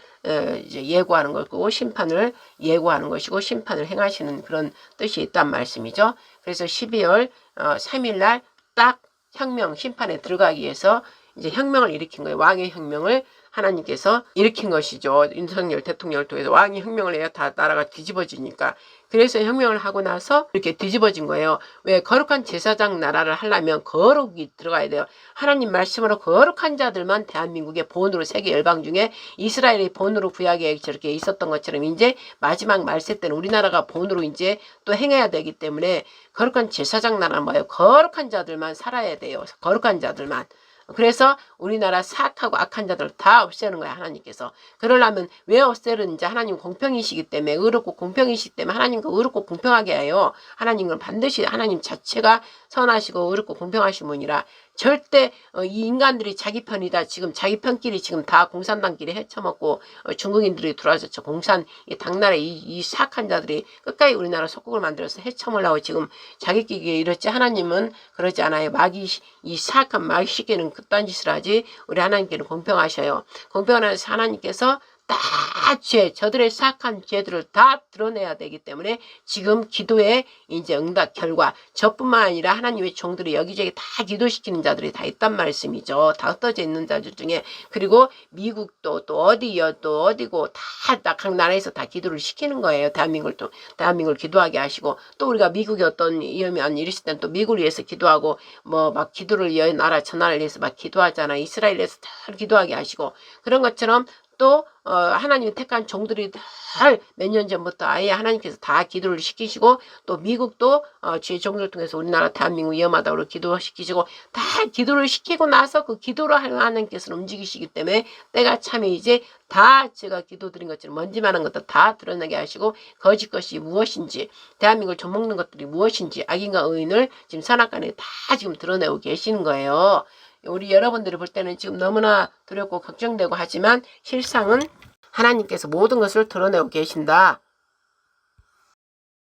A: 이제 예고하는 거고, 심판을 예고하는 것이고, 심판을 행하시는 그런 뜻이 있단 말씀이죠. 그래서 12월 3일 날 딱 혁명 심판에 들어가기 위해서 이제 혁명을 일으킨 거예요. 왕의 혁명을 하나님께서 일으킨 것이죠. 윤석열 대통령을 통해서 왕이 혁명을 해야 다 나라가 뒤집어지니까. 그래서 혁명을 하고 나서 이렇게 뒤집어진 거예요. 왜? 거룩한 제사장 나라를 하려면 거룩이 들어가야 돼요. 하나님 말씀으로 거룩한 자들만 대한민국의 본으로, 세계 열방 중에 이스라엘의 본으로 구약에 저렇게 있었던 것처럼 이제 마지막 말세 때는 우리나라가 본으로 이제 또 행해야 되기 때문에 거룩한 제사장 나라는 뭐예요? 거룩한 자들만 살아야 돼요. 거룩한 자들만. 그래서 우리나라 사악하고 악한 자들 다 없애는 거야 하나님께서. 그러려면 왜 없애는지, 하나님 공평이시기 때문에, 의롭고 공평이시기 때문에 하나님과 의롭고 공평하게 해요. 하나님은 반드시 하나님 자체가 선하시고 의롭고 공평하신 분이라 절대 이 인간들이 자기 편이다, 지금 자기 편끼리 지금 다 공산당끼리 헤쳐먹고 중국인들이 들어와서 저 공산 이 당나라 이 사악한 자들이 끝까지 우리나라 속국을 만들어서 헤쳐먹으려고 지금 자기끼리 이렇지, 하나님은 그러지 않아요. 이 사악한 마귀 시계는 그딴 짓을 하지 우리 하나님께는 공평하셔요. 공평한 하나님께서 다 저들의 사악한 죄들을 다 드러내야 되기 때문에 지금 기도의 이제 응답 결과, 저뿐만 아니라 하나님의 종들이 여기저기 다 기도시키는 자들이 다 있단 말씀이죠. 다 흩어져 있는 자들 중에. 그리고 미국도 또 어디요, 또 어디고 다 각 나라에서 다 기도를 시키는 거예요. 대한민국을 기도하게 하시고, 또 우리가 미국에 어떤 위험한 일이 있을 땐 또 미국을 위해서 기도하고, 뭐 막 기도를 나라 저 나라를 위해서 막 기도하잖아. 이스라엘에서 다 기도하게 하시고, 그런 것처럼 또 하나님이 택한 종들이 몇 년 전부터 아예 하나님께서 다 기도를 시키시고 또 미국도 주의 종들 통해서 우리나라 대한민국 위험하다고 기도시키시고 다 기도를 시키고 나서 그 기도를 하나님께서는 움직이시기 때문에 때가 참에 이제 다 제가 기도드린 것처럼 먼지만한 것도 다 드러나게 하시고 거짓 것이 무엇인지 대한민국을 좀먹는 것들이 무엇인지 악인과 의인을 지금 선악간에 다 지금 드러내고 계시는 거예요. 우리 여러분들이 볼 때는 지금 너무나 두렵고 걱정되고 하지만 실상은 하나님께서 모든 것을 드러내고 계신다.